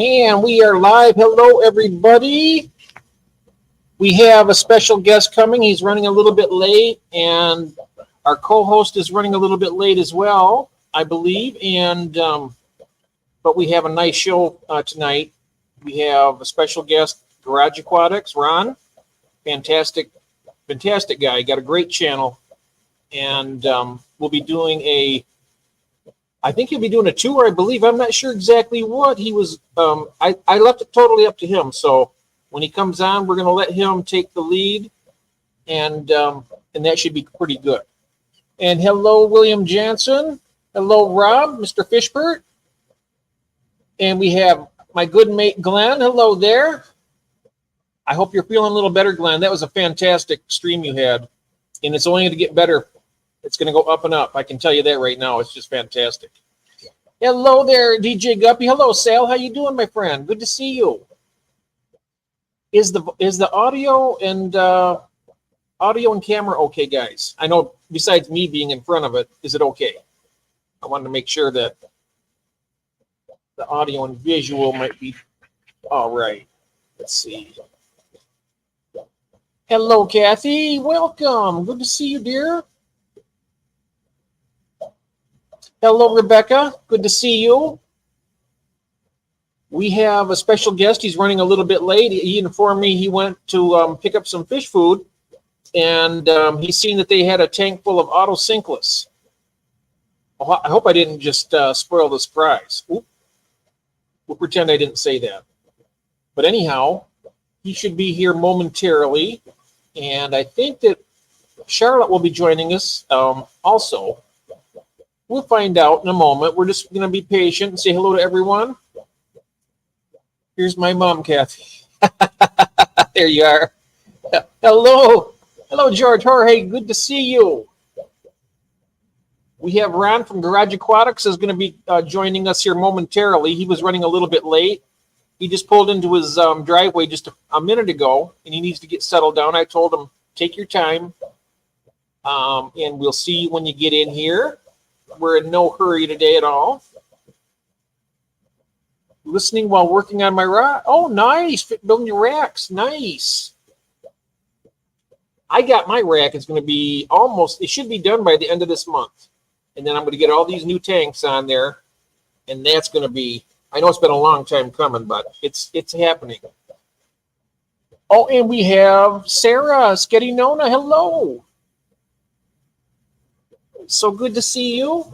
And we are live. Hello, everybody. We have a special guest coming. He's running a little bit late, and our co-host is running a little bit late as well, I believe. And but we have a nice show tonight. We have a special guest, Garage Aquatics, Ron. Fantastic guy. Got a great channel, and we'll be doing I think he'll be doing a tour, I believe. I'm not sure exactly what he was. I left it totally up to him. So when he comes on, we're going to let him take the lead, and that should be pretty good. And hello, William Jansen. Hello, Rob, Mr. Fishbert. And we have my good mate, Glenn. Hello there. I hope you're feeling a little better, Glenn. That was a fantastic stream you had, and it's only going to get better. It's going to go up and up. I can tell you that right now. It's just fantastic. Hello there, DJ Guppy. Hello, Sal. How you doing, my friend? Good to see you. Is the audio and camera okay, guys? I know besides me being in front of it, is it okay? I wanted to make sure that the audio and visual might be all right. Let's see. Hello, Kathy. Welcome. Good to see you, dear. Hello, Rebecca. Good to see you. We have a special guest. He's running a little bit late. He informed me he went to pick up some fish food, and he's seen that they had a tank full of autocinkless. I hope I didn't just spoil the surprise. Oop. We'll pretend I didn't say that. But anyhow, he should be here momentarily, and I think that Charlotte will be joining us also. We'll find out in a moment. We're just going to be patient and say hello to everyone. Here's my mom, Kathy. There you are. Hello. Hello, George Jorge. Good to see you. We have Ron from Garage Aquatics is going to be joining us here momentarily. He was running a little bit late. He just pulled into his driveway just a minute ago, and he needs to get settled down. I told him, take your time, and we'll see you when you get in here. We're in no hurry today at all. Listening while working on my rack. Oh, nice. Building your racks. Nice. I got my rack. It's going to be it should be done by the end of this month. And then I'm going to get all these new tanks on there. And that's going to be, I know it's been a long time coming, but it's happening. Oh, and we have Sarah Sketty-Nona. Hello. So good to see you.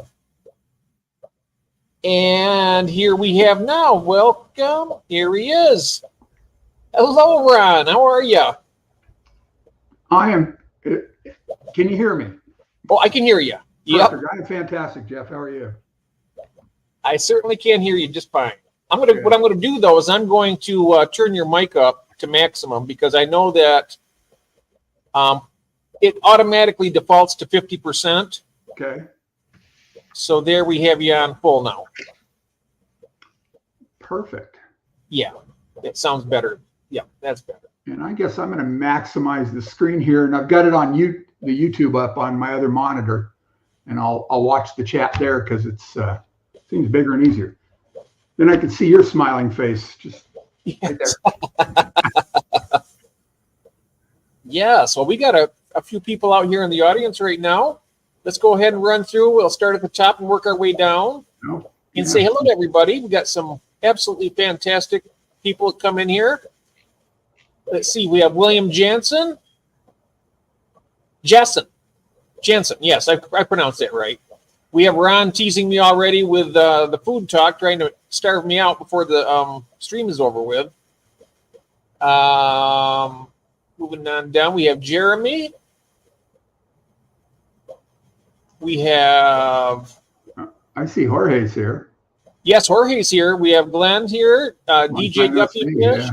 And here we have now, welcome. Here he is. Hello, Ron. How are you? I am. Can you hear me? Oh, I can hear you. Yep. I'm fantastic, Jeff. How are you? I certainly can hear you just fine. What I'm going to do, though, is I'm going to turn your mic up to maximum because I know that it automatically defaults to 50%. Okay. So there we have you on full now. Perfect. Yeah, it sounds better. Yeah, that's better. And I guess I'm going to maximize the screen here, and I've got it on the YouTube up on my other monitor, and I'll watch the chat there because it seems bigger and easier. Then I can see your smiling face just right there. Yeah, so we got a few people out here in the audience right now. Let's go ahead and run through. We'll start at the top and work our way down and say hello to everybody. We got some absolutely fantastic people that come in here. Let's see. We have William Jansen. Jansen. Yes, I pronounced that right. We have Ron teasing me already with the food talk, trying to starve me out before the stream is over with. Moving on down, we have Jeremy. We have... I see Jorge's here. Yes, Jorge's here. We have Glenn here. DJ Guppy Fish. Yeah.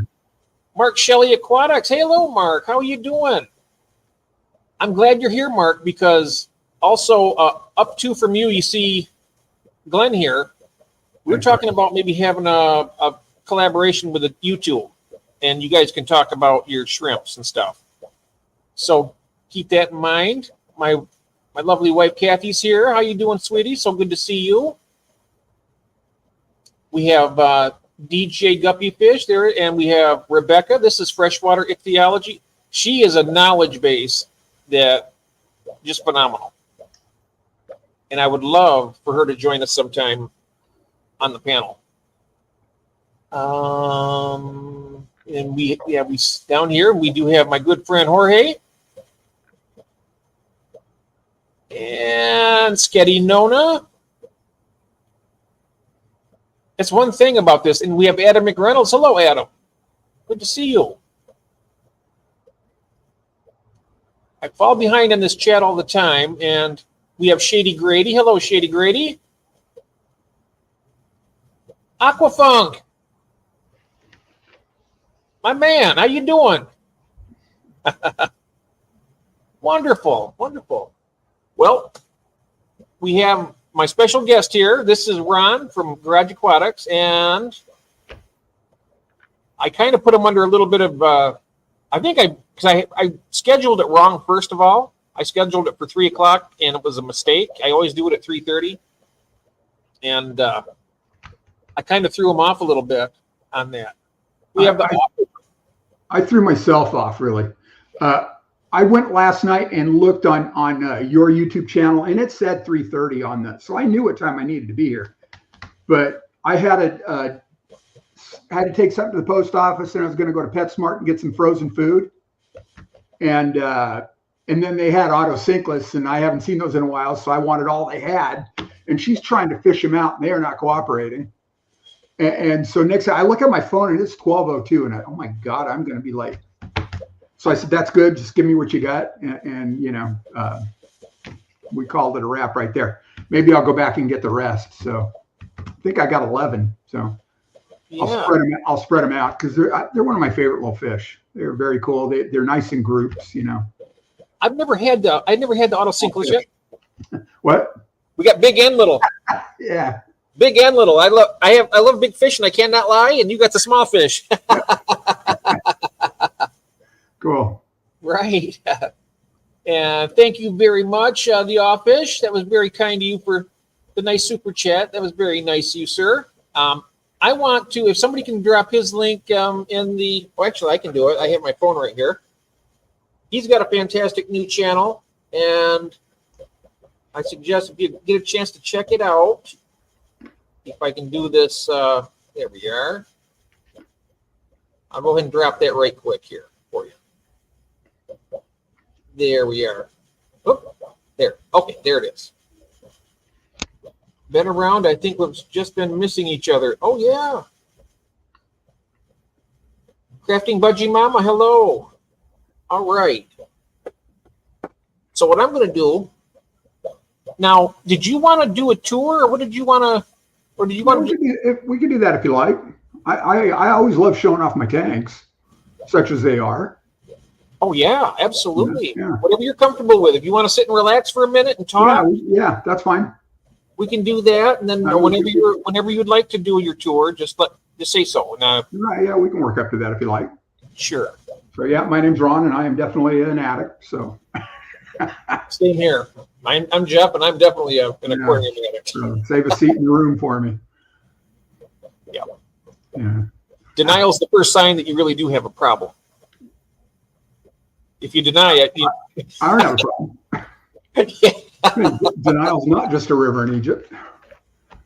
Mark Shelley Aquatics. Hey, hello, Mark. How are you doing? I'm glad you're here, Mark, because also up two from you see Glenn here. We're talking about maybe having a collaboration with YouTube, and you guys can talk about your shrimps and stuff. So keep that in mind. My lovely wife Kathy's here. How you doing, sweetie? So good to see you. We have DJ Guppy Fish there, and we have Rebecca. This is freshwater ichthyology. She is a knowledge base that just phenomenal. And I would love for her to join us sometime on the panel. And we down here we do have my good friend Jorge and Sketty Nona. That's one thing about this. And we have Adam McReynolds. Hello, Adam. Good to see you. I fall behind in this chat all the time. And we have Shady Grady. Hello, Shady Grady. Aquafunk. My man, how you doing? Wonderful, wonderful. Well, we have my special guest here. This is Ron from Garage Aquatics, and I kind of put him under a little bit of, because I scheduled it wrong, first of all. I scheduled it for 3 o'clock, and it was a mistake. I always do it at 3:30. And I kind of threw him off a little bit on that. We have I threw myself off, really. I went last night and looked on your YouTube channel, and it said 3:30 on that, so I knew what time I needed to be here. But I had to take something to the post office, and I was going to go to PetSmart and get some frozen food, and then they had auto sinkless, and I haven't seen those in a while, so I wanted all they had. And she's trying to fish them out, and they are not cooperating. And so next, I look at my phone, and it's 12:02, and oh my God, I'm going to be late. So I said, that's good. Just give me what you got. And you know, we called it a wrap right there. Maybe I'll go back and get the rest. So I think I got 11. So yeah. I'll spread them out because they're one of my favorite little fish. They're very cool. They're nice in groups, you know. I've never had the auto sinkless yet. What? We got big and little. Yeah. Big and little. I love big fish, and I cannot lie. And you got the small fish. Cool. Right. And thank you very much, the Offish. That was very kind of you for the nice super chat. That was very nice of you, sir. I want to, if somebody can drop his link in the, well, actually, I can do it. I have my phone right here. He's got a fantastic new channel, and I suggest if you get a chance to check it out, if I can do this, there we are. I'll go ahead and drop that right quick here for you. There we are. Oh, there. Okay, there it is. Been around. I think we've just been missing each other. Oh, yeah. Crafting Budgie Mama, hello. All right. So what I'm going to do now, did you want to do a tour, or what did you want to, or did you want to do? We can do that if you like. I always love showing off my tanks, such as they are. Oh, yeah, absolutely. Yeah. Whatever you're comfortable with. If you want to sit and relax for a minute and talk. Yeah, that's fine. We can do that, and then whenever you'd like to do your tour, just say so. And, yeah, we can work up to that if you like. Sure. So yeah, my name's Ron, and I am definitely an addict. So. Same here. I'm Jeff, and I'm definitely an aquarium addict. So save a seat in the room for me. Yeah. Denial's the first sign that you really do have a problem. If you deny it, I don't have a problem. Denial's not just a river in Egypt.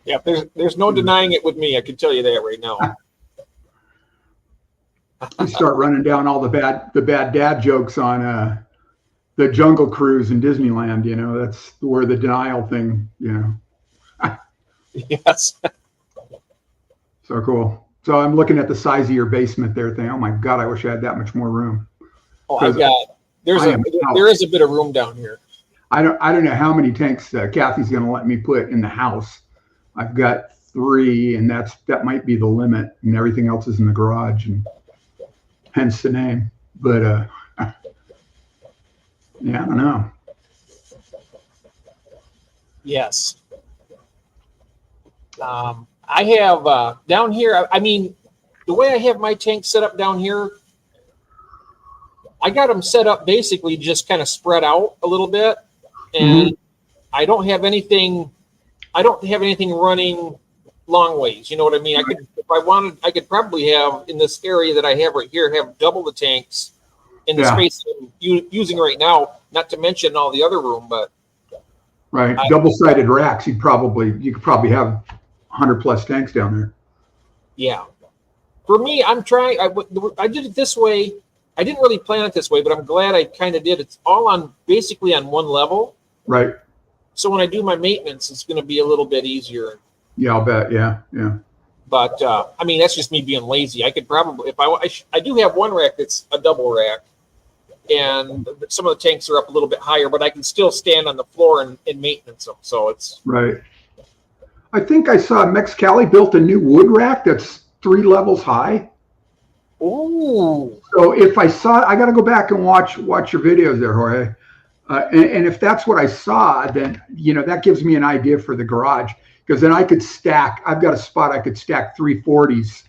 Yeah, there's no denying it with me. I can tell you that right now. You start running down all the bad dad jokes on the Jungle Cruise in Disneyland. You know, that's where the denial thing. You know. Yes. So cool. So I'm looking at the size of your basement there. Thing. Oh my God, I wish I had that much more room. Oh, there is a bit of room down here. I don't know how many tanks Kathy's going to let me put in the house. I've got 3, and that might be the limit, and everything else is in the garage, and hence the name. But yeah, I don't know. Yes. I have down here. I mean, the way I have my tank set up down here, I got them set up basically just kind of spread out a little bit, and I don't have anything running long ways. You know what I mean? I could I wanted, I could probably have in this area that I have right here, have double the tanks in the Yeah. space I'm using right now, not to mention all the other room, but. Right. Double-sided racks. You could probably have 100 plus tanks down there. Yeah. For me, I'm trying, I did it this way. I didn't really plan it this way, but I'm glad I kind of did. It's all on basically on one level. Right. So when I do my maintenance, it's going to be a little bit easier. Yeah, I'll bet. Yeah. Yeah. But I mean, that's just me being lazy. I could probably, if I do have one rack that's a double rack, and some of the tanks are up a little bit higher, but I can still stand on the floor and maintenance them. So it's right. I think I saw Mexcali built a new wood rack that's 3 levels high. Ooh. So if I saw, I got to go back and watch your videos there, Jorge. And if that's what I saw, then that gives me an idea for the garage, because then I could stack. I've got a spot I could stack 340s,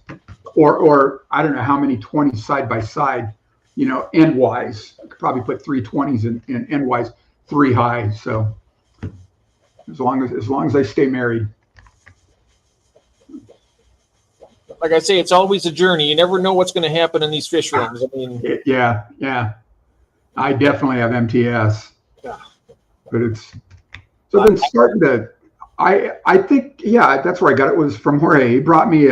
or I don't know how many 20s side by side. Endwise. I could probably put 320s in endwise, 3 high. So as long as I stay married. Like I say, it's always a journey. You never know what's going to happen in these fish rooms. I mean, yeah. I definitely have MTS. Yeah. But I've been starting to. I think that's where I got it, was from Jorge. He brought me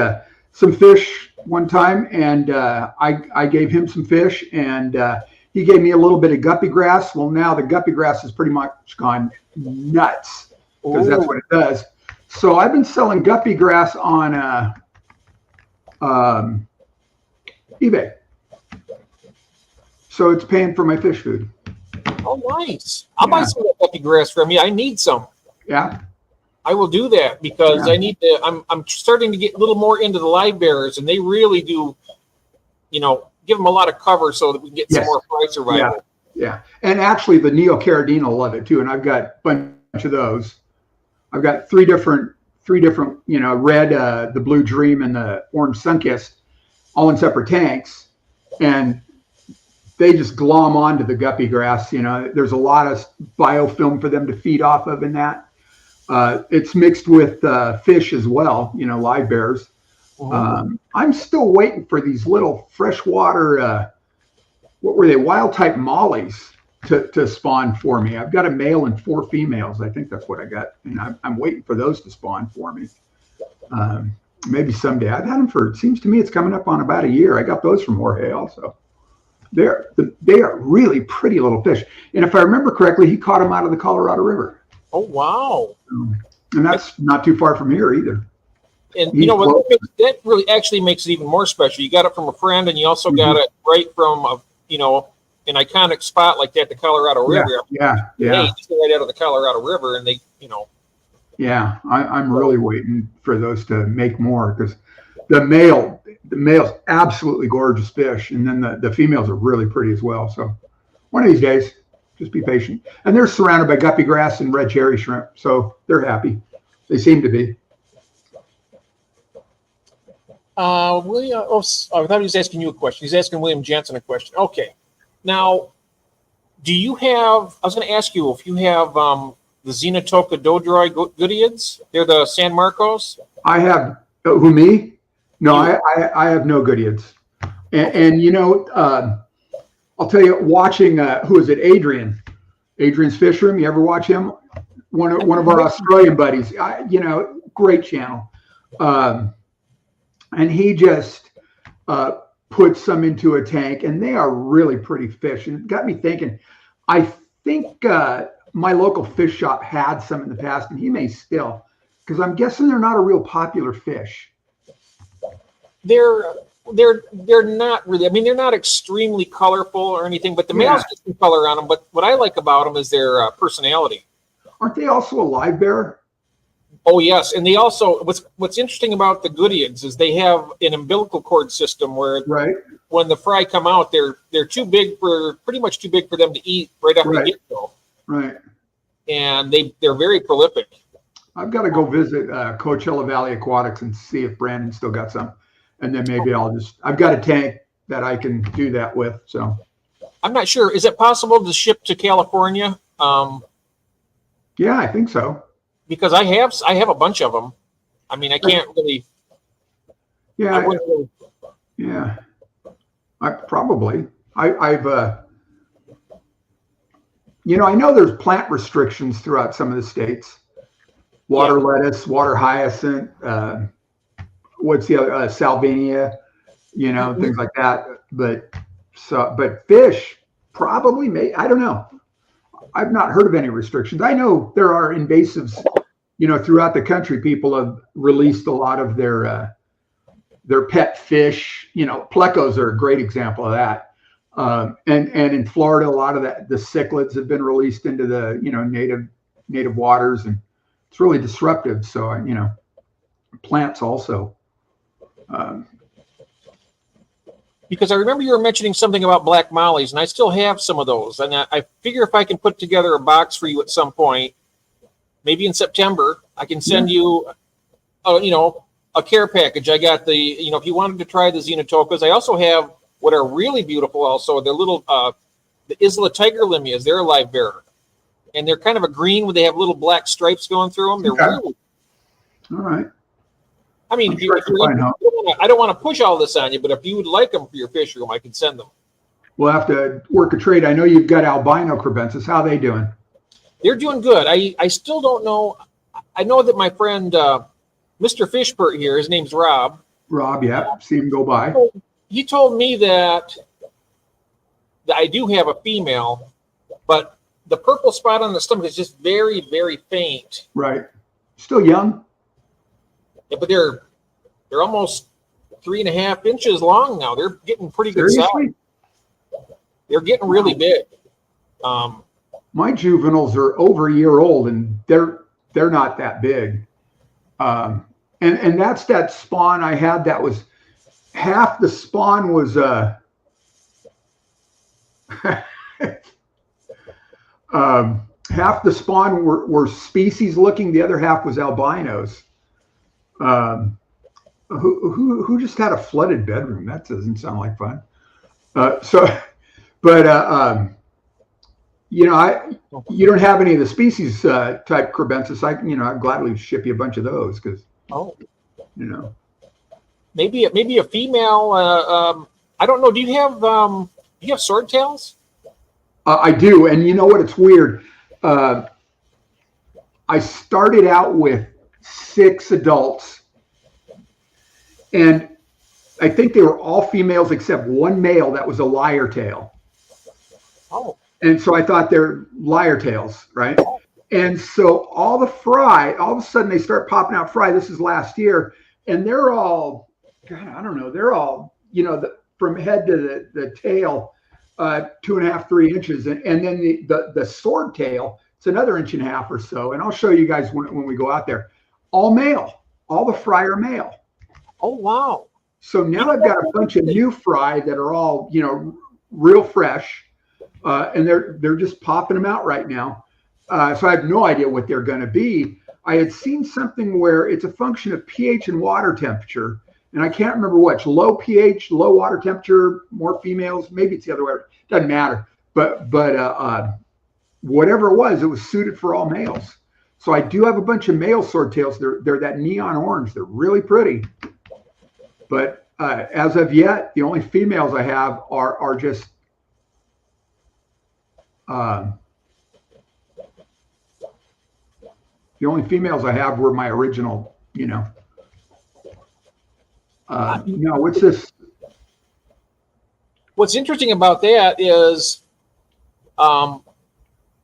some fish one time, and I gave him some fish, and he gave me a little bit of guppy grass. Well, now the guppy grass has pretty much gone nuts, because that's what it does. So I've been selling guppy grass on eBay. So it's paying for my fish food. oh, nice. I'll buy some of that guppy grass from you. I need some. Yeah. I will do that, because I need to. I'm starting to get a little more into the live bearers, and they really do, give them a lot of cover so that we can get some more fry survival. Yeah. And actually, the Neocaridina will love it too. And I've got a bunch of those. I've got three different, red, the Blue Dream, and the Orange Sunkist, all in separate tanks, and they just glom onto the guppy grass. There's a lot of biofilm for them to feed off of in that. It's mixed with fish as well, live bears. I'm still waiting for these little freshwater, what were they, wild type mollies to spawn for me. I've got a male and 4 females. I think that's what I got. And I'm waiting for those to spawn for me. Maybe someday. I've had them for, it seems to me it's coming up on about a year. I got those from Jorge also. They are really pretty little fish. And if I remember correctly, he caught them out of the Colorado River. Oh, wow. And that's not too far from here either. And that really actually makes it even more special. You got it from a friend, and you also got it right from an iconic spot like that, the Colorado River. Yeah. Hey, just right out of the Colorado River, and they. Yeah, I'm really waiting for those to make more, because the male's absolutely gorgeous fish, and then the females are really pretty as well. So one of these days, just be patient. And they're surrounded by guppy grass and red cherry shrimp, so they're happy. They seem to be. William, I thought he was asking you a question. He's asking William Jansen a question. Okay. Now, do you have, I was going to ask you if you have the Xenotoka Dodroi Goodeids. They're the San Marcos. I have, who, me? No, I have no Goodeids. And I'll tell you, watching, who is it, Adrian's Fish Room. You ever watch him? One of our Australian buddies, great channel. And he just put some into a tank, and they are really pretty fish. And it got me thinking, I think my local fish shop had some in the past, and he may still, because I'm guessing they're not a real popular fish. They're not really. I mean, they're not extremely colorful or anything, but the males get some color on them. But what I like about them is their personality. Aren't they also a live bear? Oh yes, and they also what's interesting about the Goodeids is they have an umbilical cord system where when the fry come out, they're too big pretty much too big for them to eat right after the get-go. Right. And they're very prolific. I've got to go visit Coachella Valley Aquatics and see if Brandon still got some. And then maybe I've got a tank that I can do that with. So I'm not sure. Is it possible to ship to California? Yeah, I think so. Because I have a bunch of them. I mean, I can't really. Yeah, wouldn't- yeah. I've I know there's plant restrictions throughout some of the states. Water lettuce, water hyacinth, what's the other, salvinia, things like that. But fish probably I don't know. I've not heard of any restrictions. I know there are invasives, throughout the country. People have released a lot of their pet fish. Plecos are a great example of that. And in Florida, a lot of the cichlids have been released into the native waters, and it's really disruptive. So plants also. Because I remember you were mentioning something about black mollies, and I still have some of those. And I figure if I can put together a box for you at some point, maybe in September, I can send you, a care package. I got the, if you wanted to try the xenotocas, I also have what are really beautiful. Also, they're little, the Isla tiger limias. They're a live bearer, and they're kind of a green where they have little black stripes going through them. They're really. All right. I mean, I don't want to push all this on you, but if you would like them for your fish room, I can send them. We'll have to work a trade. I know you've got albino crebensis. How are they doing? They're doing good. I still don't know. I know that my friend, Mr. Fishpert here, his name's Rob. Rob, yeah. See him go by. He told me that I do have a female, but the purple spot on the stomach is just very, very faint. Right. Still young. Yeah, but they're almost 3.5 inches long now. They're getting pretty good size. They're getting really big. My juveniles are over a year old, and they're not that big. And that's that spawn I had. That was half the spawn was half the spawn were species looking. The other half was albinos. Who just had a flooded bedroom? That doesn't sound like fun. You don't have any of the species type crebensis. I'd gladly ship you a bunch of those because, maybe a female. I don't know. Do you have swordtails? I do, and you know what? It's weird. I started out with 6 adults, and I think they were all females except one male that was a lyre tail. Oh. And so I thought they're lyre tails, right? And so all of a sudden they start popping out fry. This is last year, and they're all, God, I don't know, they're all, from head to the tail, 2.5, 3 inches, and then the sword tail, it's another 1.5 inches or so. And I'll show you guys when we go out there. All male, all the fry are male. Oh wow! So now I've got a bunch of new fry that are all real fresh, and they're just popping them out right now. So I have no idea what they're going to be. I had seen something where it's a function of pH and water temperature, and I can't remember which. Low pH, low water temperature, more females. Maybe it's the other way. Doesn't matter. But whatever it was suited for all males. So I do have a bunch of male swordtails. They're that neon orange. They're really pretty. But as of yet, the only females I have are just the only females I have were my original, no, what's this? What's interesting about that is,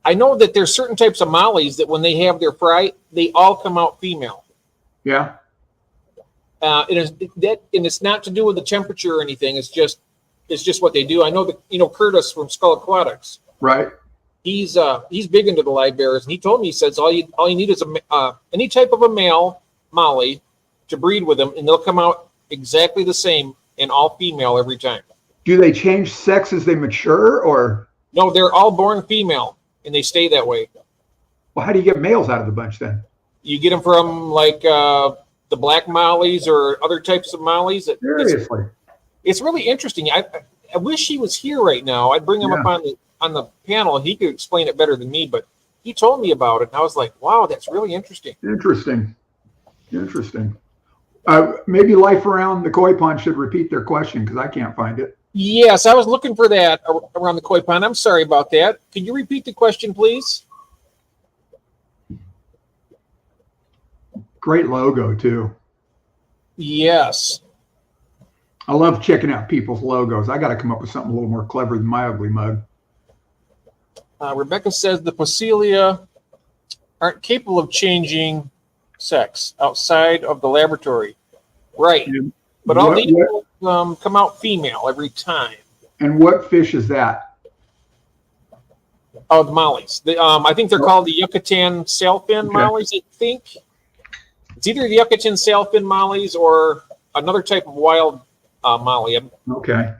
I know that there's certain types of mollies that when they have their fry, they all come out female. Yeah. And it's not to do with the temperature or anything. It's just what they do. I know that Curtis from Skull Aquatics. Right. He's big into the live bearers, and he told me, he says all you need is any type of a male molly to breed with them, and they'll come out exactly the same and all female every time. Do they change sex as they mature, or? No, they're all born female, and they stay that way. Well, how do you get males out of the bunch then? You get them from like the black mollies or other types of mollies. Seriously, it's really interesting. I wish he was here right now. I'd bring him up on the panel. He could explain it better than me, but he told me about it, and I was like, wow, that's really interesting. Interesting. Maybe Life Around the Koi Pond should repeat their question because I can't find it. Yes, I was looking for that around the koi pond. I'm sorry about that. Could you repeat the question, please? Great logo too. Yes. I love checking out people's logos. I got to come up with something a little more clever than my ugly mug. Rebecca says the Poecilia aren't capable of changing sex outside of the laboratory. Right. And But all these come out female every time. And what fish is that? Oh, the mollies. I think they're called the Yucatan sailfin mollies, I think. It's either the Yucatan sailfin mollies or another type of wild molly. Okay.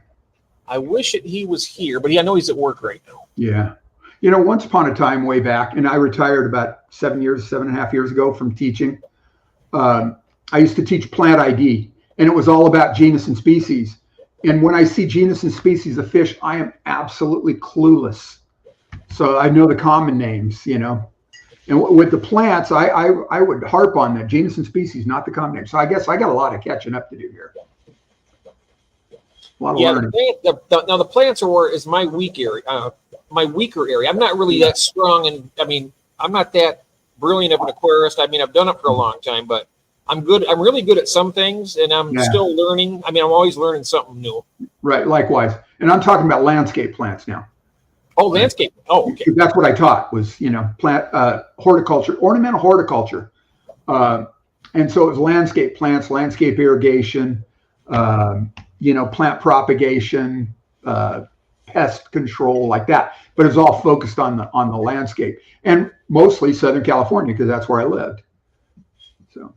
I wish he was here, but I know he's at work right now. Yeah. Once upon a time, way back, and I retired about 7.5 years ago from teaching. I used to teach plant ID, and it was all about genus and species. And when I see genus and species of fish, I am absolutely clueless. So I know the common names, And with the plants, I would harp on that genus and species, not the common names. So I guess I got a lot of catching up to do here. A lot of learning. Now the plants is my weak area, my weaker area. I'm not really that strong, and I'm not that brilliant of an aquarist. I've done it for a long time, but I'm good. I'm really good at some things, and I'm still learning. I'm always learning something new. Right, likewise. And I'm talking about landscape plants now. Oh, landscape. Oh, okay. That's what I taught was, plant horticulture, ornamental horticulture. And so it was landscape plants, landscape irrigation, plant propagation, pest control, like that. But it's all focused on the landscape, and mostly Southern California because that's where I lived. So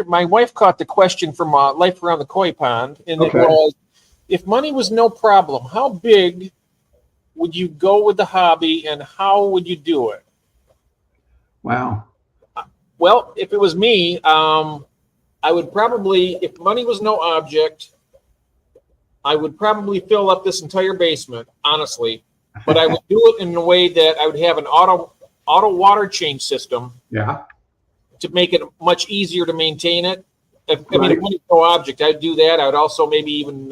my wife caught the question from Life Around the Koi Pond, and it was, if money was no problem, how big would you go with the hobby, and how would you do it? Wow. Well, if it was me, I would probably, if money was no object, I would probably fill up this entire basement, honestly. But I would do it in a way that I would have an auto water change system. Yeah. To make it much easier to maintain it. If money was no object, I'd do that. I would also maybe even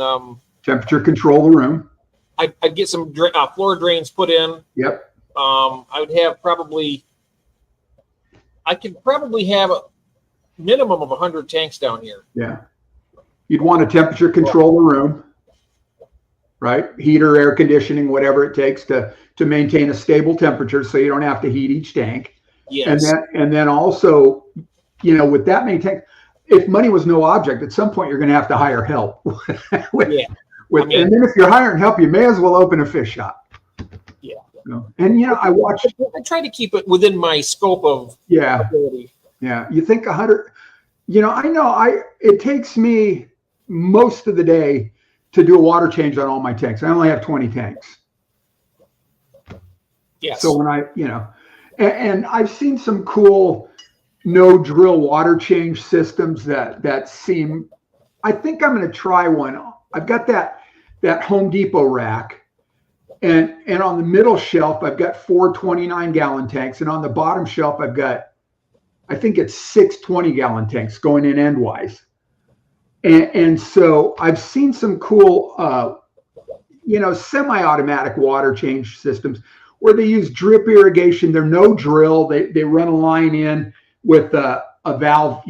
temperature control the room. I'd get some floor drains put in. Yep. I would have I could probably have a minimum of 100 tanks down here. Yeah. You'd want to temperature control the room, right? Heater, air conditioning, whatever it takes to maintain a stable temperature so you don't have to heat each tank. Yes. And then also, with that many tanks, if money was no object, at some point you're going to have to hire help. And then if you're hiring help, you may as well open a fish shop. Yeah. And I try to keep it within my scope of ability. Yeah. You think 100, it takes me most of the day to do a water change on all my tanks. I only have 20 tanks. Yes. So when and I've seen some cool no drill water change systems that seem, I think I'm going to try one. I've got that Home Depot rack, and on the middle shelf, I've got 4 29-gallon tanks. And on the bottom shelf, I've got, I think it's 6 20-gallon tanks going in endwise. And so I've seen some cool, semi-automatic water change systems where they use drip irrigation. They're no drill. They run a line in with a valve,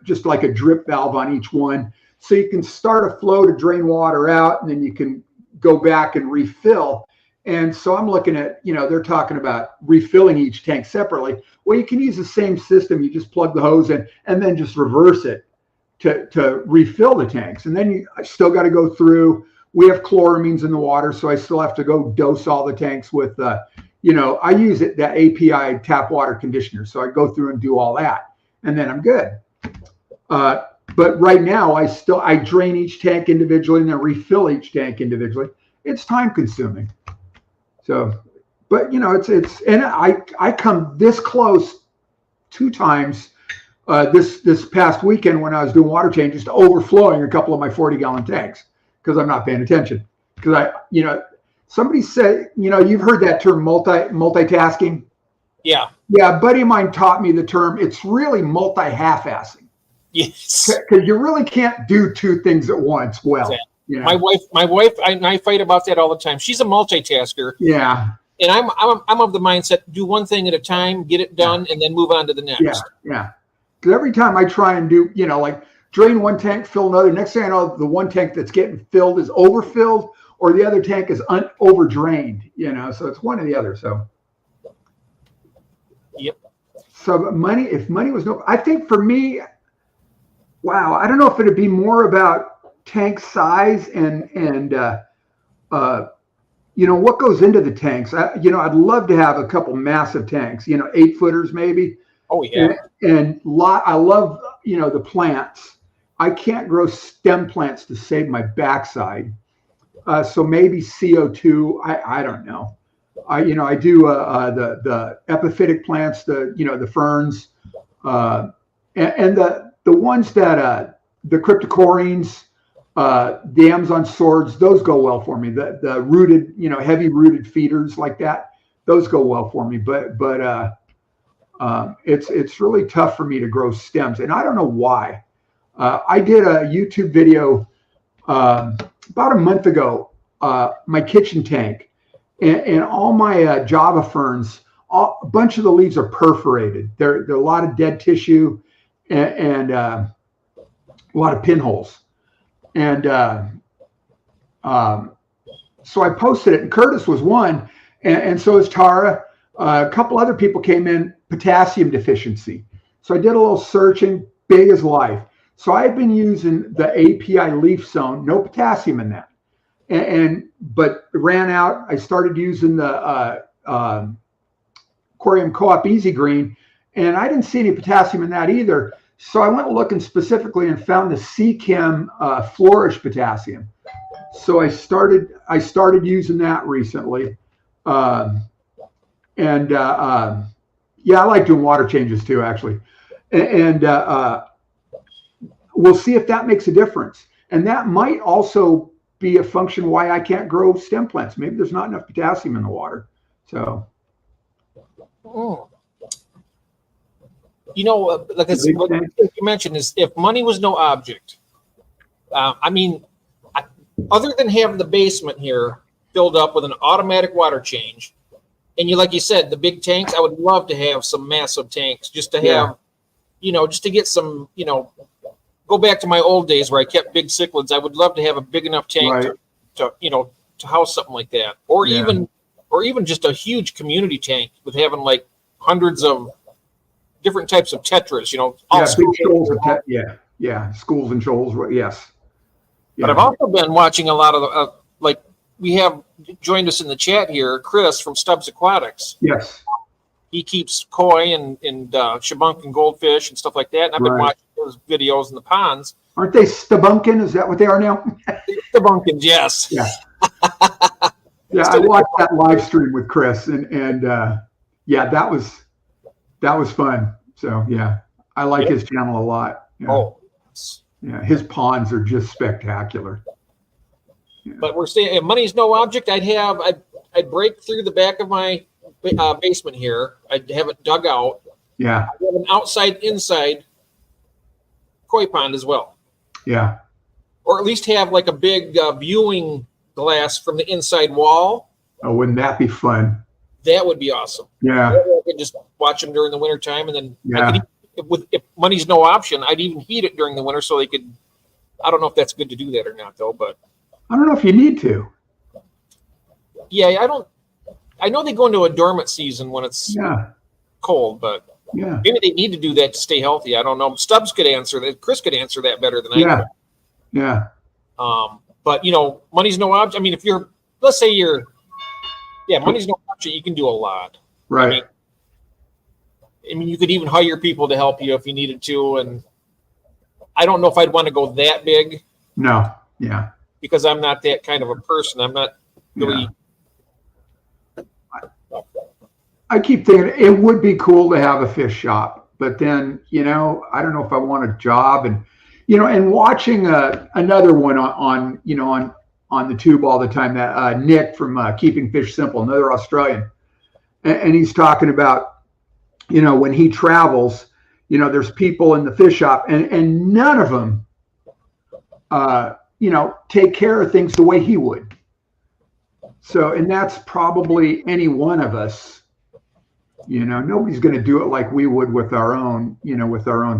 just like a drip valve on each one. So you can start a flow to drain water out, and then you can go back and refill. And so I'm looking at, they're talking about refilling each tank separately. Well, you can use the same system. You just plug the hose in and then just reverse it to refill the tanks. And then I still got to go through. We have chloramines in the water, so I still have to go dose all the tanks with, I use that API tap water conditioner. So I go through and do all that, and then I'm good. But right now, I drain each tank individually and then refill each tank individually. It's time consuming. So, but it's and I come this close 2 times this past weekend when I was doing water changes to overflowing a couple of my 40-gallon tanks because I'm not paying attention. Because somebody said, you've heard that term multitasking. Yeah. Yeah, a buddy of mine taught me the term. It's really multi-half-assing. Yes. Because you really can't do two things at once well. Exactly. You know? My wife and I fight about that all the time. She's a multitasker. Yeah. And I'm of the mindset, do one thing at a time, get it done, and then move on to the next. Yeah, yeah. Because every time I try and do, like drain one tank, fill another, next thing I know, the one tank that's getting filled is overfilled, or the other tank is over drained. So it's one or the other. So. Yep. So if money was no, I think for me, wow, I don't know if it'd be more about tank size and what goes into the tanks. I'd love to have a couple massive tanks, 8-footers maybe. Oh yeah. And I love, the plants. I can't grow stem plants to save my backside. So maybe CO2. I don't know. I do the epiphytic plants, the ferns, and the ones that the cryptocorynes, the Amazon swords, those go well for me. The rooted, heavy rooted feeders like that, those go well for me. But it's really tough for me to grow stems, and I don't know why. I did a YouTube video about a month ago, my kitchen tank, and all my Java ferns, a bunch of the leaves are perforated. There are a lot of dead tissue and a lot of pinholes. And so I posted it, and Curtis was one, and so is Tara. A couple other people came in, potassium deficiency. So I did a little searching, big as life. So I had been using the API leaf zone, no potassium in that, but it ran out. I started using the Corium Co-op Easy Green, and I didn't see any potassium in that either. So I went looking specifically and found the Seachem Flourish potassium. So I started using that recently, yeah, I like doing water changes too, actually, and we'll see if that makes a difference. And that might also be a function why I can't grow stem plants. Maybe there's not enough potassium in the water. So. Oh. Like what you mentioned is, if money was no object, other than having the basement here filled up with an automatic water change, and like you said, the big tanks, I would love to have some massive tanks just to have, just to get some, go back to my old days where I kept big cichlids. I would love to have a big enough tank to house something like that, or even just a huge community tank with having like hundreds of different types of tetras, all schools. Schools and shoals, yes. But I've also been watching a lot of we have joined us in the chat here, Chris from Stubbs Aquatics. Yes. He keeps koi and shabunk and goldfish and stuff like that. And I've been watching those videos in the ponds. Aren't they Stabunkin? Is that what they are now? Stabunkins, yes. Yeah. Yeah, I watched that live stream with Chris, and that was fun. So yeah, I like his channel a lot. Yeah. Oh, yeah, his ponds are just spectacular. Yeah. But we're saying if money's no object, I'd break through the back of my basement here. I'd have it dug out. Yeah. I'd have an outside-inside koi pond as well. Yeah. Or at least have like a big viewing glass from the inside wall. Oh, wouldn't that be fun? That would be awesome. Yeah. I could just watch them during the winter time, and then if money's no option, I'd even heat it during the winter so they could. I don't know if that's good to do that or not, though. But I don't know if you need to. Yeah, I don't. I know they go into a dormant season when it's cold, but maybe they need to do that to stay healthy. I don't know. Stubbs could answer that. Chris could answer that better than I could. Yeah. But money's no object. If let's say money's no object. You can do a lot. Right. You could even hire people to help you if you needed to. And I don't know if I'd want to go that big. No. Yeah. Because I'm not that kind of a person. I'm not really. I keep thinking it would be cool to have a fish shop, but then, I don't know if I want a job, and, and watching another one on the tube all the time, that Nick from Keeping Fish Simple, another Australian. And he's talking about, when he travels, there's people in the fish shop, and none of them, take care of things the way he would. So, and that's probably any one of us. Nobody's going to do it like we would with our own,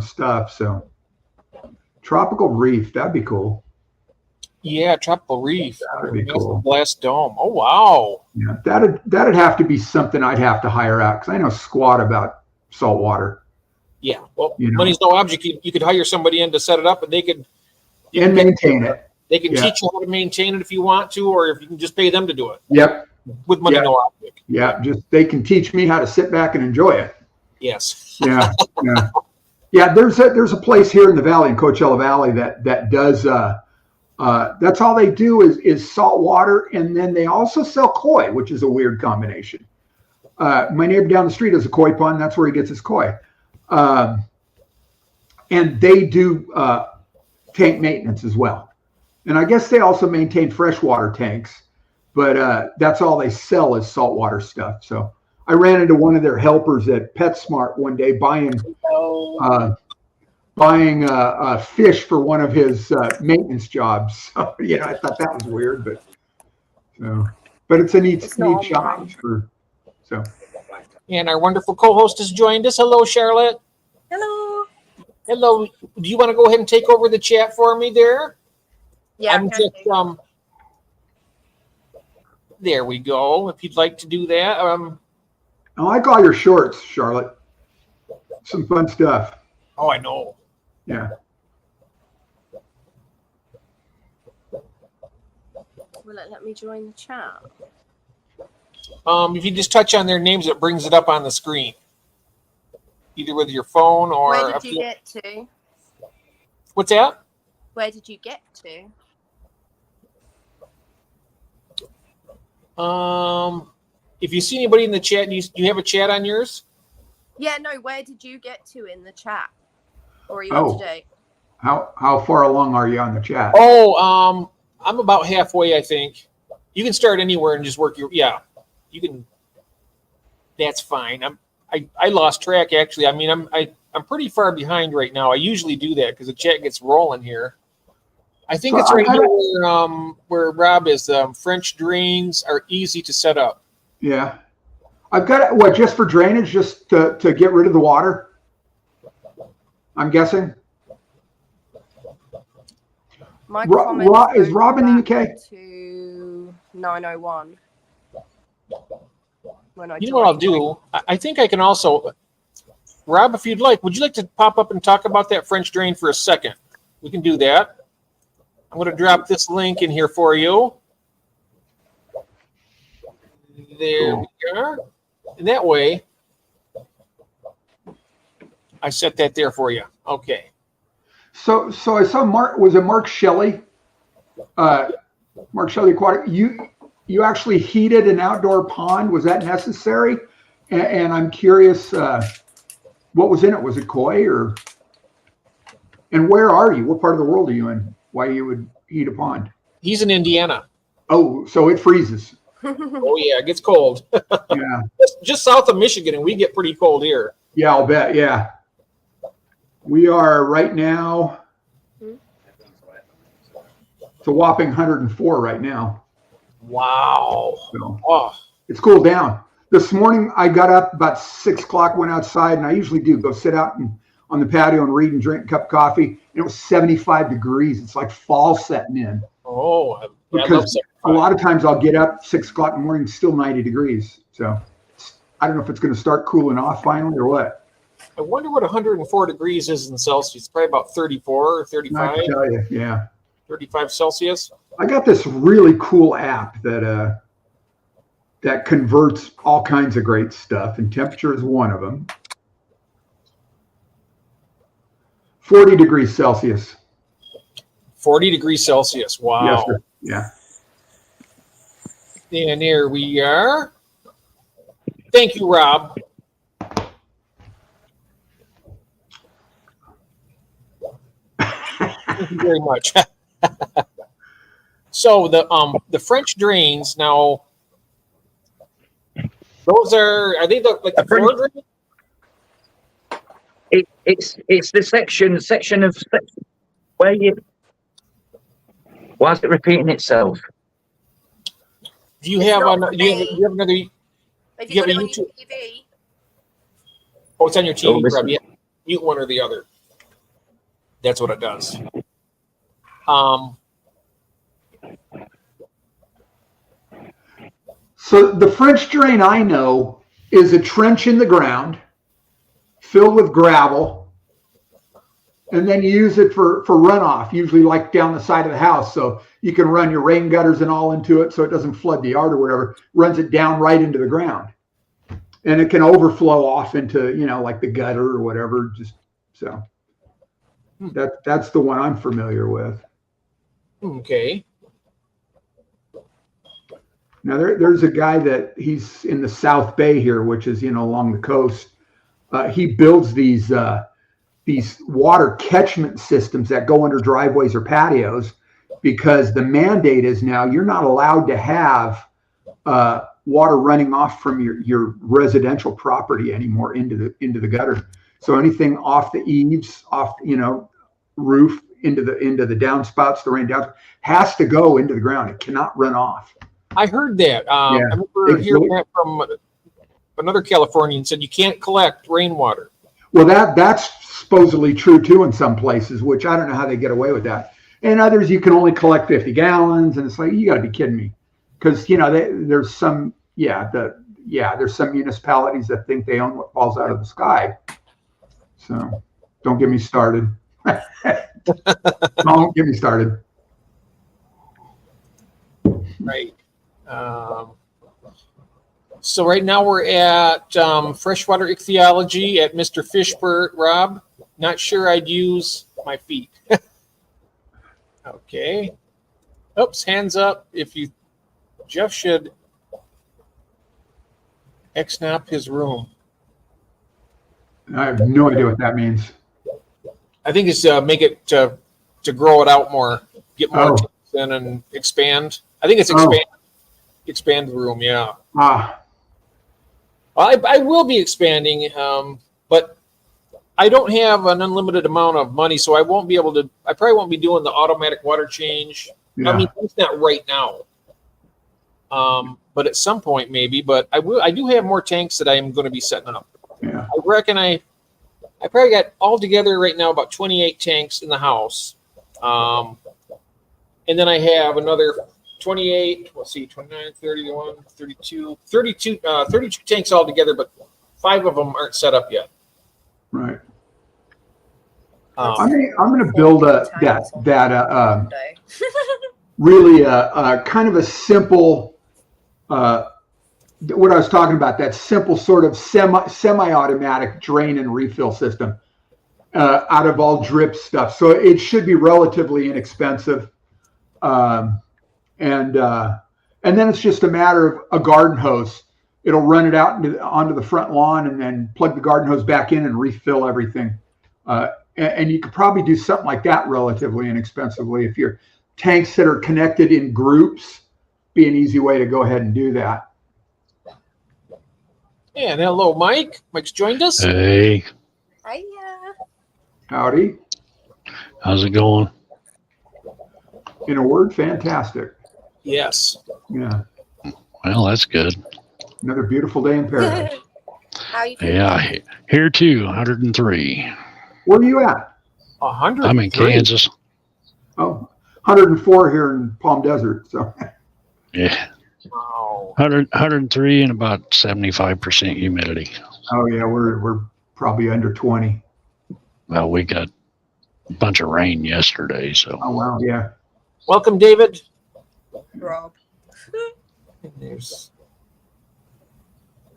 stuff. So, tropical reef, that'd be cool. Yeah, tropical reef. That'd be cool. Glass dome. Oh wow. Yeah, that'd have to be something I'd have to hire out, because I know squat about salt water. Yeah, well, money's no object. You could hire somebody in to set it up, and they could maintain it. They can teach you how to maintain it if you want to, or if you can just pay them to do it. Yep. With money no object. Yeah, just they can teach me how to sit back and enjoy it. Yes. Yeah. Yeah. There's a place here in the valley, in Coachella Valley, that does. That's all they do is salt water, and then they also sell koi, which is a weird combination. My neighbor down the street has a koi pond. That's where he gets his koi. And they do tank maintenance as well. And I guess they also maintain freshwater tanks, but that's all they sell is saltwater stuff. So I ran into one of their helpers at PetSmart one day buying fish for one of his maintenance jobs. So, I thought that was weird, but it's a neat shop. And our wonderful co-host has joined us. Hello, Charlotte. Hello. Hello. Do you want to go ahead and take over the chat for me there? Yeah. There we go. If you'd like to do that. I like all your shorts, Charlotte. Some fun stuff. Oh, I know. Yeah. Will it let me join the chat? If you just touch on their names, it brings it up on the screen. Either with your phone or... Where did you get to? What's that? Where did you get to? If you see anybody in the chat, do you have a chat on yours? Yeah, no, where did you get to in the chat? Or are you up to date? How far along are you on the chat? Oh, I'm about halfway, I think. You can start anywhere and just work you can. That's fine. I lost track, actually. I mean, I'm pretty far behind right now. I usually do that because the chat gets rolling here. I think it's right here where Rob is. French drains are easy to set up. Yeah. I've got it, just for drainage, just to get rid of the water? I'm guessing. Is Rob in the UK? To 901. You know what I'll do? I think I can also... Rob, if you'd like, would you like to pop up and talk about that French drain for a second? We can do that. I'm going to drop this link in here for you. There we are. And that way, I set that there for you. Okay. So I saw Mark Shelley? Mark Shelley Aquatic. You actually heated an outdoor pond. Was that necessary? And I'm curious, what was in it? Was it koi or? And where are you? What part of the world are you in? Why you would heat a pond? He's in Indiana. Oh, so it freezes. Oh yeah, it gets cold. Yeah. Just south of Michigan, and we get pretty cold here. Yeah, I'll bet. Yeah. We are right now. It's a whopping 104 right now. Wow. So, It's cooled down. This morning I got up about 6 o'clock, went outside, and I usually do go sit out on the patio and read and drink a cup of coffee. And it was 75 degrees. It's like fall setting in. Oh, because a lot of times I'll get up 6 o'clock in the morning, still 90 degrees. So I don't know if it's going to start cooling off finally or what. I wonder what 104 degrees is in Celsius. Probably about 34 or 35. I can tell you, yeah. 35 Celsius. I got this really cool app that converts all kinds of great stuff, and temperature is one of them. 40 degrees Celsius. 40 degrees Celsius. Wow. Yes, sir. Yeah. And here we are. Thank you, Rob. Thank you very much. So the French drains now, those are they like the floor drains? It's the section of where you. Why is it repeating itself? Do you It's have not do you have another? Have You you got have it a on your YouTube- TV? Oh, it's on your Oh, TV, listen. probably. Mute one or the other. That's what it does. So the French drain I know is a trench in the ground filled with gravel, and then you use it for runoff, usually like down the side of the house. So you can run your rain gutters and all into it so it doesn't flood the yard or whatever, runs it down right into the ground. And it can overflow off into, like the gutter or whatever. Just so that's the one I'm familiar with. Okay. Now there's a guy that he's in the South Bay here, which is, along the coast. He builds these water catchment systems that go under driveways or patios, because the mandate is now you're not allowed to have water running off from your residential property anymore into the gutter. So anything off the eaves, off roof, into the downspouts, the rain down, has to go into the ground. It cannot run off. I heard that. I remember hearing that from another Californian, said you can't collect rainwater. Well, that's supposedly true too in some places, which I don't know how they get away with that. In others, you can only collect 50 gallons, and it's like, you got to be kidding me, because there's some there's some municipalities that think they own what falls out of the sky. So don't get me started. Don't get me started. Right. So right now we're at freshwater ichthyology at Mr. Fishbert. Rob, not sure I'd use my feet. Okay. Oops, hands up. Jeff should X-nap his room. I have no idea what that means. I think it's make it to grow it out more, get more Oh. tips in and expand. I think it's expand the room. Yeah. I will be expanding, but I don't have an unlimited amount of money, so I probably won't be doing the automatic water change. Yeah. I mean, it's not right now. But at some point maybe, but I do have more tanks that I am going to be setting up. Yeah. I reckon I probably got all together right now about 28 tanks in the house. And then I have another 28, let's see, 29, 31, 32 tanks altogether, but 5 of them aren't set up yet. Right. I'm going to build really kind of a simple, what I was talking about, that simple sort of semi-automatic drain and refill system out of all drip stuff. So it should be relatively inexpensive. And then it's just a matter of a garden hose. It'll run it out onto the front lawn and then plug the garden hose back in and refill everything. And you could probably do something like that relatively inexpensively. If your tanks that are connected in groups, be an easy way to go ahead and do that. And hello, Mike. Mike's joined us. Hey, Hiya. Howdy. how's it going? In a word, fantastic. Yes. Yeah. Well, that's good. Another beautiful day in paradise. How you feeling? Yeah, here too, 103. Where are you at? 100. I'm in Kansas. Oh, 104 here in Palm Desert. So Yeah, Wow. 103 and about 75% humidity. oh yeah, we're probably under 20. Well, we got a bunch of rain yesterday, so Oh wow, yeah. Welcome, David. Rob. There's,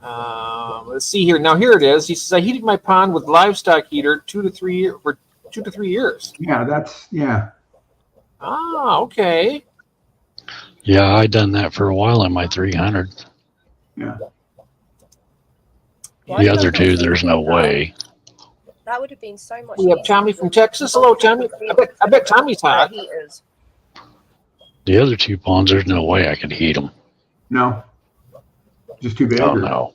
let's see here. Now here it is. He says, I heated my pond with livestock heater 2 to 3 years. Yeah. Ah, okay. yeah, I done that for a while in my 300. Yeah. The other two, there's no way. That would have been so much. We have Tommy from Texas. Hello, Tommy. I bet Tommy's hot. Heaters. The other two ponds, there's no way I could heat them. No. Just too big. Oh or- no.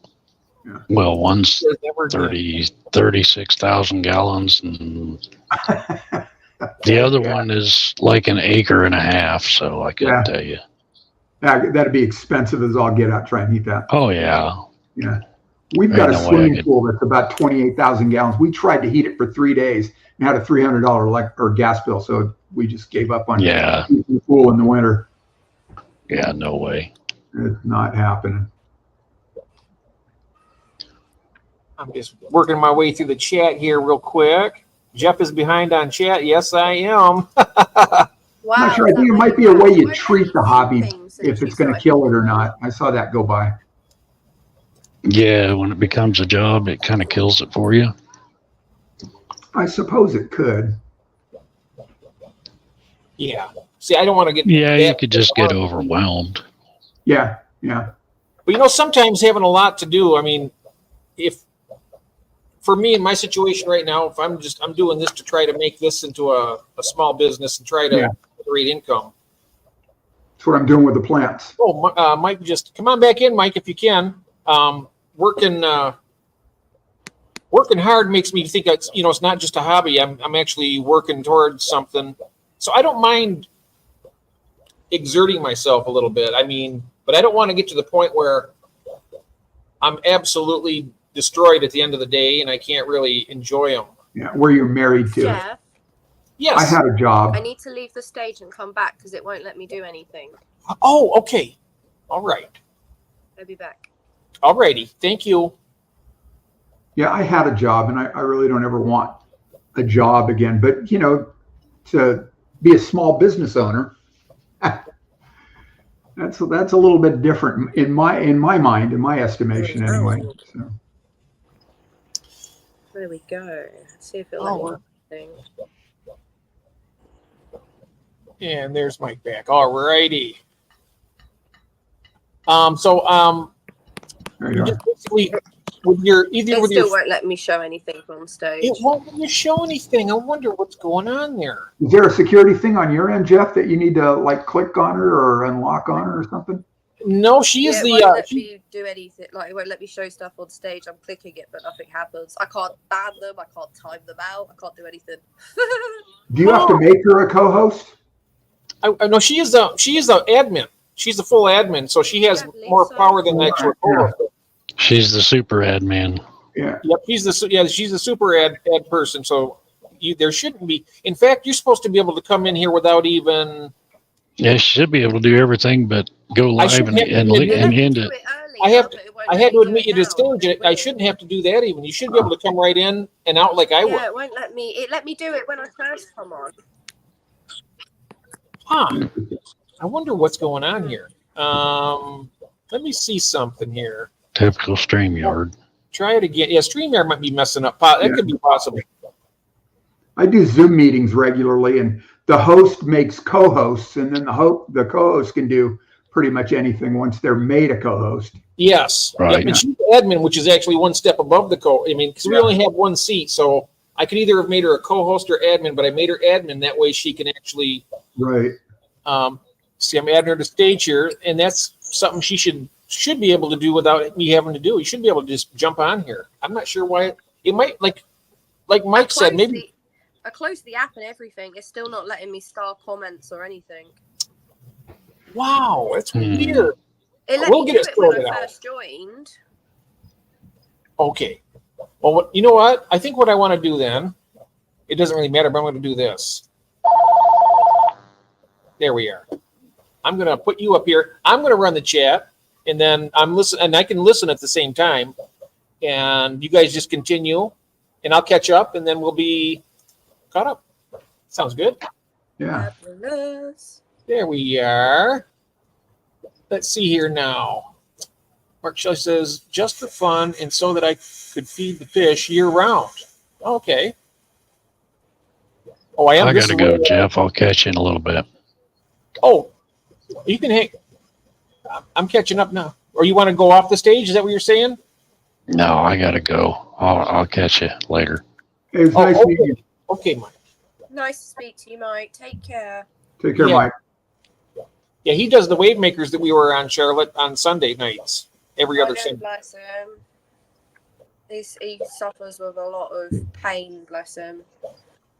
Well, one's There's never again. 36,000 gallons, and the other one is like an acre and a half. So I couldn't tell you. That'd be expensive as all get out. Try and heat that. Oh yeah. Yeah. We've got a swimming pool that's about 28,000 gallons. We tried to heat it for 3 days and had a $300 gas bill. So we just gave up on heating the pool in the winter. Yeah, no way. It's not happening. I'm just working my way through the chat here real quick. Jeff is behind on chat. Yes, I am. Wow. I'm not sure. I think it might be a way you treat the hobby if it's going to kill it or not. I saw that go by. Yeah, when it becomes a job, it kind of kills it for you. I suppose it could. Yeah. See, I don't want to get. Yeah, you could just get overwhelmed. Yeah, yeah. But you know, sometimes having a lot to do. I mean, if for me in my situation right now, if I'm doing this to try to make this into a small business and try to generate income. That's what I'm doing with the plants. Oh, Mike, just come on back in, Mike, if you can. Working hard makes me think it's, you know, it's not just a hobby. I'm actually working towards something. So I don't mind exerting myself a little bit. I mean, but I don't want to get to the point where I'm absolutely destroyed at the end of the day and I can't really enjoy them. Yeah, where you're married to it. Yes. I had a job. I need to leave the stage and come back because it won't let me do anything. Oh, okay. All right. I'll be back. All righty. Thank you. Yeah, I had a job, and I really don't ever want a job again. But, you know, to be a small business owner, that's a little bit different in my mind, in my estimation, anyway. So. There we go. Let's see if it'll let me do anything. And there's Mike back. All righty. There you are. Just basically with your won't let me show anything from stage. It won't let you show anything. I wonder what's going on there. Is there a security thing on your end, Jeff, that you need to like click on her or unlock on her or something? No, she is it the. Won't let me do anything. Like it won't let me show stuff on stage. I'm clicking it, but nothing happens. I can't ban them. I can't time them out. I can't do anything. Do you have to make her a co-host? I know she is a admin. She's a full admin, so she has more power than the actual co-host. She's the super admin. Yeah. Yep. She's a super ad person. So there shouldn't be. In fact, you're supposed to be able to come in here without even. Yeah, she should be able to do everything but go live and end it. I had to admit you to stage. I shouldn't have to do that even. You should be able to come right in and out like I would. Yeah, it won't let me. It let me do it when I first come on. Huh. I wonder what's going on here. Let me see something here. Typical StreamYard. Try it again. Yeah, StreamYard might be messing up. That could be possible. I do Zoom meetings regularly, and the host makes co-hosts, and then the co-host can do pretty much anything once they're made a co-host. Yes. Right. Yep. And she's the admin, which is actually one step above the I mean, because we only have one seat, so I could either have made her a co-host or admin, but I made her admin. That way she can actually. Right. See, I'm adding her to stage here, and that's something she should be able to do without me having to do. You should be able to just jump on here. I'm not sure why it might like Mike said, maybe. I closed the app and everything. It's still not letting me start comments or anything. Wow, that's weird. We'll get it when I first joined. Okay. Well, you know what? I think what I want to do then, it doesn't really matter, but I'm going to do this. There we are. I'm going to put you up here. I'm going to run the chat, and then and I can listen at the same time. And you guys just continue, and I'll catch up, and then we'll be caught up. Sounds good. Yeah. Fabulous. There we are. Let's see here now. Mark Shelley says, just for fun and so that I could feed the fish year round. Okay. Oh, I am. I got to go, Jeff. I'll catch you in a little bit. Oh, you can hang. I'm catching up now. Or you want to go off the stage? Is that what you're saying? No, I got to go. I'll catch you later. Hey, it's nice meeting you. Okay, Mike. Nice to speak to you, Mike. Take care. Take care, Mike. Yeah, he does the wave makers that we were on, Charlotte, on Sunday nights. Every other Sunday. Bless him. He suffers with a lot of pain, bless him.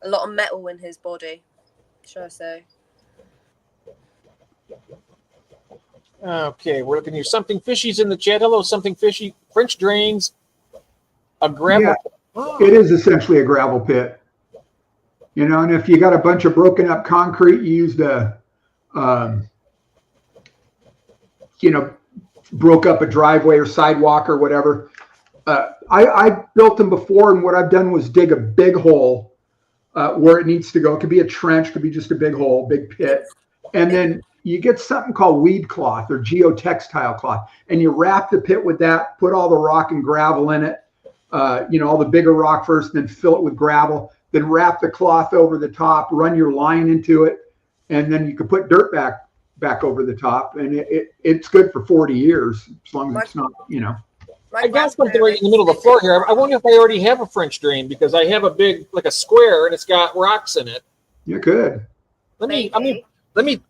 A lot of metal in his body, should I say. Okay, we're looking here. Something fishy's in the chat. Hello, something fishy. French drains, a gravel. Yeah, Oh, it is essentially a gravel pit. You know, and if you got a bunch of broken up concrete, you used broke up a driveway or sidewalk or whatever. I built them before, and what I've done was dig a big hole where it needs to go. It could be a trench, could be just a big hole, big pit. And then you get something called weed cloth or geotextile cloth, and you wrap the pit with that, put all the rock and gravel in it, all the bigger rock first, then fill it with gravel, then wrap the cloth over the top, run your line into it, and then you can put dirt back over the top, and it's good for 40 years, as long as it's not, I got something right in the middle of the floor here. I wonder if I already have a French drain, because I have a big, like a square, and it's got rocks in it. You could. Let me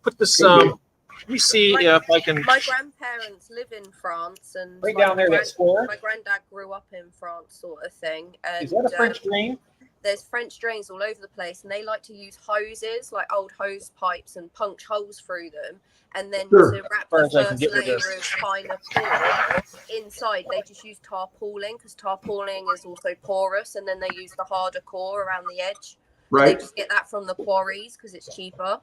put this. Could be. Let me see if I can. My grandparents live in France, and Right down there, that square. My granddad grew up in France, sort of thing. And, Is that a French drain? There's French drains all over the place, and they like to use hoses, like old hose pipes, and punch holes through them. And then to wrap the first layer of finer core inside, they just use tarpaulin, because tarpaulin is also porous, and then they use the harder core around the edge. Right. They just get that from the quarries because it's cheaper.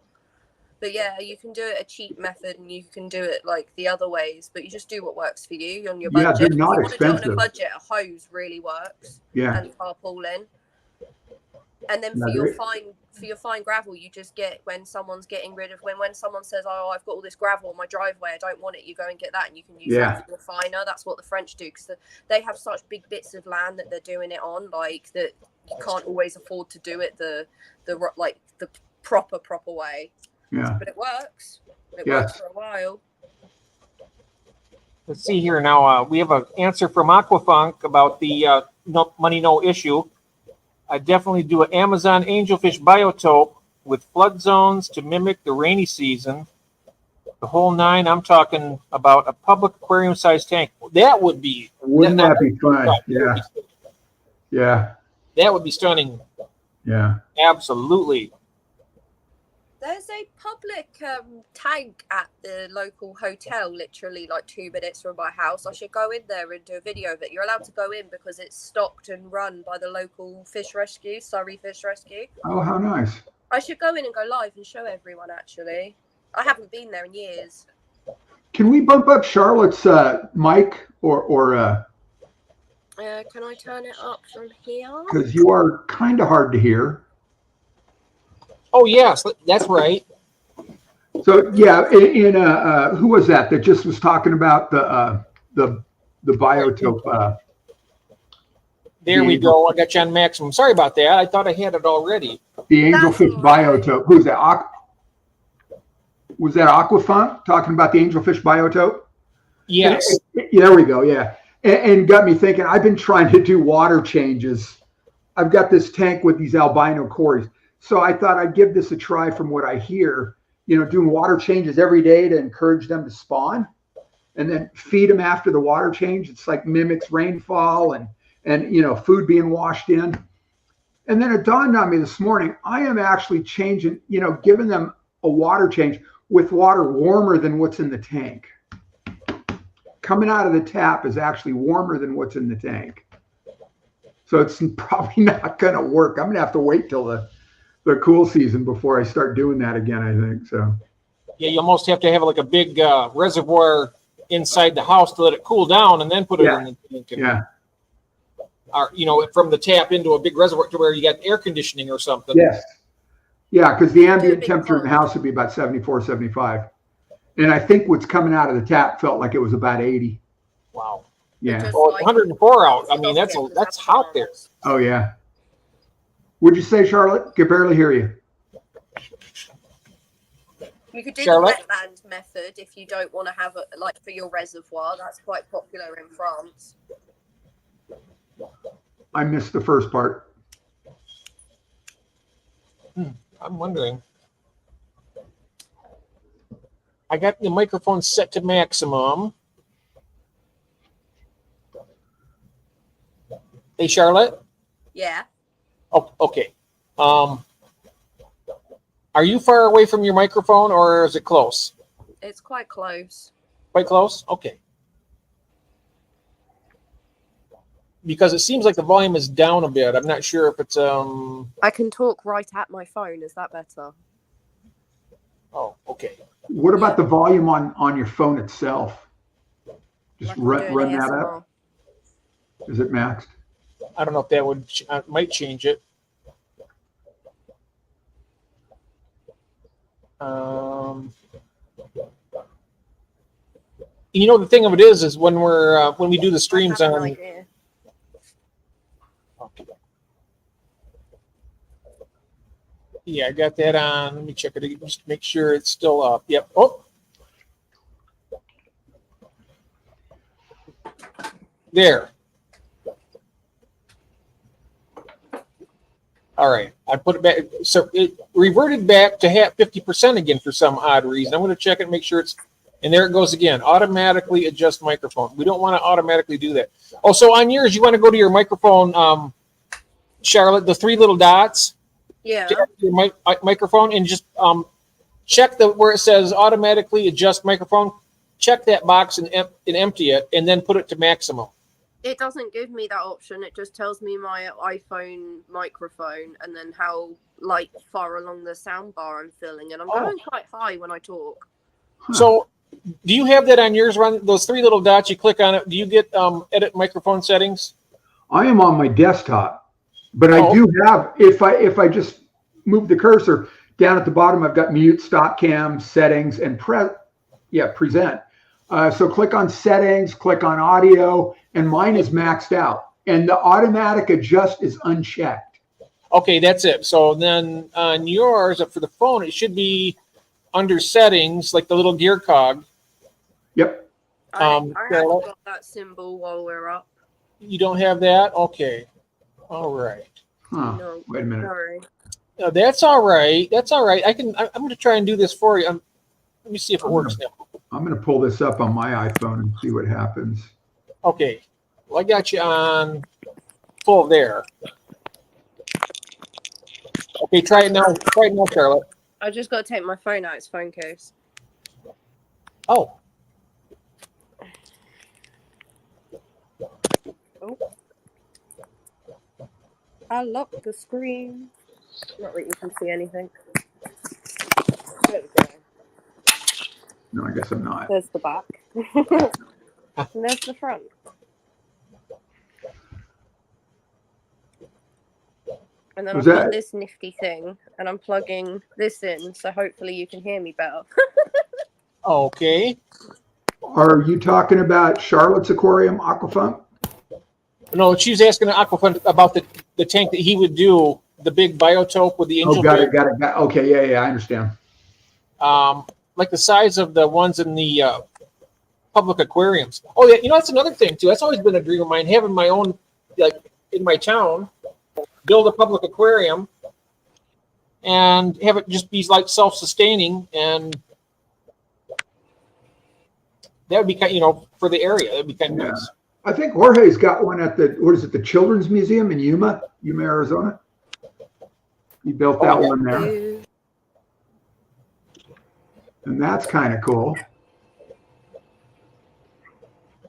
But yeah, you can do it a cheap method, and you can do it like the other ways, but you just do what works for you on your budget. Yeah, they're not if you expensive. want to do it on a budget, a hose really works. Yeah. And tarpaulin. And then for your fine gravel, you just get when someone's getting rid of when someone says, "Oh, I've got all this gravel on my driveway, I don't want it." You go and get that, and you can use that for your finer. That's what the French do, because they have such big bits of land that they're doing it on, like that you can't always afford to do it the proper way. Yeah. But it works. It works for a while. Let's see here now. We have an answer from Aquafunk about the no money, no issue. I definitely do an Amazon angelfish biotope with flood zones to mimic the rainy season. The whole nine. I'm talking about a public aquarium-sized tank. That would be. Wouldn't that be fun? Yeah. Yeah. That would be stunning. Yeah. Absolutely. There's a public tank at the local hotel, literally like 2 minutes from my house. I should go in there and do a video of it. You're allowed to go in because it's stocked and run by the local fish rescue, Surrey Fish Rescue. Oh, how nice. I should go in and go live and show everyone, actually. I haven't been there in years. Can we bump up Charlotte's mic or can I turn it up from here? because you are kind of hard to hear. Oh yes, that's right. So yeah, who was that just was talking about the biotope? There we go. I got you on maximum. Sorry about that. I thought I had it already. The angelfish biotope. Who's that? Was that Aquafont talking about the angelfish biotope? Yes. There we go. Yeah, and got me thinking. I've been trying to do water changes. I've got this tank with these albino cories. So I thought I'd give this a try from what I hear, doing water changes every day to encourage them to spawn and then feed them after the water change. It's like mimics rainfall and food being washed in. And then it dawned on me this morning, I am actually changing, giving them a water change with water warmer than what's in the tank. Coming out of the tap is actually warmer than what's in the tank. So it's probably not going to work. I'm going to have to wait till the cool season before I start doing that again, I think. So yeah, you almost have to have like a big reservoir inside the house to let it cool down and then put it in the tank. Yeah. Or from the tap into a big reservoir to where you got air conditioning or something. Yes. Yeah, because the ambient temperature in the house would be about 74, 75. And I think what's coming out of the tap felt like it was about 80. Wow. Yeah. Well, 104 out. I mean, that's hot there. Oh yeah. Would you say, Charlotte? Can barely hear you. You could do Charlotte? the wetland method if you don't want to have it like for your reservoir. That's quite popular in France. I missed the first part. I'm wondering. I got the microphone set to maximum. Hey, Charlotte. Yeah. Oh, okay. Are you far away from your microphone, or is it close? It's quite close. Quite close? Okay. Because it seems like the volume is down a bit. I'm not sure if it's I can talk right at my phone. Is that better? Oh, okay. What about the volume on your phone itself? Just Like I'm run doing that ASMR. up. Is it maxed? I don't know if that would might change it. You know, the thing of it is when we're when we do the streams I have on. no idea. Okay. Yeah, I got that on. Let me check it just to make sure it's still up. Yep. Oh. There. All right. I put it back. So it reverted back to 50% again for some odd reason. I'm going to check it and make sure it's, and there it goes again. Automatically adjust microphone. We don't want to automatically do that. Oh, so on yours, you want to go to your microphone, Charlotte, the three little dots. Yeah. To your microphone, and just check where it says automatically adjust microphone. Check that box and empty it, and then put it to maximum. It doesn't give me that option. It just tells me my iPhone microphone and then how far along the sound bar I'm filling, and I'm going quite high when I talk. So, do you have that on yours? Run those three little dots. You click on it. Do you get edit microphone settings? I am on my desktop, but I do have, if I just move the cursor down at the bottom, I've got mute, stop cam, settings, and present. So click on settings, click on audio, and mine is maxed out. And the automatic adjust is unchecked. Okay, that's it. So then on yours, for the phone, it should be under settings, like the little gear cog. Yep. I haven't got that symbol while we're up. You don't have that? Okay. All right. Huh. No, Wait a minute. sorry. No, that's all right. That's all right. I'm going to try and do this for you. Let me see if it works now. I'm going to pull this up on my iPhone and see what happens. Okay. Well, I got you on full there. Okay, try it now. Try it now, Charlotte. I just got to take my phone out its phone case. Oh. I locked the screen. Not that you can see anything. There we go. No, I guess I'm not. There's the back. And there's the front. And then I've got this nifty thing, and I'm plugging this in, so hopefully you can hear me better. Okay. Are you talking about Charlotte's aquarium, Aquafunk? No, she's asking Aquafund about the tank that he would do, the big biotope with the angel. Oh, got it. Okay, yeah, I understand. Like the size of the ones in the public aquariums. Oh, yeah, you know, that's another thing, too. That's always been a dream of mine, having my own, like, in my town, build a public aquarium and have it just be, like, self-sustaining, and that would be kind of, you know, for the area, that would be kind of nice. I think Jorge's got one at the Children's Museum in Yuma, Arizona. He built that one there. And that's kind of cool.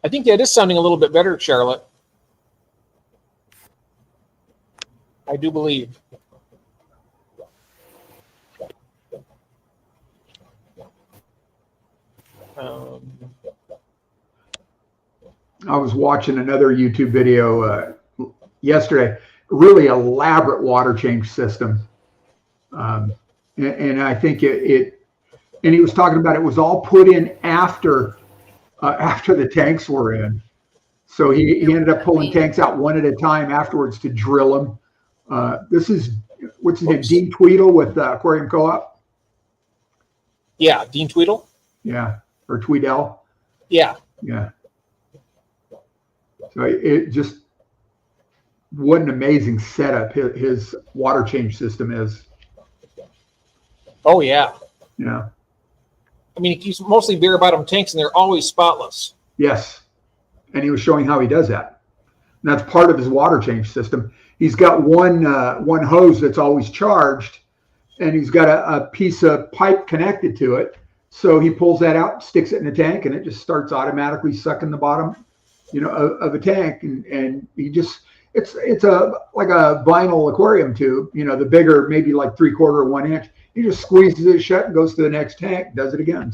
I think that is sounding a little bit better, Charlotte. I do believe. I was watching another YouTube video yesterday, really elaborate water change system. And I think and he was talking about it was all put in after the tanks were in. So he ended up pulling tanks out one at a time afterwards to drill them. This is, what's his name, Dean Tweedle with Aquarium Co-op? Yeah, Dean Tweedle? Yeah, or Tweedle? Yeah. Yeah. So it just, what an amazing setup his water change system is. Oh, yeah. Yeah. I mean, he's mostly beer bottom tanks, and they're always spotless. Yes. And he was showing how he does that. And that's part of his water change system. He's got one hose that's always charged, and he's got a piece of pipe connected to it. So he pulls that out, sticks it in the tank, and it just starts automatically sucking the bottom, of a tank. And he just, it's like a vinyl aquarium tube, the bigger, maybe like 3/4 or 1 inch. He just squeezes it shut and goes to the next tank, does it again.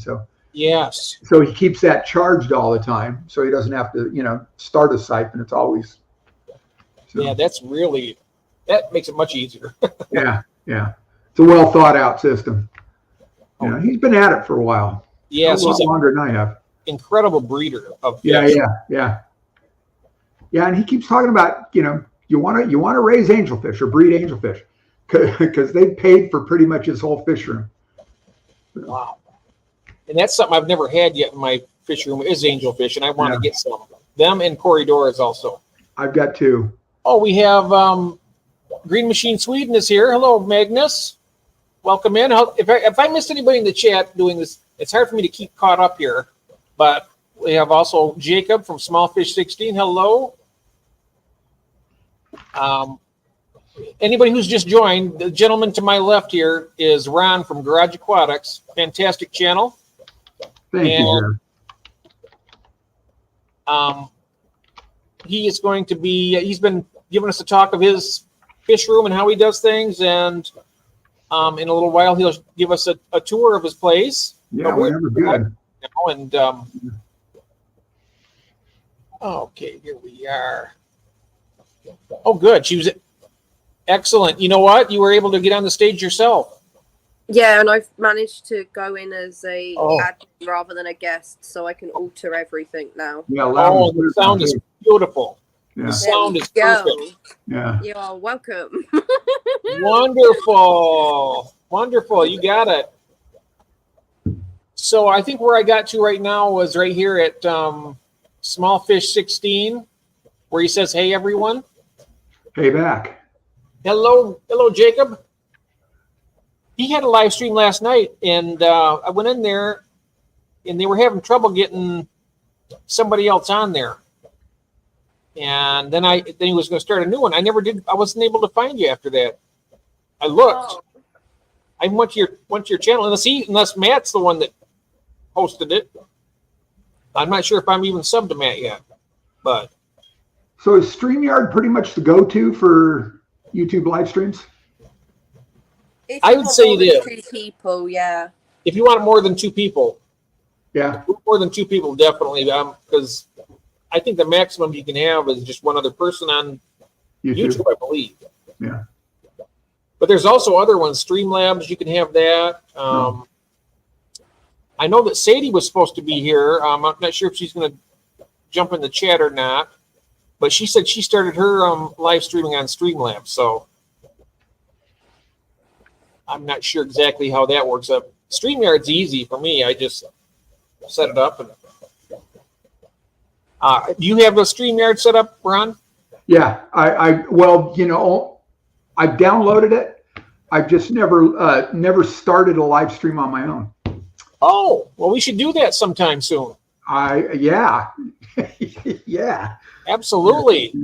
Yes. So he keeps that charged all the time, so he doesn't have to, start a siphon. It's always. So. Yeah, that makes it much easier. Yeah. It's a well thought out system. He's been at it for a while. Yes, a lot longer than I have. Incredible breeder of fish. Yeah. And he keeps talking about, you want to raise angelfish or breed angelfish because they paid for pretty much his whole fish room. Wow. And that's something I've never had yet in my fish room is angelfish, and I want to get some. Them and corridors also. I've got 2. Oh, we have Green Machine Sweden is here. Hello, Magnus. Welcome in. If I missed anybody in the chat doing this, it's hard for me to keep caught up here. But we have also Jacob from Smallfish 16. Hello. Anybody who's just joined, the gentleman to my left here is Ron from Garage Aquatics. Fantastic channel. Thank you. He is going to be, he's been giving us a talk of his fish room and how he does things. And in a little while, he'll give us a tour of his place. Yeah, whenever good. And okay, here we are. Oh, good. She was excellent. You know what? You were able to get on the stage yourself. Yeah, and I've managed to go in as a admin rather than a guest, so I can alter everything now. Yeah, the sound is beautiful. Yeah. The sound is perfect. Yeah. You are welcome. Wonderful. You got it. So I think where I got to right now was right here at Smallfish 16, where he says, "Hey, everyone." Hey, back. Hello, Jacob. He had a live stream last night, and I went in there, and they were having trouble getting somebody else on there. And then he was going to start a new one. I wasn't able to find you after that. I looked. Oh. I went to your channel, unless Matt's the one that hosted it. I'm not sure if I'm even subbed to Matt yet, but. So is StreamYard pretty much the go-to for YouTube live streams? I would say it is. 2 people, yeah. If you want more than 2 people. Yeah. More than 2 people, definitely. Because I think the maximum you can have is just one other person on YouTube, I believe. Yeah. But there's also other ones. Streamlabs, you can have that. I know that Sadie was supposed to be here. I'm not sure if she's going to jump in the chat or not. But she said she started her live streaming on Streamlabs. So I'm not sure exactly how that works up. StreamYard's easy for me. I just set it up. And do you have a StreamYard set up, Ron? Yeah. I downloaded it. I've just never started a live stream on my own. Oh, well, we should do that sometime soon. Yeah. Absolutely.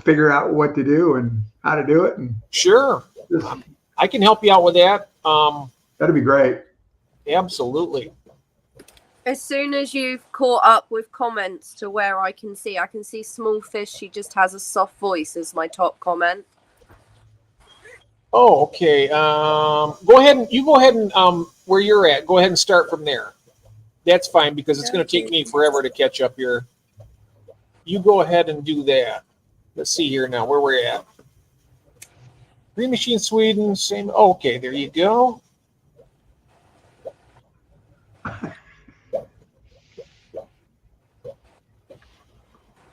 Figure out what to do and how to do it. And sure. I can help you out with that. That'd be great. Absolutely. As soon as you've caught up with comments to where I can see small fish. She just has a soft voice as my top comment. Oh, okay. Go ahead and where you're at. Go ahead and start from there. That's fine because it's going to take me forever to catch up here. You go ahead and do that. Let's see here now where we're at. Green Machine Sweden, same. Okay, there you go.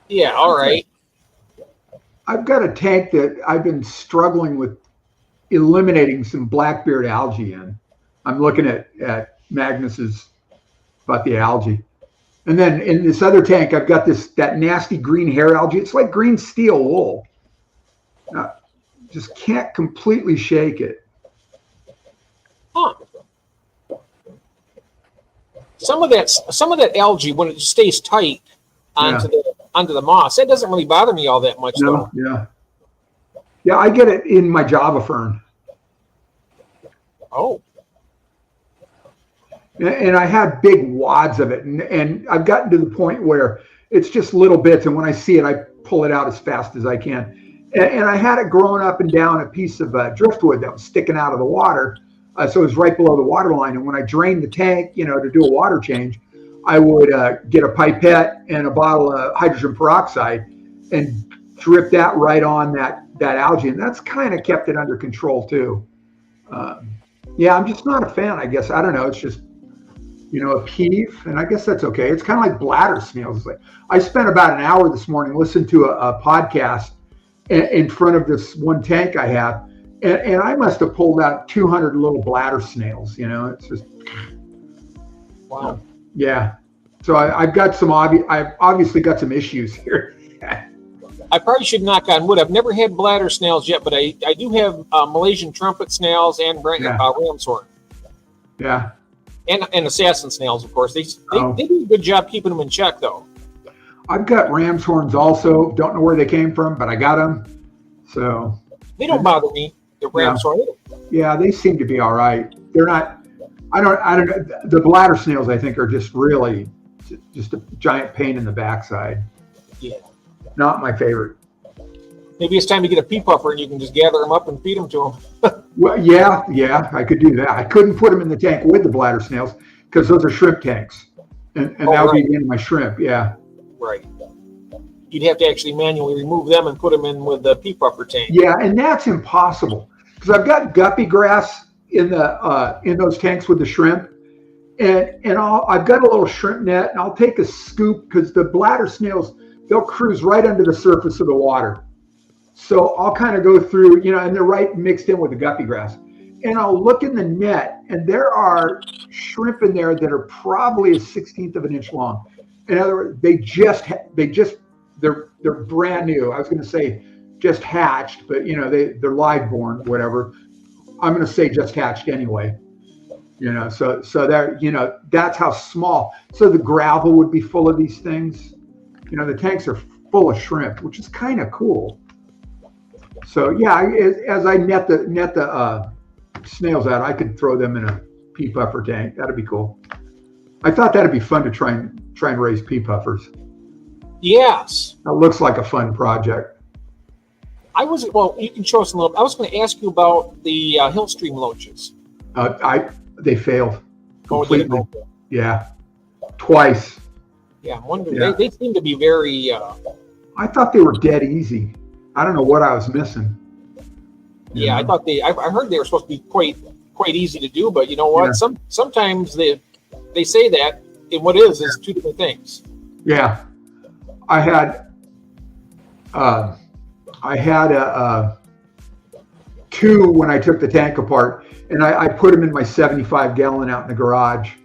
Yeah, all right. I've got a tank that I've been struggling with eliminating some blackbeard algae in. I'm looking at Magnus's about the algae. And then in this other tank, I've got that nasty green hair algae. It's like green steel wool. Just can't completely shake it. Huh. Some of that algae, when it stays tight onto onto the moss. That doesn't really bother me all that much, though. No, yeah, I get it in my Java fern. Oh, And I have big wads of it, and I've gotten to the point where it's just little bits, and when I see it, I pull it out as fast as I can. And I had it growing up and down a piece of driftwood that was sticking out of the water, so it was right below the water line. And when I drained the tank, to do a water change, I would get a pipette and a bottle of hydrogen peroxide and drip that right on that algae, and that's kind of kept it under control too. Yeah, I'm just not a fan, I guess. I don't know. It's just, a peeve, and I guess that's okay. It's kind of like bladder snails. I spent about an hour this morning listening to a podcast in front of this one tank I have, and I must have pulled out 200 little bladder snails. It's just, wow. Yeah. So I've obviously got some issues here. I probably should knock on wood. I've never had bladder snails yet, but I do have Malaysian trumpet snails and ram's horn. Yeah. And assassin snails, of course. They do a good job keeping them in check, though. I've got ram's horns also. Don't know where they came from, but I got them. So they don't bother me. The ram's horn. Yeah, they seem to be all right. They're not. I don't know. The bladder snails, I think, are just really just a giant pain in the backside. Yeah. Not my favorite. Maybe it's time to get a pea puffer and you can just gather them up and feed them to them. Well, yeah, I could do that. I couldn't put them in the tank with the bladder snails because those are shrimp tanks, and that would be the end of my shrimp. Yeah. Right. You'd have to actually manually remove them and put them in with the pea puffer tank. Yeah, and that's impossible because I've got guppy grass in those tanks with the shrimp, and I've got a little shrimp net, and I'll take a scoop because the bladder snails, they'll cruise right under the surface of the water. So I'll kind of go through, and they're right mixed in with the guppy grass. And I'll look in the net, and there are shrimp in there that are probably 1/16 of an inch long. In other words, they're brand new. I was going to say just hatched, but they're live born, whatever. I'm going to say just hatched anyway. So they're, that's how small. So the gravel would be full of these things. The tanks are full of shrimp, which is kind of cool. So yeah, as I net the snails out, I could throw them in a pea puffer tank. That'd be cool. I thought that'd be fun to try and raise pea puffers. Yes. That looks like a fun project. You can show us a little. I was going to ask you about the hill stream loaches. They failed completely. Oh, okay. Yeah, twice. Yeah, I'm wondering. Yeah. They seem to be very. I thought they were dead easy. I don't know what I was missing. Yeah, I thought I heard they were supposed to be quite easy to do, but you know what? Yeah. Sometimes they say that, and what is two different things. Yeah, I had two when I took the tank apart, and I put them in my 75 gallon out in the garage,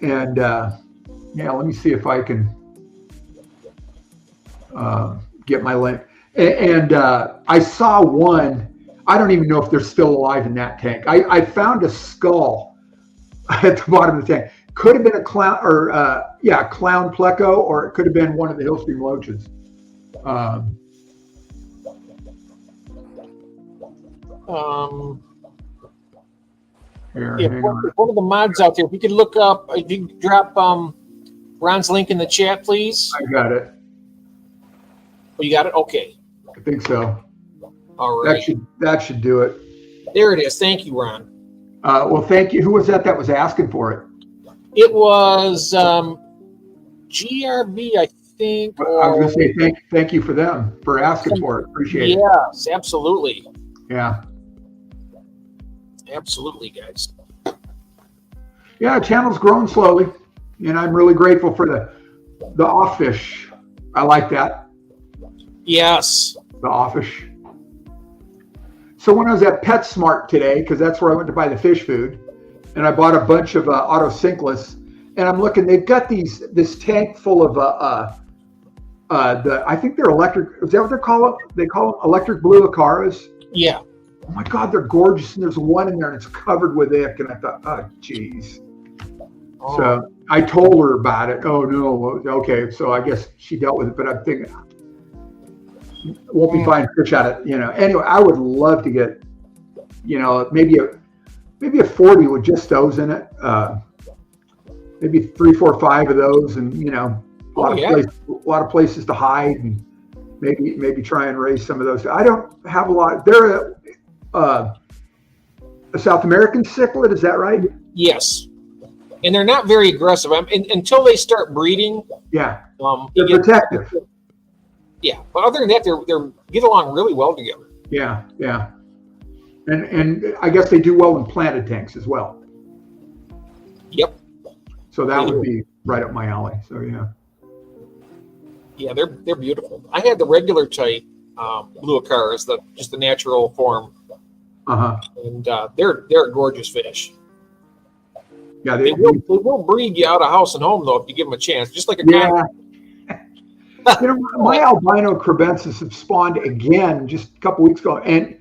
and let me see if I can get my link. And I saw one. I don't even know if they're still alive in that tank. I found a skull at the bottom of the tank. Could have been a clown clown pleco, or it could have been one of the hill stream loaches. One of the mods out there. If you could look up, if you could drop Ron's link in the chat, please. I got it. Oh, you got it? Okay. I think so. All right. That should do it. There it is. Thank you, Ron. Well, thank you. Who was that was asking for it? It was GRB, I think. I was going to say thank you for them for asking for it. Appreciate it. Yes, absolutely. Yeah. Absolutely, guys. Yeah, the channel's growing slowly, and I'm really grateful for the off-fish. I like that. Yes. The off-fish. So when I was at PetSmart today, because that's where I went to buy the fish food, and I bought a bunch of auto sinkless, and I'm looking, they've got this tank full of I think they're electric. Is that what they call them? They call them electric blue Acaras. Yeah. Oh my God, they're gorgeous, and there's one in there, and it's covered with ick, and I thought, oh, geez. Oh. So I told her about it. Oh no, okay. So I guess she dealt with it, but I'm thinking won't be fine fish out of, Anyway, I would love to get, maybe a 40 with just those in it. Maybe 3, 4, 5 of those, and a lot of places to hide, and maybe try and raise some of those. I don't have a lot. They're a South American cichlid, is that right? Yes, and they're not very aggressive until they start breeding. Yeah, they're protective. Yeah, but other than that, they get along really well together. Yeah, and I guess they do well in planted tanks as well. Yep. So that would be right up my alley. So yeah. Yeah, they're beautiful. I had the regular type blue acaras, just the natural form. And they're a gorgeous fish. Yeah, they will breed you out of house and home though if you give them a chance, just like a common. My albino crebensis have spawned again just a couple weeks ago, and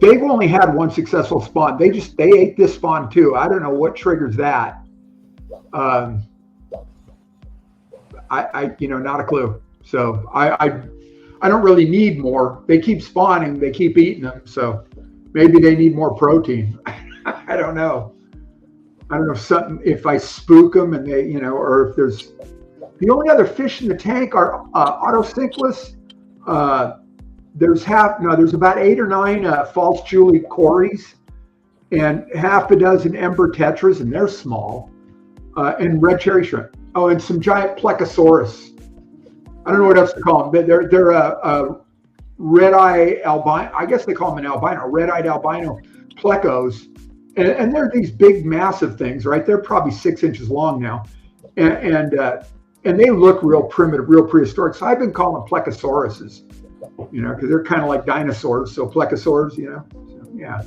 they've only had one successful spawn. They ate this spawn too. I don't know what triggers that. I not a clue. So I don't really need more. They keep spawning. They keep eating them. So maybe they need more protein. I don't know. I don't know if I spook them and they, or if there's. The only other fish in the tank are autocinclus. There's about 8 or 9 false Julie cories, and half a dozen ember tetras, and they're small, and red cherry shrimp. Oh, and some giant plecosaurus. I don't know what else to call them, but they're a red-eye albino. I guess they call them an albino, red-eyed albino plecos, and they're these big, massive things, right? They're probably 6 inches long now, and they look real primitive, real prehistoric. So I've been calling them plecosauruses, because they're kind of like dinosaurs. So plecosaurs, So, yeah.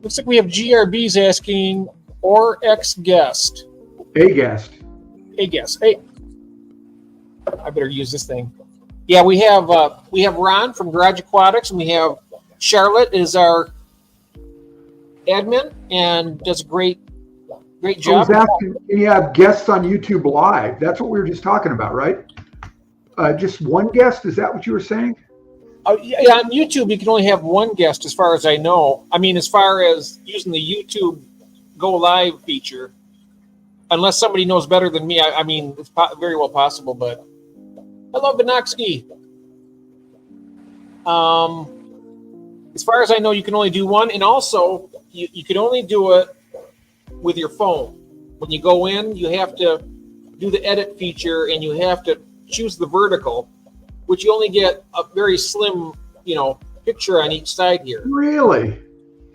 Looks like we have GRBs asking, or ex-guest. A guest. Hey, I better use this thing. Yeah, we have Ron from Garage Aquatics, and we have Charlotte is our admin and does a great job. I was asking, can you have guests on YouTube Live? That's what we were just talking about, right? Just one guest? Is that what you were saying? Yeah, on YouTube, you can only have one guest, as far as I know. I mean, as far as using the YouTube Go Live feature, unless somebody knows better than me, I mean, it's very well possible. But hello, Benoksky. As far as I know, you can only do one, and also you can only do it with your phone. When you go in, you have to do the edit feature, and you have to choose the vertical, which you only get a very slim, picture on each side here. Really?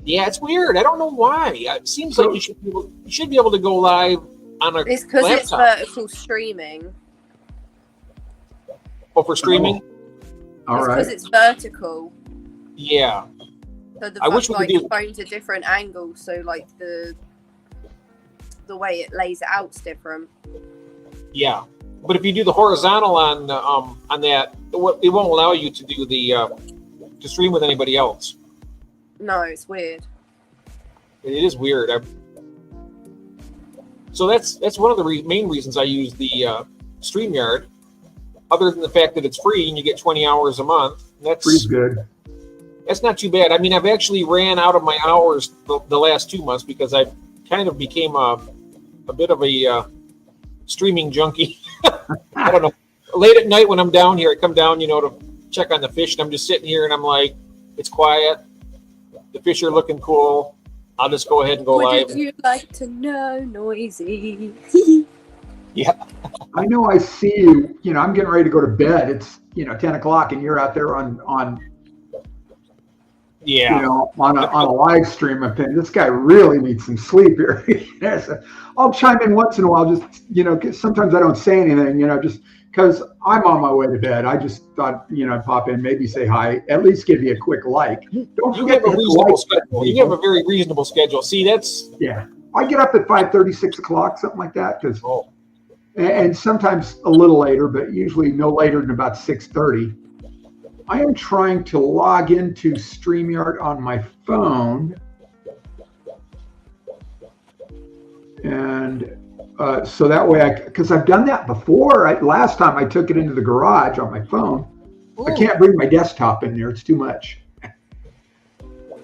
Yeah, it's weird. I don't know why. It seems like you should be able to go live on a laptop. It's because it's vertical streaming. Oh, for streaming? All right. Because it's vertical. Yeah. So I wish we could do phone's a different angle, so like the way it lays it out's different. Yeah, but if you do the horizontal on that, it won't allow you to do to stream with anybody else. No, it's weird. It is weird. So that's one of the main reasons I use the StreamYard. Other than the fact that it's free and you get 20 hours a month, Free's good. That's not too bad. I mean, I've actually ran out of my hours the last 2 months because I kind of became a bit of a streaming junkie. I don't know. Late at night when I'm down here, I come down, to check on the fish, and I'm just sitting here and I'm like, it's quiet. The fish are looking cool. I'll just go ahead and go live. Would you like to know, Noisy? Yeah. I know I see you, I'm getting ready to go to bed. It's, 10 o'clock and you're out there on yeah. On a live stream. I'm thinking, this guy really needs some sleep here. So I'll chime in once in a while, just, sometimes I don't say anything, just because I'm on my way to bed. I just thought, I'd pop in, maybe say hi, at least give you a quick like. Don't you have a reasonable schedule. You have a very reasonable schedule. See, that's... Yeah. I get up at 5:30, 6 o'clock, something like that. And sometimes a little later, but usually no later than about 6:30. I am trying to log into StreamYard on my phone. And so that way, because I've done that before. Last time I took it into the garage on my phone. I can't bring my desktop in there; it's too much.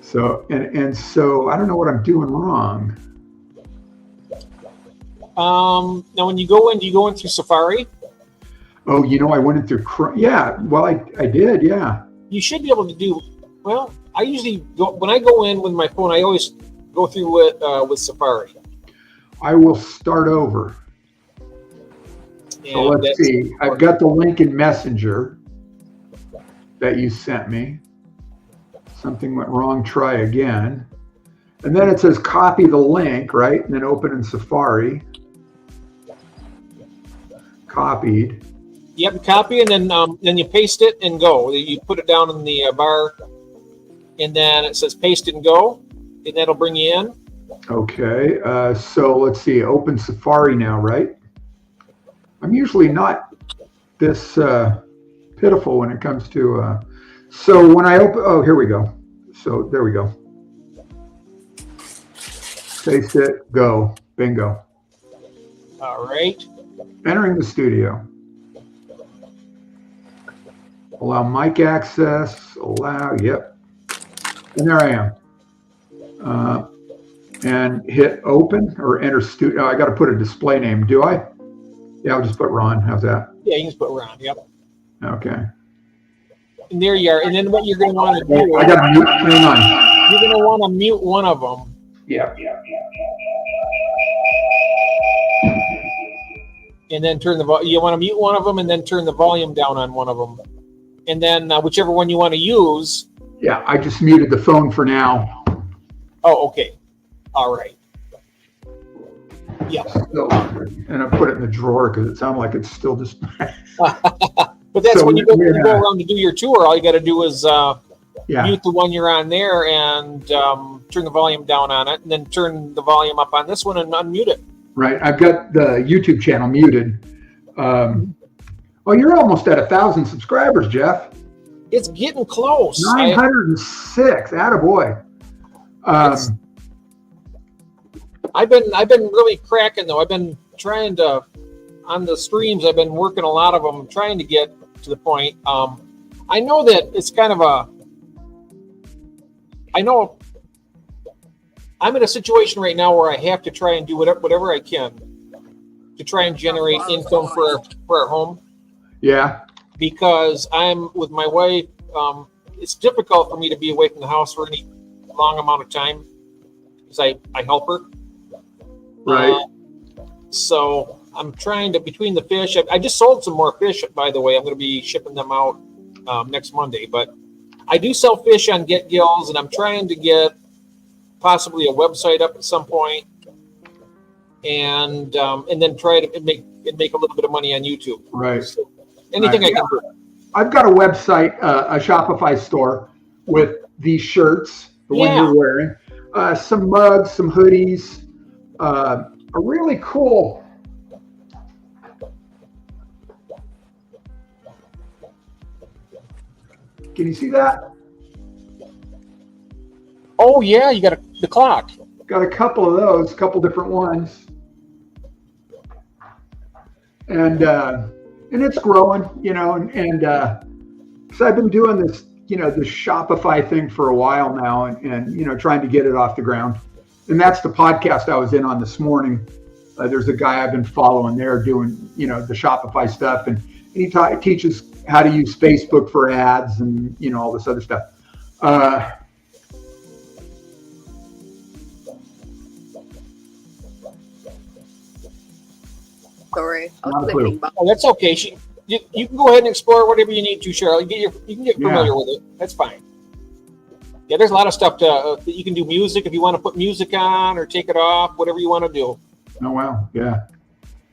So and so I don't know what I'm doing wrong. Now, when you go in, do you go in through Safari? Oh, I went in through Chrome. Yeah, well, I did. Yeah. You should be able to do. Well, I usually go when I go in with my phone. I always go through it with Safari. I will start over. So let's see. I've got the link in Messenger that you sent me. Something went wrong. Try again. And then it says copy the link, right? And then open in Safari. Copied. Yep, copy, and then you paste it and go. You put it down in the bar, and then it says paste it and go, and that'll bring you in. Okay, so let's see. Open Safari now, right? I'm usually not this pitiful when it comes to. So when I open, oh, here we go. So there we go. Paste it, go, bingo. All right. Entering the studio. Allow mic access, allow, yep. And there I am. And hit open or enter studio. I got to put a display name, do I? Yeah, I'll just put Ron. How's that? Yeah, you can just put Ron, yep. Okay. And there you are. And then what you're going to want to do. I got to mute, hang on. You're going to want to mute one of them. Yeah. And then you want to mute one of them and then turn the volume down on one of them. And then whichever one you want to use. Yeah, I just muted the phone for now. Oh, okay. All right. Yeah. So, and I put it in the drawer because it sounded like it's still just. But that's so when you go around to do your tour, all you got to do is mute the one you're on there and turn the volume down on it, and then turn the volume up on this one and unmute it. Right. I've got the YouTube channel muted. Oh, you're almost at 1,000 subscribers, Jeff. It's getting close. 906. Attaboy. I've been really cracking though. I've been trying to on the streams. I've been working a lot of them, trying to get to the point. I know that it's kind of I know I'm in a situation right now where I have to try and do whatever I can to try and generate income for our home. Yeah. Because I'm with my wife. It's difficult for me to be away from the house for any long amount of time because I help her. Right. So I'm trying to, between the fish, I just sold some more fish, by the way. I'm going to be shipping them out next Monday. But I do sell fish on Get Gills, and I'm trying to get possibly a website up at some point, and then try to make a little bit of money on YouTube. Right. So anything I can do. I've got a website, a Shopify store with these shirts, the one you're wearing, some mugs, some hoodies, a really cool. Can you see that? Oh yeah, you got the clock. Got a couple of those, a couple different ones, and it's growing, and so I've been doing this, the Shopify thing for a while now, and trying to get it off the ground. And that's the podcast I was in on this morning. There's a guy I've been following there doing, the Shopify stuff, and he teaches how to use Facebook for ads and, all this other stuff. Sorry, I'm clicking back. Oh, that's okay. You can go ahead and explore whatever you need to, Cheryl. You can get familiar with it. That's fine. Yeah, there's a lot of stuff that you can do. Music, if you want to put music on or take it off, whatever you want to do. Oh wow, yeah.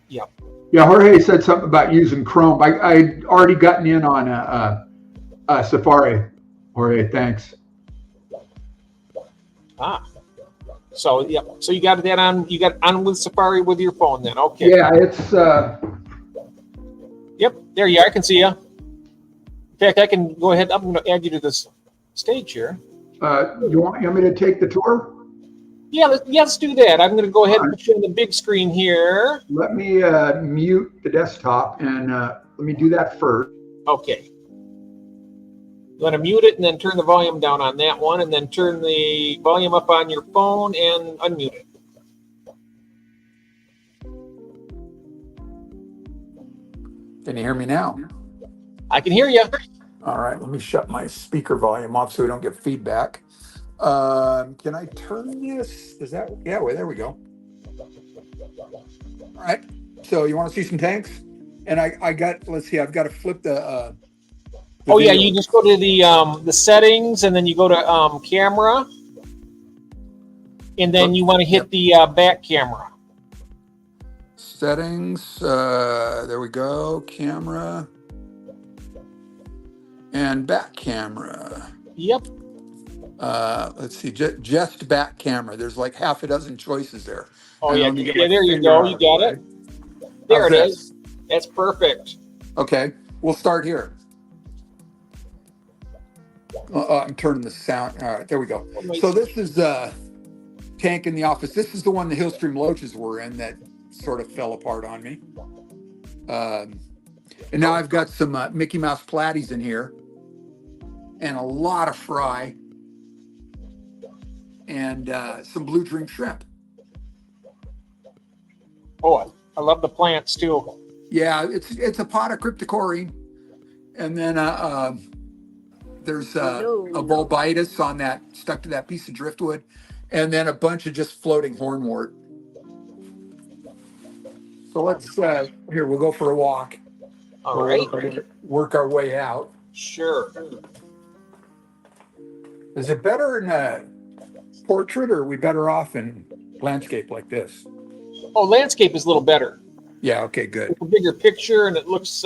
Yep. Yeah, Jorge said something about using Chrome. I'd already gotten in on Safari. Jorge, thanks. So yeah, so you got that on. You got on with Safari with your phone then. Okay. Yeah, it's. Yep, there you are. I can see you. In fact, I can go ahead. I'm going to add you to this stage here. You want me to take the tour? Yeah, let's do that. I'm going to go ahead and Alright. put you on the big screen here. Let me mute the desktop and let me do that first. Okay. You want to mute it and then turn the volume down on that one, and then turn the volume up on your phone and unmute it. Can you hear me now? I can hear you. All right, let me shut my speaker volume off so we don't get feedback. Can I turn this? Is that, yeah, well, there we go. All right, so you want to see some tanks? And I got, let's see, I've got to flip the Oh yeah, video. you just go to the settings, and then you go to camera, and then you want to hit the back camera. Settings, there we go, camera, and back camera. Yep. Let's see, just back camera. There's like half a dozen choices there. Oh And yeah, let me get yeah. my There you finger go. out You of the got way. it. There How's it this? is. That's perfect. Okay, we'll start here. I'm turning the sound. All right, there we go. So this is the tank in the office. This is the one the Hillstream Loaches were in that sort of fell apart on me. And now I've got some Mickey Mouse Platties in here and a lot of fry and some blue dream shrimp. Oh, I love the plants too. Yeah, it's a pot of cryptocorin, and then there's a bulbitis on that, stuck to that piece of driftwood, and then a bunch of just floating hornwort. So let's here, we'll go for a walk. All right. Work our way out. Sure. Is it better in a portrait, or are we better off in landscape like this? Oh, landscape is a little better. Yeah, okay, good. It's a bigger picture, and it looks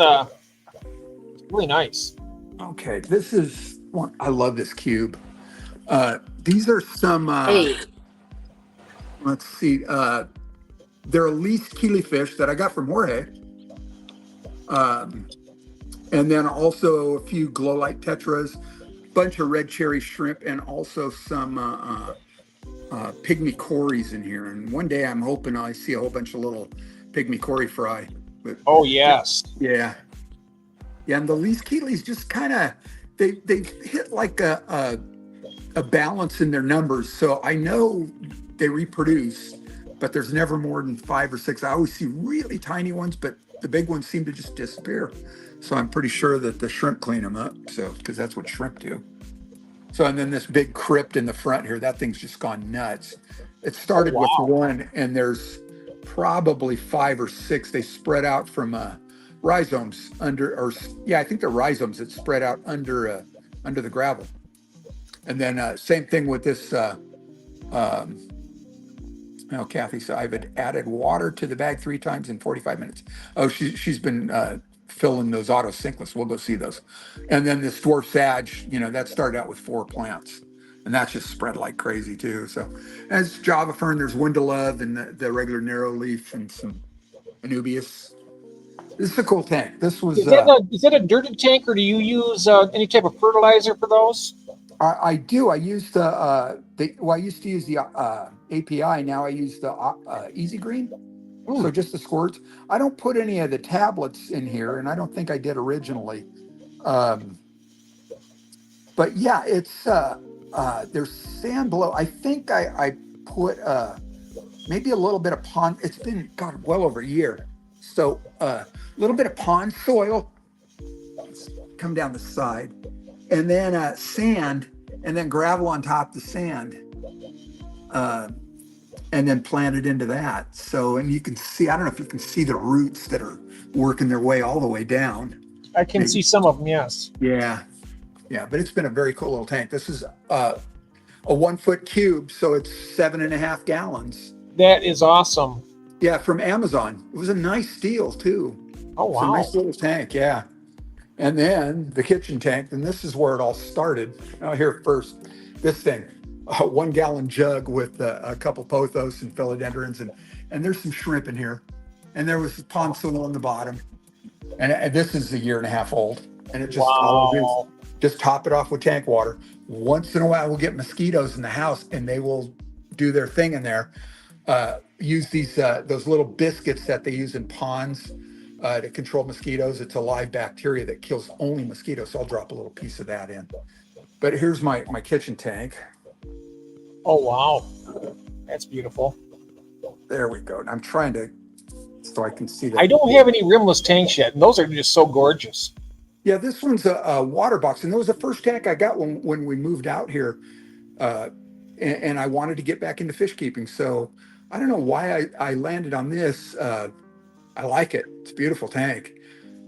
really nice. Okay, this is one. I love this cube. These are some, let's see, they're Elise killifish that I got from Jorge. And then also a few glow light tetras, bunch of red cherry shrimp, and also some pygmy cories in here. And one day I'm hoping I see a whole bunch of little pygmy cory fry. But, Oh yes. yeah. Yeah, and the Elise killies just kind of, they hit like a balance in their numbers. So I know they reproduce, but there's never more than 5 or 6. I always see really tiny ones, but the big ones seem to just disappear. So I'm pretty sure that the shrimp clean them up. So, because that's what shrimp do. So, and then this big crypt in the front here, that thing's just gone nuts. It started with one, and there's probably 5 or 6. They spread out from rhizomes under, or yeah, I think they're rhizomes that spread out under the gravel. And then same thing with this. Oh, Kathy, so I've added water to the bag 3 times in 45 minutes. Oh, she's been filling those auto sinkless. We'll go see those. And then this dwarf sag, that started out with 4 plants, and that's just spread like crazy too. So as Java fern, there's Windalove and the regular narrow leaf and some Anubias. This is a cool tank. This was. Is that a dirted tank, or do you use any type of fertilizer for those? I do. I use I used to use the API. Now I use the Easy Green. So just the squirts. I don't put any of the tablets in here, and I don't think I did originally. But yeah, it's there's sand below. I think I put maybe a little bit of pond. It's been well over a year. So a little bit of pond soil. Let's come down the side. And then sand, and then gravel on top of the sand, and then plant it into that. So, and you can see, I don't know if you can see the roots that are working their way all the way down. I can see some of them, yes. Yeah. Yeah, but it's been a very cool little tank. This is a 1 foot cube, so it's 7.5 gallons. That is awesome. Yeah, from Amazon. It was a nice deal too. Oh, wow. It's a nice little tank, yeah. And then the kitchen tank, and this is where it all started. Now here first, this thing, a 1 gallon jug with a couple pothos and philodendrons, and there's some shrimp in here. And there was pond soil on the bottom. And this is 1.5 years old. And it just, all it is, just top it off with tank water. Once in a while, we'll get mosquitoes in the house, and they will do their thing in there. Use these those little biscuits that they use in ponds to control mosquitoes. It's a live bacteria that kills only mosquitoes. So I'll drop a little piece of that in. But here's my kitchen tank. Oh, wow. That's beautiful. There we go. And I'm trying to, so I can see that. I don't have any rimless tanks yet, and those are just so gorgeous. Yeah, this one's a water box, and that was the first tank I got when we moved out here, and I wanted to get back into fish keeping. So I don't know why I landed on this. I like it. It's a beautiful tank.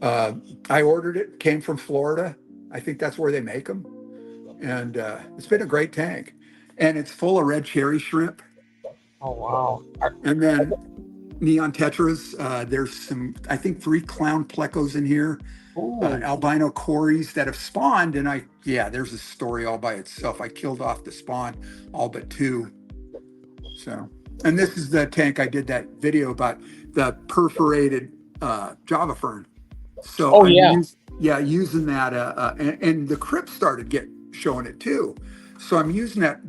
I ordered it, came from Florida. I think that's where they make them, and it's been a great tank. And it's full of red cherry shrimp. Oh, wow. And then neon tetras. There's some, I think, 3 clown plecos in here. Albino cories that have spawned, and there's a story all by itself. I killed off the spawn, all but 2. So, and this is the tank I did that video about, the perforated Java fern. So using that, and the crypt started showing it too. So I'm using that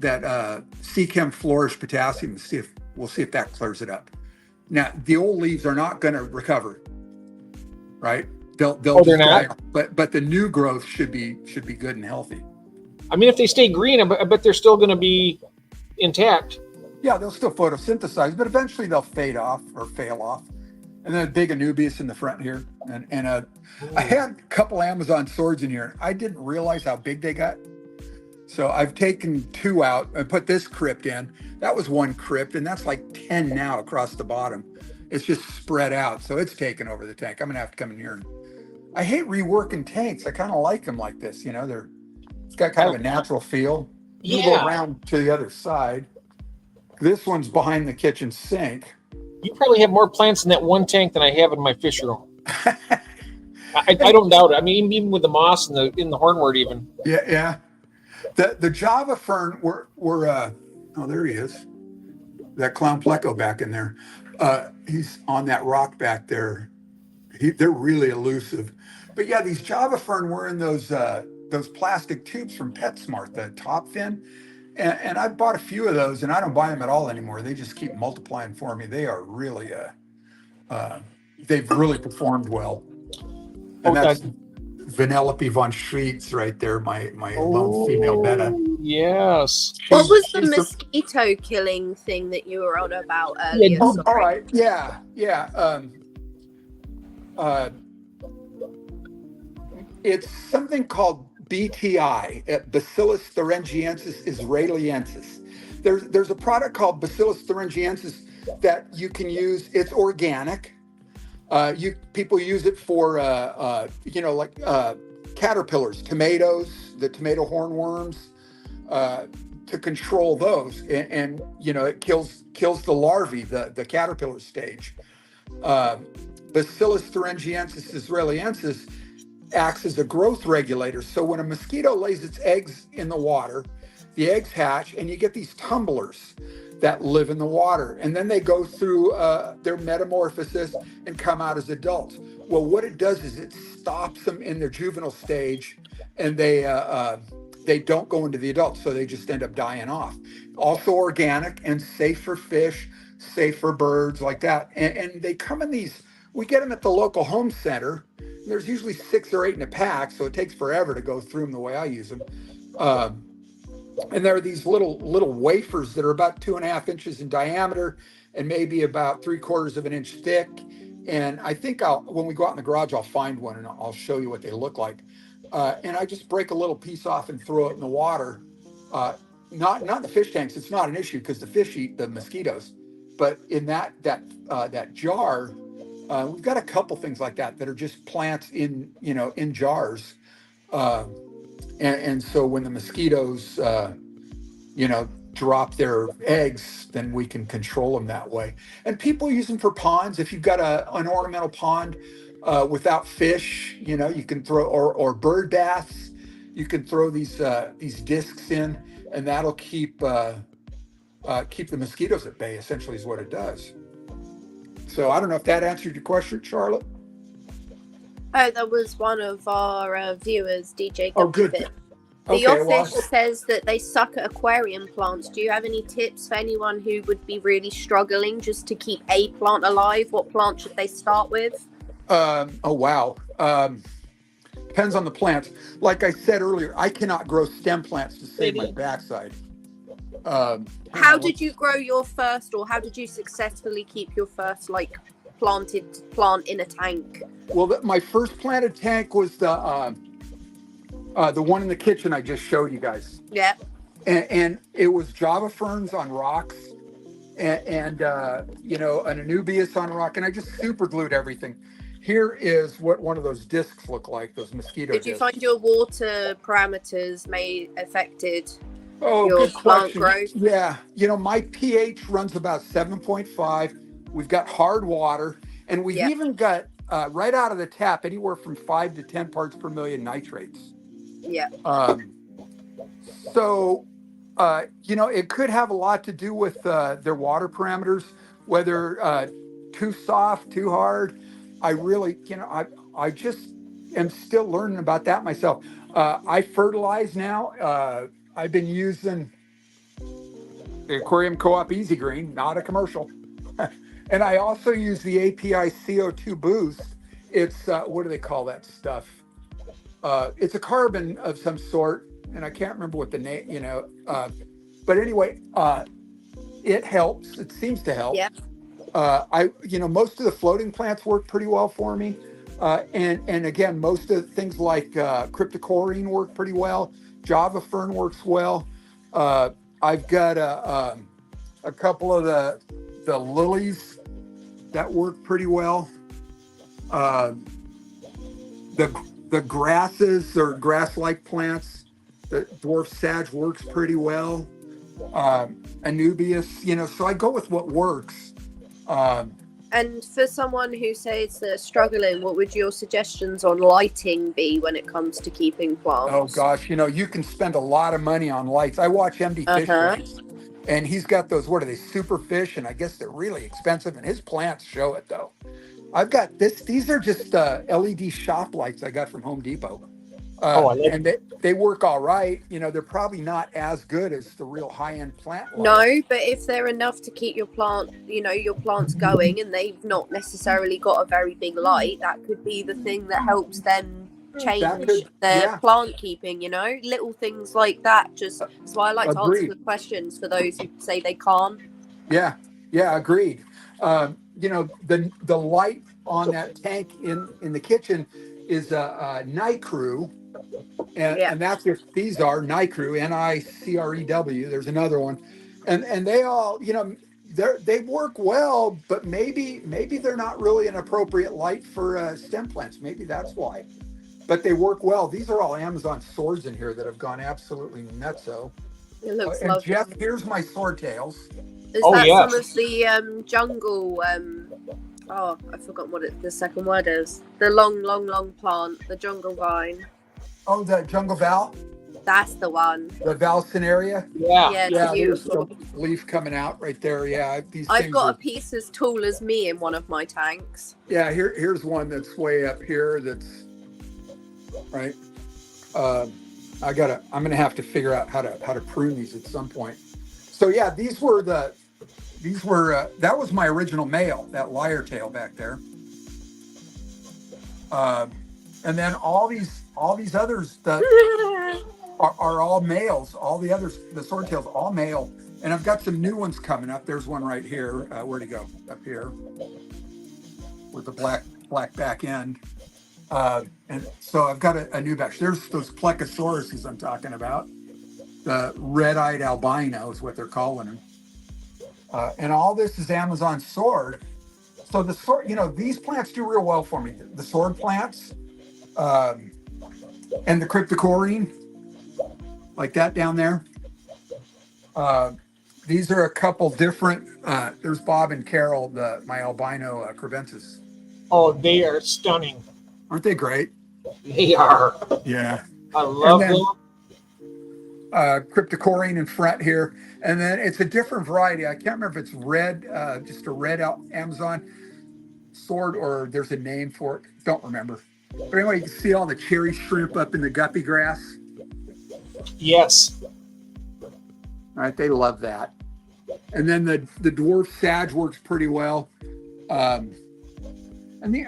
Seachem Flourish potassium to we'll see if that clears it up. Now the old leaves are not going to recover, right? They're not. But the new growth should be good and healthy. I mean, if they stay green, I bet they're still going to be intact. Yeah, they'll still photosynthesize, but eventually they'll fade off or fail off. And then a big Anubias in the front here, and I had a couple Amazon swords in here. I didn't realize how big they got. So I've taken 2 out and put this crypt in. That was 1 crypt, and that's like 10 now across the bottom. It's just spread out, so it's taken over the tank. I'm gonna have to come in here. I hate reworking tanks. I kind of like them like this. It's got kind of a natural feel. You go around to the other side. This one's behind the kitchen sink. You probably have more plants in that one tank than I have in my fish room. I don't doubt it. I mean, even with the moss and in the hornwort, even. Yeah. The Java fern were oh, there he is. That clown pleco back in there. He's on that rock back there. They're really elusive. But yeah, these Java fern were in those plastic tubes from PetSmart, the top fin. And I bought a few of those, and I don't buy them at all anymore. They just keep multiplying for me. They are really, they've really performed well. And that's Vanellope von Schweetz right there, my lone female betta. Yes. What was the mosquito killing thing that you were on about earlier? All right. Yeah. It's something called BTI, Bacillus thuringiensis israeliensis. There's a product called Bacillus thuringiensis that you can use. It's organic. People use it for caterpillars, tomatoes, the tomato hornworms, to control those, and it kills the larvae, the caterpillar stage. Bacillus thuringiensis israeliensis acts as a growth regulator. So when a mosquito lays its eggs in the water, the eggs hatch, and you get these tumblers that live in the water, and then they go through their metamorphosis and come out as adults. Well, what it does is it stops them in their juvenile stage, and they don't go into the adults, so they just end up dying off. Also organic and safe for fish, safe for birds, like that. And they come in these. We get them at the local home center. There's usually 6 or 8 in a pack, so it takes forever to go through them the way I use them. And there are these little wafers that are about 2.5 inches in diameter and maybe about 3/4 of an inch thick. And I think when we go out in the garage, I'll find one and I'll show you what they look like. And I just break a little piece off and throw it in the water. Not in the fish tanks. It's not an issue because the fish eat the mosquitoes. But in that jar, we've got a couple things like that are just plants in jars. And so when the mosquitoes, drop their eggs, then we can control them that way. And people use them for ponds. If you've got an ornamental pond without fish, you can throw, or bird baths, you can throw these discs in, and that'll keep the mosquitoes at bay, essentially is what it does. So I don't know if that answered your question, Charlotte. Oh, that was one of our viewers, DJ. Oh, good. The Okay, well, office says that they suck at aquarium plants. Do you have any tips for anyone who would be really struggling just to keep a plant alive? What plant should they start with? oh wow. Depends on the plants. Like I said earlier, I cannot grow stem plants to save my backside. How did you grow your first, or how did you successfully keep your first like planted plant in a tank? Well, my first planted tank was the one in the kitchen I just showed you guys. Yeah. And it was Java ferns on rocks and you know, an Anubias on rock, and I just super glued everything. Here is what one of those discs look like, those mosquito Did you discs. find your water parameters affected Oh, your good plant question. growth? Yeah, you know, my pH runs about 7.5. We've got hard water, and we've Yeah. even got right out of the tap anywhere from 5 to 10 parts per million nitrates. Yeah. So, you know, it could have a lot to do with their water parameters, whether too soft, too hard. I really, you know, I just am still learning about that myself. I fertilize now. I've been using the Aquarium Co-op Easy Green, not a commercial. And I also use the API CO2 Boost. It's, what do they call that stuff? It's a carbon of some sort, and I can't remember what the name, you know, but anyway, it helps. It seems to help. Yeah. You know, most of the floating plants work pretty well for me. And again, most of the things like cryptococcine work pretty well. Java fern works well. I've got a couple of the lilies that work pretty well. The grasses or grass-like plants, the dwarf sage works pretty well. Anubias, you know, so I go with what works. And for someone who says they're struggling, what would your suggestions on lighting be when it comes to keeping plants? Oh gosh, you know, you can spend a lot of money on lights. I watch MD Fish lights, and he's got those, what are they, super fish, and I guess they're really expensive, and his plants show it though. I've got these are just LED shop lights I got from Home Depot. And they work all right. You know, they're probably not as good as the real high-end plant lights. No, but if they're enough to keep your plant, you know, your plants going, and they've not necessarily got a very big light, that could be the thing that helps them change their plant keeping, you know, little things like that. Just that's why I like to answer the questions for those who say they can't. Yeah, agreed. You know, the light on that tank in the kitchen is a NICREW. And that's what these are, NICREW, NICREW. There's another one, and they all, you know, they work well, but maybe they're not really an appropriate light for stem plants. Maybe that's why, but they work well. These are all Amazon swords in here that have gone absolutely nutso. It looks and lovely. Jeff, here's my swordtails. Is that some of the jungle? Oh, I forgot what the second word is. The long plant, the jungle vine. Oh, the jungle val. That's the one. The Valsinaria. Yeah, it's beautiful. There's a leaf coming out right there. Yeah, I've got a piece as tall as me in one of my tanks. Yeah, here's one that's way up here. That's right. I'm gonna have to figure out how to prune these at some point. So yeah, these were that was my original male, that lyre tail back there. And then all these others that are all males. All the others, the swordtails, all male. And I've got some new ones coming up. There's one right here. Where'd he go? Up here with the black back end. And so I've got a new batch. There's those Plecosauruses I'm talking about. The red-eyed albino is what they're calling them. And all this is Amazon sword. So the sword, you know, these plants do real well for me. The sword plants and the cryptococcine, like that down there. These are a couple different, there's Bob and Carol, my albino crebensis. Oh, they are stunning. Aren't they great? They are. Yeah. I love them. Cryptococcine in front here. And then it's a different variety. I can't remember if it's red, just a red Amazon sword, or there's a name for it. Don't remember. But anyway, you can see all the cherry shrimp up in the guppy grass. Yes. All right, they love that. And then the dwarf sage works pretty well. And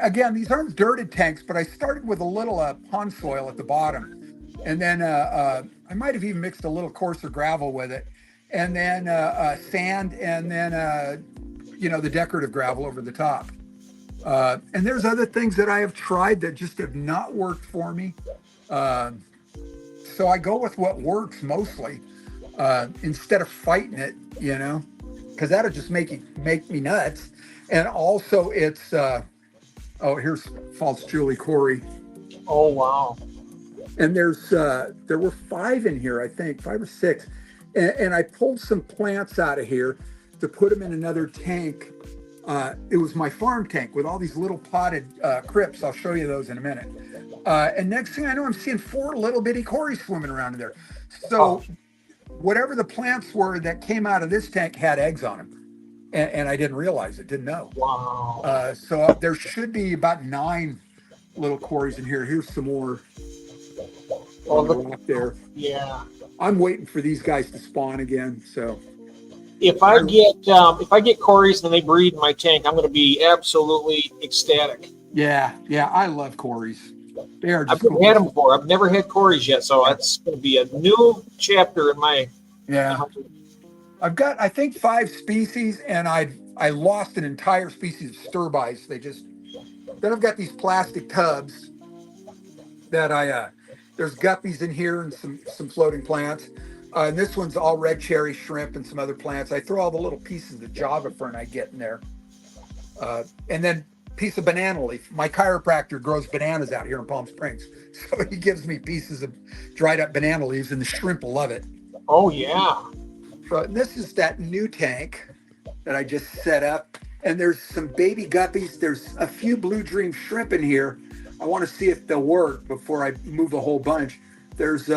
again, these aren't dirted tanks, but I started with a little pond soil at the bottom. And then I might have even mixed a little coarser gravel with it. And then sand, and then, the decorative gravel over the top. And there's other things that I have tried that just have not worked for me. So I go with what works mostly instead of fighting it, because that'll just make me nuts. And also it's, here's false Julie Corey. Oh, wow. And there were 5 in here, I think 5 or 6. And I pulled some plants out of here to put them in another tank. It was my farm tank with all these little potted crypts. I'll show you those in a minute. And next thing I know, I'm seeing 4 little bitty cories swimming around in there. So whatever the plants were that came out of this tank had eggs on them. And I didn't realize it, didn't know. Wow. So there should be about 9 little cories in here. Here's some more. Oh, look up there. Yeah. I'm waiting for these guys to spawn again. So if I get cories and they breed in my tank, I'm going to be absolutely ecstatic. Yeah, I love cories. They are. I've never had them before. I've never had cories yet, so that's going to be a new chapter in my. Yeah. I've got, I think, 5 species, and I lost an entire species of sturbies. Then I've got these plastic tubs that there's guppies in here and some floating plants. And this one's all red cherry shrimp and some other plants. I throw all the little pieces of Java fern I get in there. And then piece of banana leaf. My chiropractor grows bananas out here in Palm Springs. So he gives me pieces of dried up banana leaves, and the shrimp will love it. Oh, yeah. So this is that new tank that I just set up. And there's some baby guppies. There's a few blue dream shrimp in here. I want to see if they'll work before I move a whole bunch. There's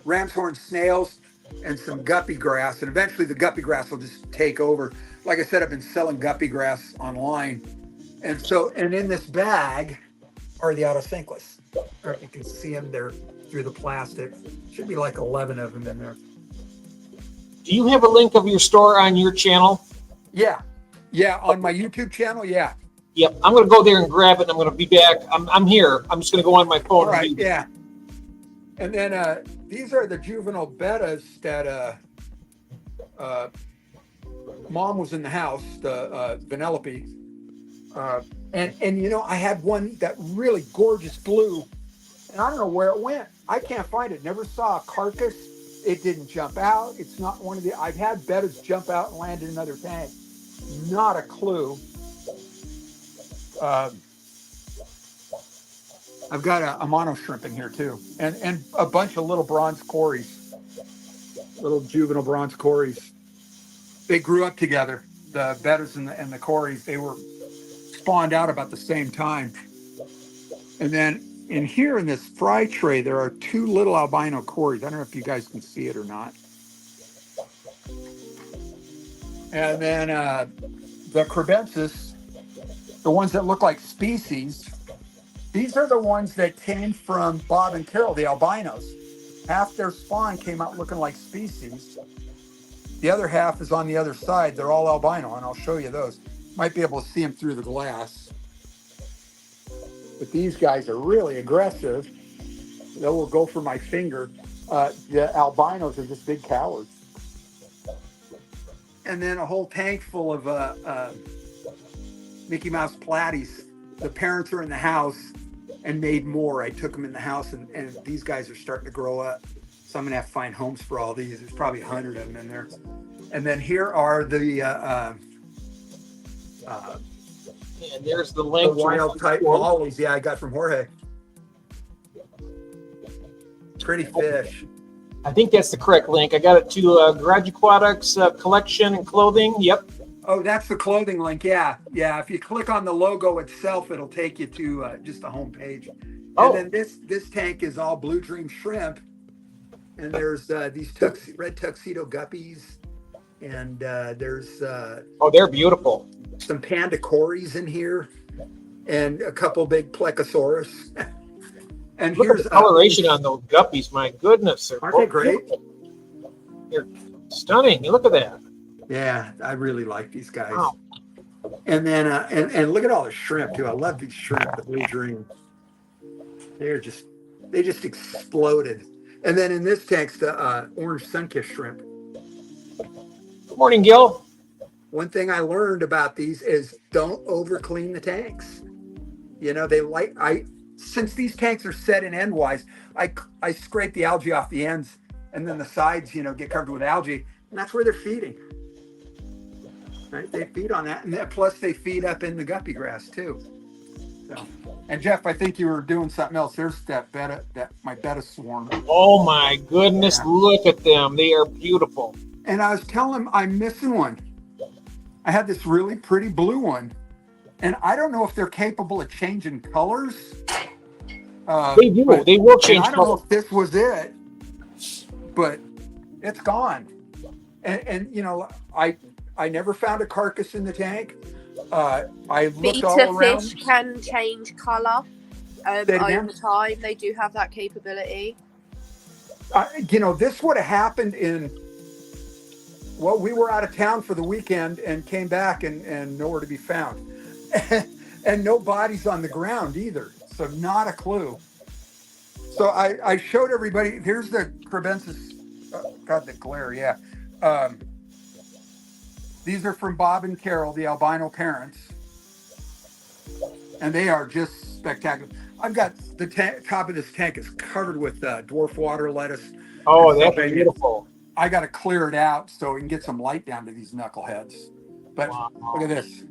ram's horn snails and some guppy grass. And eventually the guppy grass will just take over. Like I said, I've been selling guppy grass online. And in this bag are the autosynclus. I don't know if you can see them there through the plastic. Should be like 11 of them in there. Do you have a link of your store on your channel? Yeah, on my YouTube channel, yeah. Yep, I'm going to go there and grab it. And I'm going to be back. I'm here. I'm just going to go on my phone. All right, yeah. And then these are the juvenile bettas that Mom was in the house, the Vanellope. And I had one that really gorgeous blue, and I don't know where it went. I can't find it. Never saw a carcass. It didn't jump out. It's not one of the. I've had bettas jump out and land in another tank. Not a clue. I've got a mono shrimp in here too, and a bunch of little bronze cories, little juvenile bronze cories. They grew up together. The bettas and the cories, they were spawned out about the same time. And then in here in this fry tray, there are 2 little albino cories. I don't know if you guys can see it or not. And then the crebensis, the ones that look like species, these are the ones that came from Bob and Carol, the albinos. Half their spawn came out looking like species. The other half is on the other side. They're all albino, and I'll show you those. Might be able to see them through the glass. But these guys are really aggressive. They will go for my finger. The albinos are just big cowards. And then a whole tank full of Mickey Mouse platies. The parents are in the house and made more. I took them in the house, and these guys are starting to grow up. So I'm going to have to find homes for all these. There's probably 100 of them in there. And then here are the and there's the link. The wild type mollies, I got from Jorge. Pretty fish. I think that's the correct link. I got it to Garage Aquatics collection and clothing. Yep. Oh, that's the clothing link. Yeah. If you click on the logo itself, it'll take you to just the home page. Oh. And then this tank is all Blue Dream shrimp. And there's these red tuxedo guppies. And there's they're beautiful. Some panda cories in here, and a couple big plecosaurus. And Look at here's the coloration on those guppies. My goodness. Aren't they great? They're stunning. Look at that. Yeah, I really like these guys. Wow. And then and look at all the shrimp too. I love these shrimp, the blue dream. They just exploded. And then in this tank's the orange sunkissed shrimp. Good morning, Gil. One thing I learned about these is don't over clean the tanks. You know, since these tanks are set in endwise, I scrape the algae off the ends, and then the sides, you know, get covered with algae, and that's where they're feeding. Right? They feed on that, and then, plus they feed up in the guppy grass too. So, and Jeff, I think you were doing something else. There's my betta swarm. Oh my goodness, Yeah. look at them. They are beautiful. And I was telling him I'm missing one. I had this really pretty blue one, and I don't know if they're capable of changing colors. They do. They will change I don't know colors. if this was it, but it's gone. And you know, I never found a carcass in the tank. I looked all Beta around. fish can change colour Say it again? over time. They do have that capability. You know, this would have happened we were out of town for the weekend and came back and nowhere to be found. And no bodies on the ground either. So not a clue. So I showed everybody, here's the crebensis. God, the glare, yeah. These are from Bob and Carol, the albino parents. And they are just spectacular. I've got the top of this tank is covered with dwarf water lettuce. Oh, that's beautiful. I got to clear it out so we can get some light down to these knuckleheads. But Wow. look at this.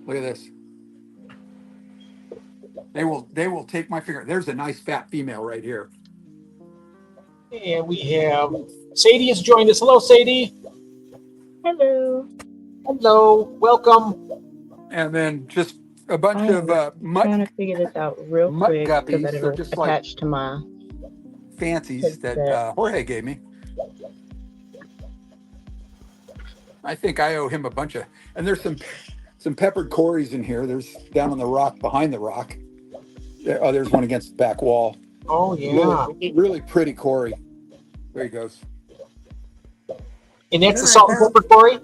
Look at this. They will take my finger. There's a nice fat female right here. And we have Sadie has joined us. Hello, Sadie. Hello. Hello. Welcome. And then just a bunch of Trying to figure this out real mutt quick guppies. because I They're didn't just attach to my. fancies that Jorge gave me. I think I owe him a bunch of, and there's some peppered cories in here. There's down on the rock behind the rock. There's one against the back wall. Oh, yeah. Really pretty cory. There he goes. And that's the salt and pepper Cory?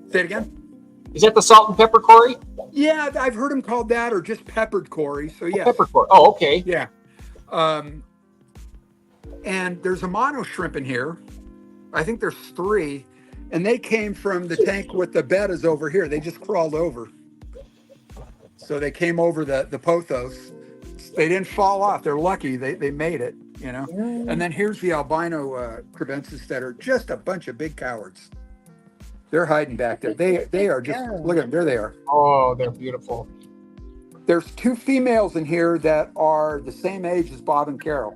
Say it again. Is that the salt and pepper Cory? Yeah, I've heard him called that, or just peppered cory. So yeah, Pepper Cory. Oh, okay. yeah. And there's a mono shrimp in here. I think there's 3, and they came from the tank with the bettas over here. They just crawled over. So they came over the pothos. They didn't fall off. They're lucky. They made it, you know. And then here's the albino crebensis that are just a bunch of big cowards. They're hiding back there. They are just, look at them. There they are. Oh, they're beautiful. There's 2 females in here that are the same age as Bob and Carol.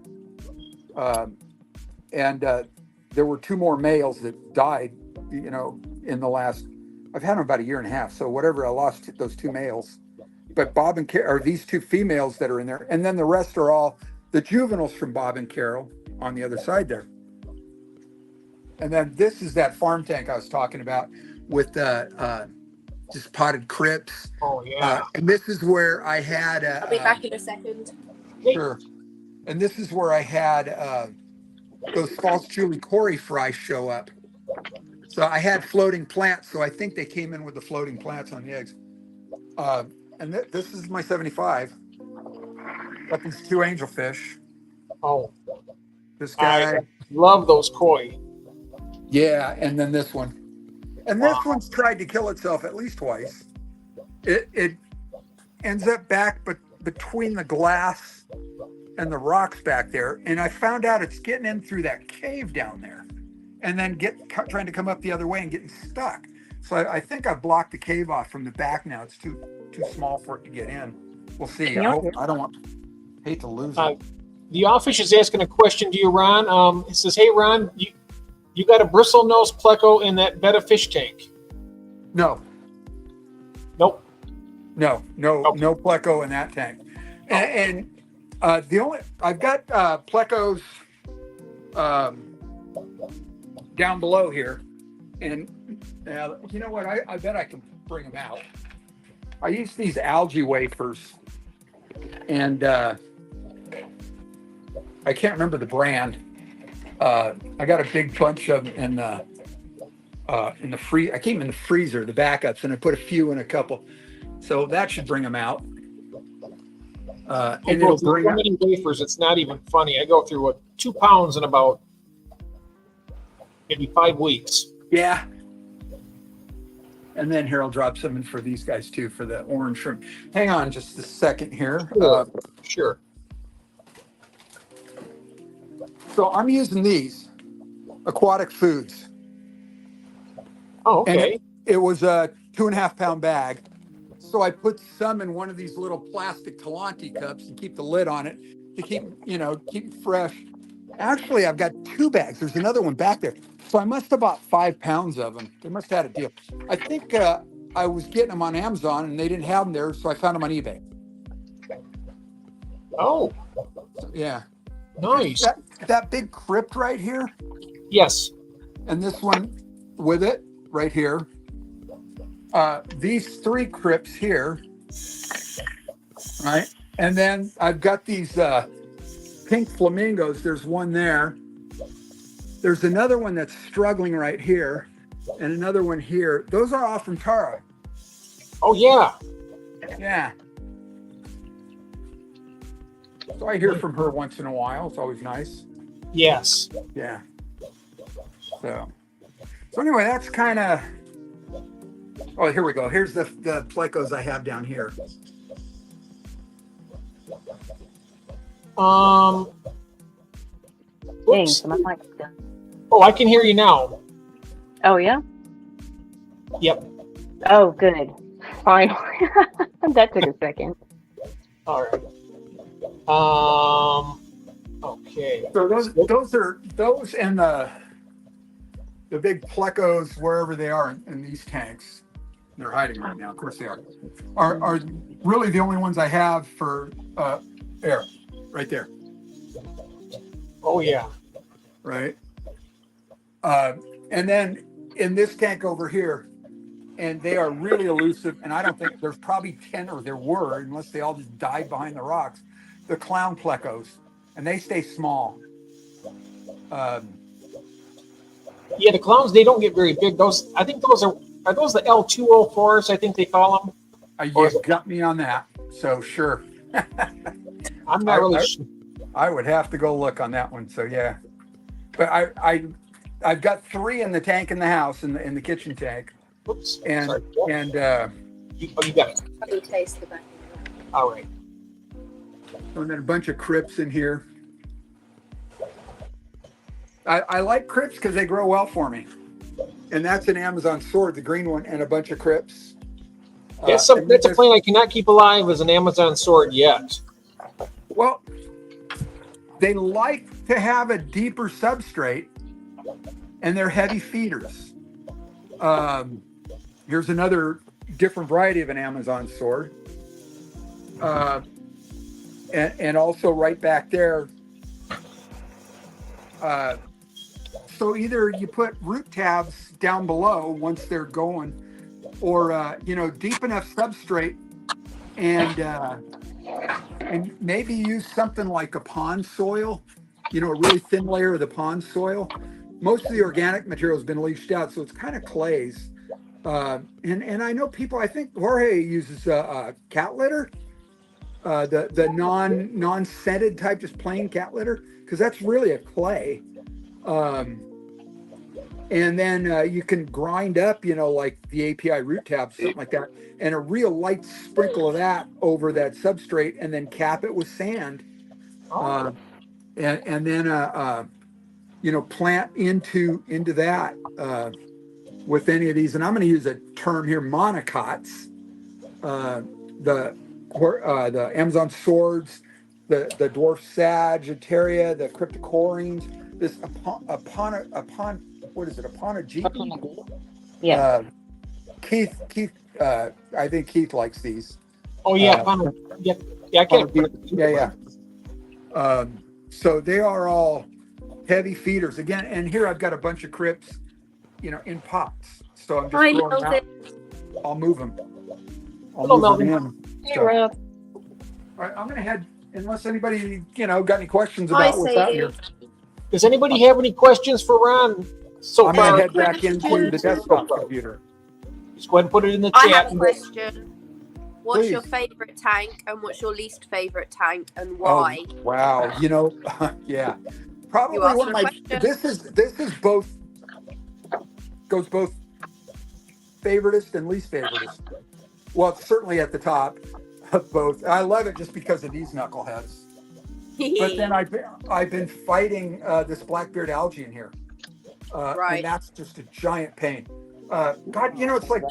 And there were 2 more males that died, you know, in the last, I've had them about a year and a half. So whatever, I lost those 2 males. But Bob and Carol are these 2 females that are in there. And then the rest are all the juveniles from Bob and Carol on the other side there. And then this is that farm tank I was talking about with just potted crypts. Oh, yeah. And this is where I had I'll be back in a second. sure. And this is where I had those false Julie Corey fry show up. So I had floating plants. So I think they came in with the floating plants on the eggs. And this is my 75. Got these 2 angelfish. Oh, This guy. I love those koi. Yeah, and then this one. And this one's tried to kill itself at least twice. It ends up back between the glass and the rocks back there. And I found out it's getting in through that cave down there and then trying to come up the other way and getting stuck. So I think I blocked the cave off from the back now. It's too small for it to get in. We'll see. Hate to lose it. The office is asking a question to you, Ron. It says, hey, Ron, you got a bristlenose pleco in that betta fish tank? No. Nope. No Okay. pleco in that tank. And the only I've got plecos down below here, and you know what? I bet I can bring them out. I use these algae wafers, and I can't remember the brand. I got a big bunch of them in the I came in the freezer, the backups, and I put a few in a couple. So that should bring them out. I And go it'll through bring so up, many wafers, it's not even funny. I go through 2 pounds in about maybe 5 weeks. yeah. And then here I'll drop some in for these guys too, for the orange shrimp. Hang on just a second here. Sure. Sure. So I'm using these Aquatic Foods. Oh, And okay. it was a 2.5 pound bag. So I put some in one of these little plastic Talenti cups and keep the lid on it to keep it fresh. Actually, I've got 2 bags. There's another one back there. So I must have bought 5 pounds of them. They must have had a deal. I think I was getting them on Amazon and they didn't have them there. So I found them on eBay. Oh, Yeah. nice. That big crypt right here Yes. and this one with it right here. These 3 crypts here, right? And then I've got these pink flamingos. There's one there. There's another one that's struggling right here, and another one here. Those are all from Tara. Oh, yeah. Yeah. So I hear from her once in a while. It's always nice. Yes. Yeah. So anyway, that's kind of. Oh, here we go. Here's the plecos I have down here. Whoops. Dang, my mic's done. Oh, I can hear you now. Oh, yeah? Yep. Oh, good. Finally. That took a second. All right. Okay. So those and the big plecos wherever they are in these tanks. They're hiding right now. Of course they are really the only ones I have for air right there. Oh, yeah. Right. And then in this tank over here, and they are really elusive. And I don't think there's probably 10 or there were, unless they all just died behind the rocks, the clown plecos, and they stay small. Yeah, the clowns, they don't get very big. Those, I think those are those the L204s, I think they call them? You got me on that. So sure. I'm not really sure. I would have to go look on that one. So yeah, but I've got 3 in the tank in the house in the kitchen tank. Oops. And Sorry. and you got it. Let me taste the back. All right. and then a bunch of crypts in here. I like crypts because they grow well for me. And that's an Amazon sword, the green one, and a bunch of crypts. That's and that's a there's- plant I cannot keep alive as an Amazon sword yet. Well, they like to have a deeper substrate, and they're heavy feeders. Here's another different variety of an Amazon sword. And also right back there. So either you put root tabs down below once they're going, or deep enough substrate, and maybe use something like a pond soil, a really thin layer of the pond soil. Most of the organic material has been leached out, so it's kind of clays. And I know people. I think Jorge uses cat litter, the non-scented type, just plain cat litter, because that's really a clay. And then you can grind up, like the API root tabs, something like that, and a real light sprinkle of that over that substrate, and then cap it with sand, and then plant into that with any of these. And I'm going to use a term here, monocots, the Amazon swords, the dwarf Sagittaria, the cryptocorines, this Aponogeton. Yeah. Keith, I think Keith likes these. Oh yeah, yeah, I can't. Yeah. So they are all heavy feeders again. And here I've got a bunch of crypts, in pots. So I'm just Hi, throwing them out. Melvin. I'll move them. Hello, Melvin. Hey, Rob. All right, I'm gonna head unless anybody, got any questions Hi, about what's out here. Sadie. Does anybody have any questions for Ron so I'm going far? to head back into the desktop computer. Just go ahead and put it in the I chat. have a question. What's your Please. favorite tank and what's your least favorite tank and why? Oh, wow. Yeah. Probably You asked one of a my, question. this is both, goes both favoritist and least favoritist. Well, it's certainly at the top of both. I love it just because of these knuckleheads. But then I've been fighting this black-beard algae in here. Right. And that's just a giant pain. God, it's like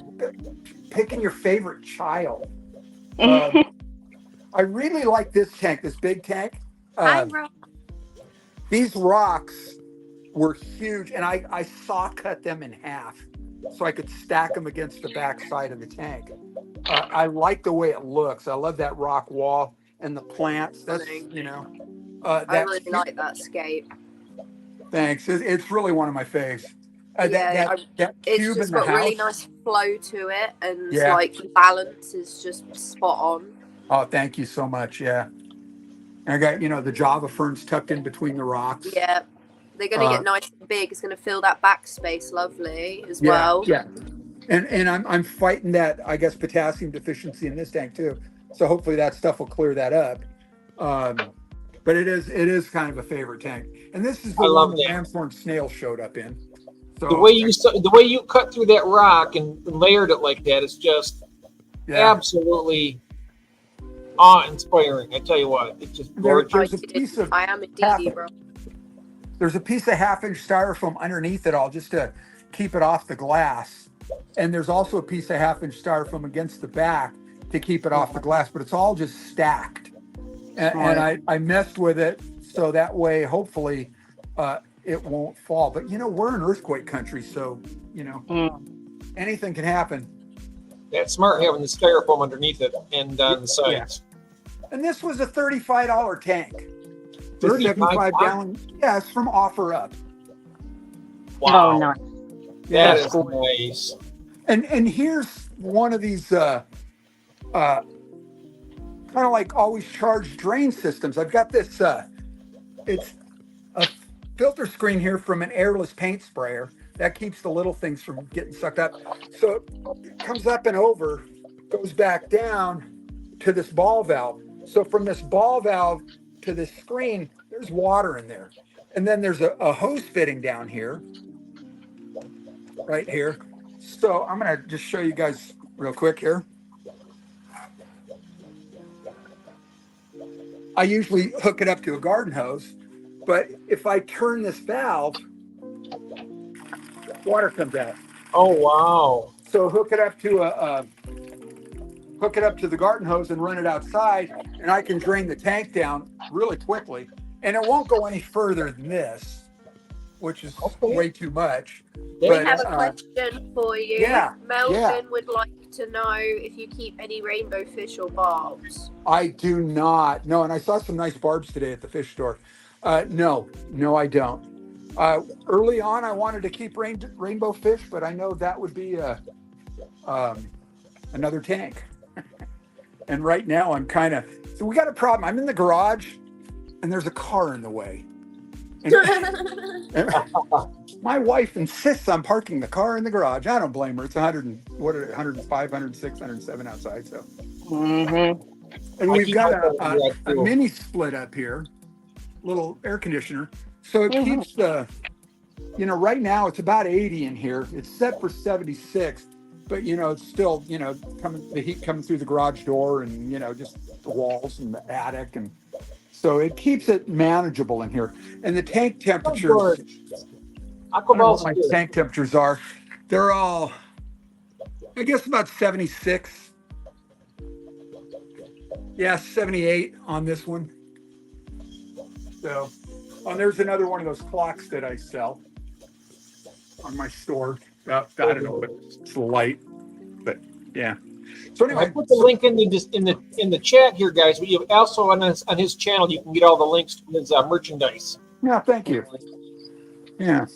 picking your favorite child. I really like this tank, this big tank. Hi, Ron. These rocks were huge, and I saw cut them in half so I could stack them against the back side of the tank. I like the way it looks. I love that rock wall and the plants. That's, I really like that scape. Thanks. It's really one of my faves. Yeah, that it's cube just in the got house. really nice flow to it, and Yeah. like the balance is just spot on. Oh, thank you so much. Yeah. And I got, the Java ferns tucked in between the rocks. Yeah, they're gonna get nice and big. It's gonna fill that backspace lovely as well. Yeah. And I'm fighting that, I guess, potassium deficiency in this tank too. So hopefully that stuff will clear that up. But it is kind of a favorite tank. And this is the one the ramshorn snail showed up in. So The way you cut through that rock and layered it like that is just absolutely awe-inspiring. I tell you what, it's just gorgeous. There's a piece of I am a DD, bro. There's a piece of half-inch styrofoam underneath it all just to keep it off the glass. And there's also a piece of half-inch styrofoam against the back to keep it off the glass, but it's all just stacked. And I messed with it so that way, hopefully, it won't fall. But, we're in earthquake country, so, anything can happen. That's smart having the styrofoam underneath it and on the sides. And this was a $35 tank. 35 gallon. Yeah, it's from Offer Up. Wow. Oh, nice. That is nice. And here's one of these kind of like always charged drain systems. I've got this it's a filter screen here from an airless paint sprayer that keeps the little things from getting sucked up. So it comes up and over, goes back down to this ball valve. So from this ball valve to this screen, there's water in there. And then there's a hose fitting down here, right here. So I'm going to just show you guys real quick here. I usually hook it up to a garden hose, but if I turn this valve, water comes out. Oh, wow. So hook it up to the garden hose and run it outside, and I can drain the tank down really quickly. And it won't go any further than this, which is way too much. We But, have a question for you. yeah, Melvin would like to know if you keep any rainbow fish or barbs. I do not. No, and I saw some nice barbs today at the fish store. No, I don't. Early on, I wanted to keep rainbow fish, but I know that would be another tank. And right now, so we got a problem. I'm in the garage, and there's a car in the way. And my wife insists on parking the car in the garage. I don't blame her. It's 105, 106, 107 outside. So, and we've got a mini split up here, little air conditioner. So it keeps right now it's about 80 in here. It's set for 76, but it's still, the heat coming through the garage door and, just the walls and the attic. And so it keeps it manageable in here. And the tank temperatures, I don't know what my tank temperatures are. They're all, I guess, about 76. Yeah, 78 on this one. So, there's another one of those clocks that I sell on my store. I don't know, but it's the light. But yeah. So anyway, I put the link in the chat here, guys. But you also on his channel, you can get all the links to his merchandise. Yeah, thank you. Yeah,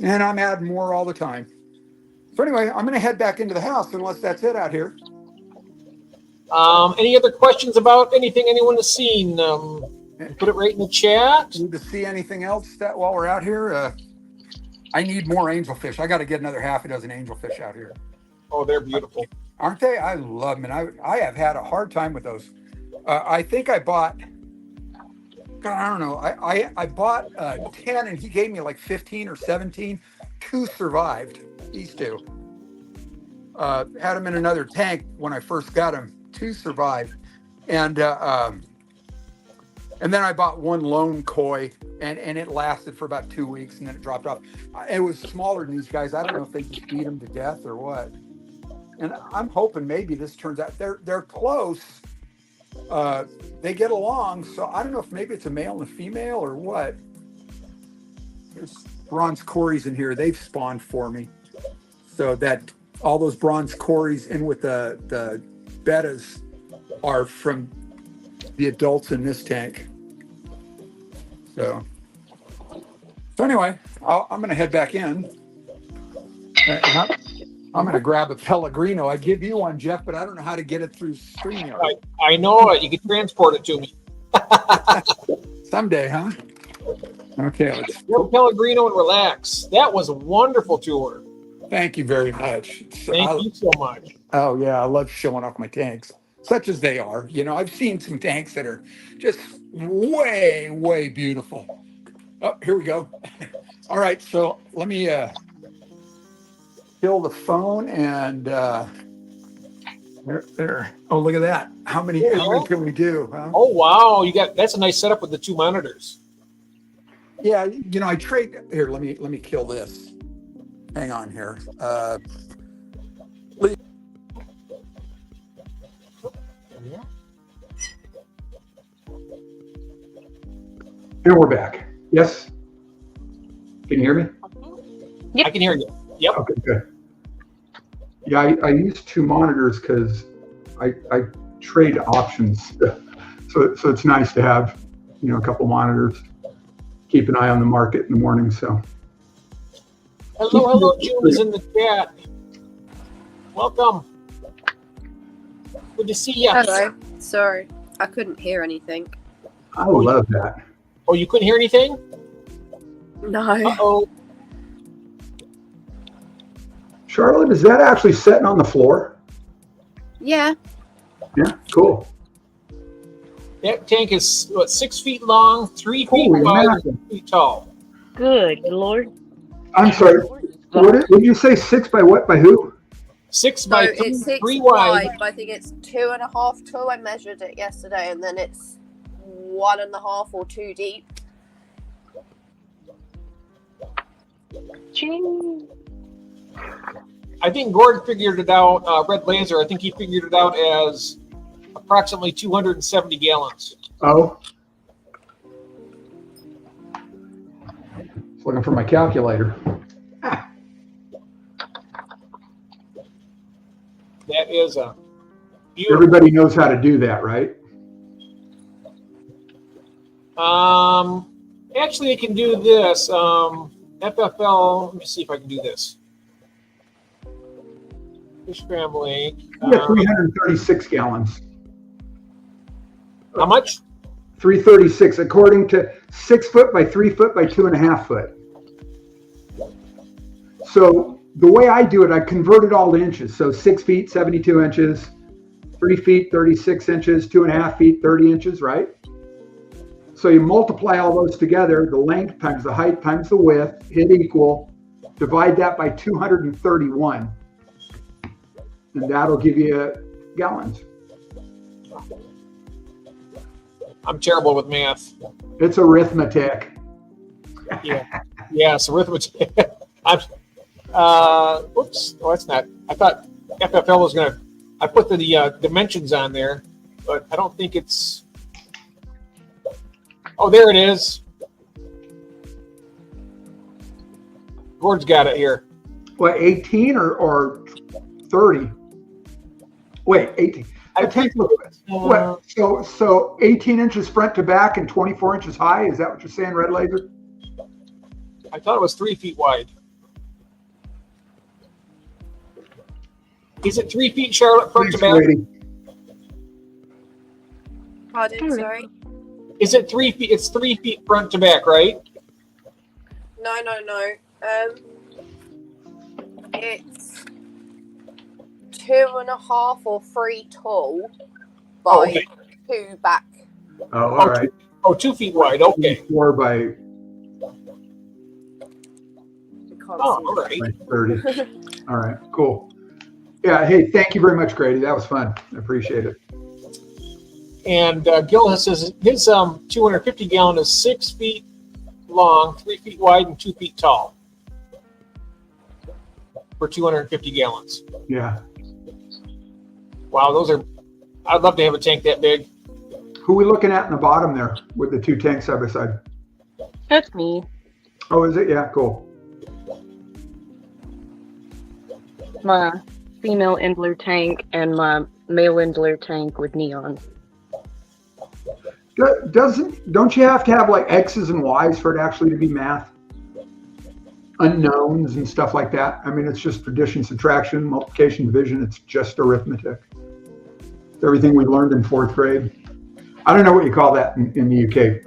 and I'm adding more all the time. So anyway, I'm going to head back into the house unless that's it out here. Any other questions about anything anyone has seen? Put it right in the chat. Need to see anything else that while we're out here? I need more angelfish. I got to get another half a dozen angelfish out here. Oh, they're beautiful. Aren't they? I love them. And I have had a hard time with those. I think I bought, God, I don't know. I bought 10 and he gave me like 15 or 17. 2 survived. These 2. Had them in another tank when I first got them. 2 survived. And then I bought 1 lone koi and it lasted for about 2 weeks and then it dropped off. It was smaller than these guys. I don't know if they just beat them to death or what. And I'm hoping maybe this turns out they're close. They get along. So I don't know if maybe it's a male and a female or what. There's bronze cories in here. They've spawned for me. So that all those bronze cories in with the bettas are from the adults in this tank. So anyway, I'm going to head back in. I'm going to grab a Pellegrino. I give you one, Jeff, but I don't know how to get it through StreamYard. I know it. You can transport it to me. Someday, huh? Okay. Let's Grab Pellegrino and relax. That was a wonderful tour. Thank you very much. Thank you so much. Oh, yeah. I love showing off my tanks, such as they are. You know, I've seen some tanks that are just way, way beautiful. Oh, here we go. All right. So let me kill the phone and there. Oh, look at that. How many can we do? Huh? Oh, wow. That's a nice setup with the 2 monitors. Yeah. You know, I trade here. Let me kill this. Hang on here. Here we're back. Yes? Can you hear me? Yep. I can hear you. Yep. Okay, good. Yeah, I use 2 monitors because I trade options. So it's nice to have, a couple monitors. Keep an eye on the market in the morning, so. Hello, June is in the chat. Welcome. Good to see you. Hello. Sorry, I couldn't hear anything. I love that. Oh, you couldn't hear anything? No. Uh-oh. Charlotte, is that actually sitting on the floor? Yeah. Yeah, cool. That tank is, 6 feet long, 3 feet Holy wide, mackerel. 2 feet tall. Good Lord. I'm sorry. What did you say? 6 by what? By who? 6 So by it's 6 3 wide, wide. but I think it's 2.5 tall. I measured it yesterday, and then it's 1.5 or 2 deep. Ching. I think Gord figured it out, Red Laser, I think he figured it out as approximately 270 gallons. Oh. Just looking for my calculator. That is a beautiful. Everybody knows how to do that, right? Actually, I can do this. FFL, let me see if I can do this. Fish scrambling. Yeah, 336 gallons. How much? 336, according to 6 foot by 3 foot by 2.5 foot. So the way I do it, I convert it all to inches. So 6 feet, 72 inches, 3 feet, 36 inches, 2.5 feet, 30 inches, right? So you multiply all those together, the length times the height times the width, hit equal, divide that by 231, and that'll give you gallons. I'm terrible with math. It's arithmetic. Yeah. Yes, arithmetic. I'm, oops. Oh, that's not. I thought FFL was going to, I put the dimensions on there, but I don't think it's, oh, there it is. Gord's got it here. What, 18 or 30? Wait, 18. I think what? So 18 inches front to back and 24 inches high. Is that what you're saying, Red Laser? I thought it was 3 feet wide. Is it 3 feet, Charlotte, front to Thanks, back? lady. Pardon, Alright. sorry. Is it 3 feet? It's 3 feet front to back, right? No. It's 2.5 or 3 tall by Oh, okay. 2 back. Oh, all right. Oh, 2 feet wide. Okay. 4 by You can't Oh, see all right. 30. All right, cool. Yeah, hey, thank you very much, Grady. That was fun. I appreciate it. And Gil says his 250 gallon is 6 feet long, 3 feet wide, and 2 feet tall for 250 gallons. Yeah. Wow, those are. I'd love to have a tank that big. Who are we looking at in the bottom there with the 2 tanks side by side? That's me. Oh, is it? Yeah, cool. My female Endler tank and my male Endler tank with neon. Don't you have to have like X's and Y's for it actually to be math? Unknowns and stuff like that. I mean, it's just addition, subtraction, multiplication, division. It's just arithmetic. It's everything we learned in 4th grade. I don't know what you call that in the UK.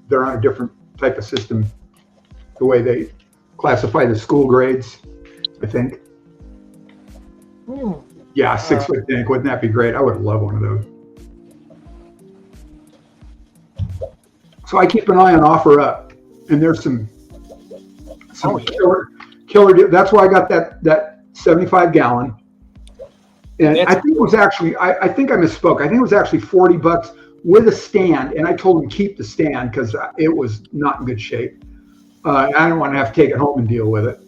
They're on a different type of system, the way they classify the school grades, I think. Yeah, 6 foot tank. Wouldn't that be great? I would love one of those. So I keep an eye on OfferUp, and there's some killer. That's why I got that 75 gallon. And I think it was actually, I think I misspoke. I think it was actually $40 with a stand, and I told him keep the stand because it was not in good shape. I didn't want to have to take it home and deal with it.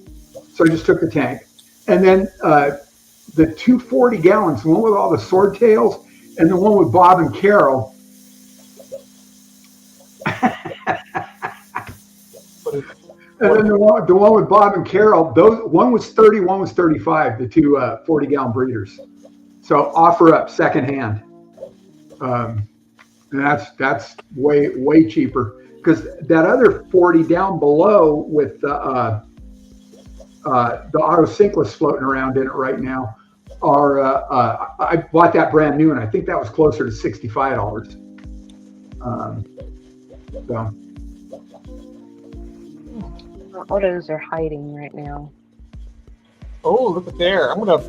So I just took the tank. And then the 240 gallons, the one with all the sword tails, and the one with Bob and Carol. And then the one with Bob and Carol, one was 30, one was 35, the two 40-gallon breeders. So OfferUp secondhand. And that's way cheaper because that other 40 down below with the auto sinkless floating around in it right now are I bought that brand new and I think that was closer to $65. So. Autos are hiding right now. Oh, look at there. I'm gonna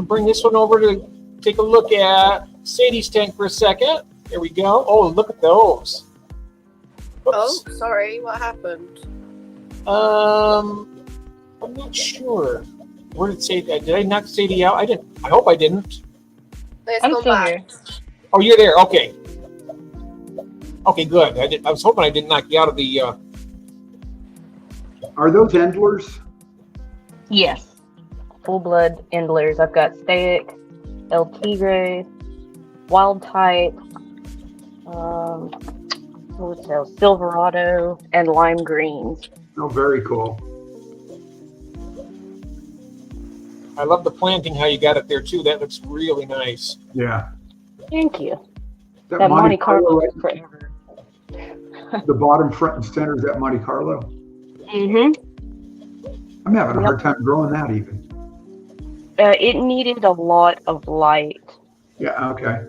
bring this one over to take a look at Sadie's tank for a second. There we go. Oh, look at those. Oops. Oh, sorry. What happened? I'm not sure. Where did Sadie? Did I knock Sadie out? I didn't. I hope I didn't. It's I'm gone still back. here. Oh, you're there. Okay. Okay, good. I was hoping I didn't knock you out of the. Are those Endlers? Yes. Full blood Endlers. I've got Staic, El Tigre, Wild Type, what's else? Silverado, and Lime Greens. Oh, very cool. I love the planting. How you got it there too. That looks really nice. Yeah. Thank you. That Monte Carlo right, is forever. the bottom front and center is that Monte Carlo. Mm-hmm. I'm having a hard time growing that even. It needed a lot of light. Yeah, okay.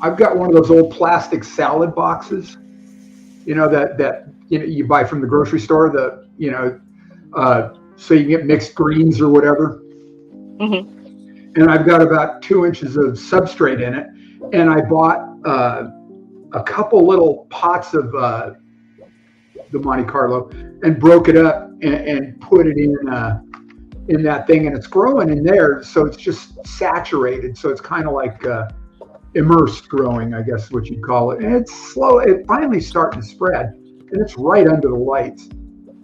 I've got one of those old plastic salad boxes, you know, that you buy from the grocery store, so you get mixed greens or whatever. Mm-hmm. And I've got about 2 inches of substrate in it. And I bought a couple little pots of the Monte Carlo and broke it up and put it in that thing, and it's growing in there, so it's just saturated, so it's kind of like immersed growing, I guess what you'd call it. And it's slow. It finally starting to spread, and it's right under the lights.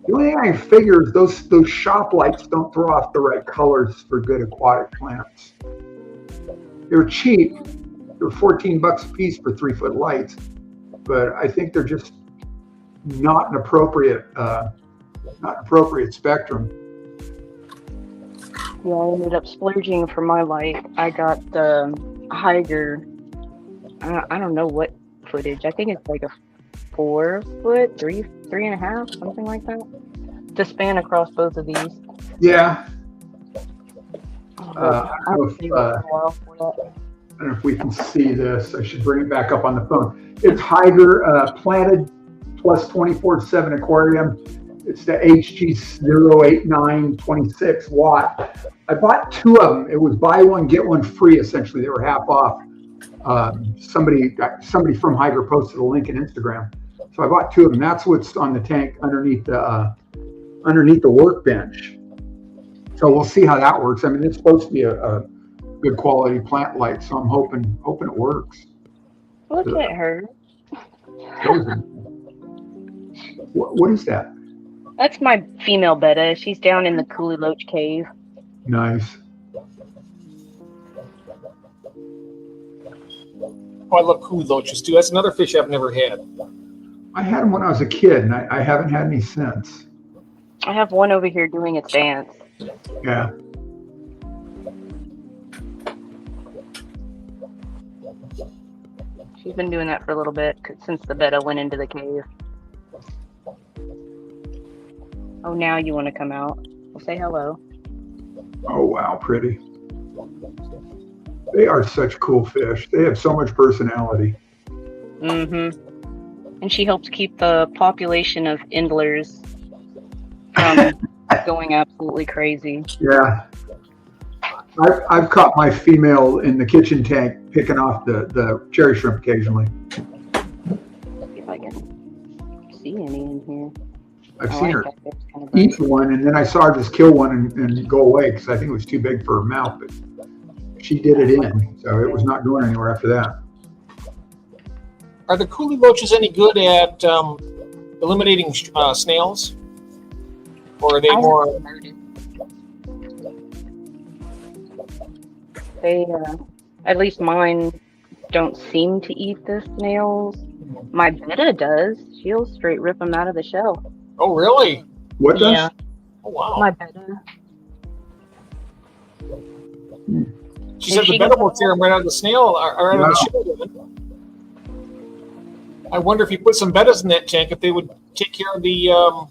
The only thing I can figure is those shop lights don't throw off the right colors for good aquatic plants. They're cheap. They're $14 a piece for 3-foot lights, but I think they're just not an appropriate spectrum. Yeah, I ended up splurging for my light. I got the Higer. I don't know what footage. I think it's like a 4 foot, 3.5, something like that, to span across both of these. Yeah. I would say a while for that. I don't know if we can see this. I should bring it back up on the phone. It's Higer planted plus 24/7 aquarium. It's the HG08926 watt. I bought 2 of them. It was buy one, get one free, essentially. They were half off. Somebody from Higer posted a link in Instagram. So I bought 2 of them. That's what's on the tank underneath the workbench. So we'll see how that works. I mean, it's supposed to be a good quality plant light, so I'm hoping it works. Look at her. What is that? That's my female betta. She's down in the Coolie Loach cave. Nice. Oh, I love coolie loaches too. That's another fish I've never had. I had them when I was a kid, and I haven't had any since. I have one over here doing its dance. Yeah. She's been doing that for a little bit since the betta went into the cave. Oh, now you want to come out? Well, say hello. Oh, wow, pretty. They are such cool fish. They have so much personality. Mm-hmm. And she helps keep the population of Indlers from going absolutely crazy. Yeah. I've caught my female in the kitchen tank picking off the cherry shrimp occasionally. See if I can see any in here. I've I seen like her that. It's kind of eat one, and then I saw her just kill one and go away because I think it was too big for her mouth. But she did it in, so it was not going anywhere after that. Are the coolie loaches any good at eliminating snails? Or are they more... They, at least mine don't seem to eat the snails. My betta does. She'll straight rip them out of the shell. Oh, really? What does? Yeah. Oh, wow. My betta. She said the betta will tear them right out of the snail, or out of the shell. I wonder if you put some bettas in that tank, if they would take care of the...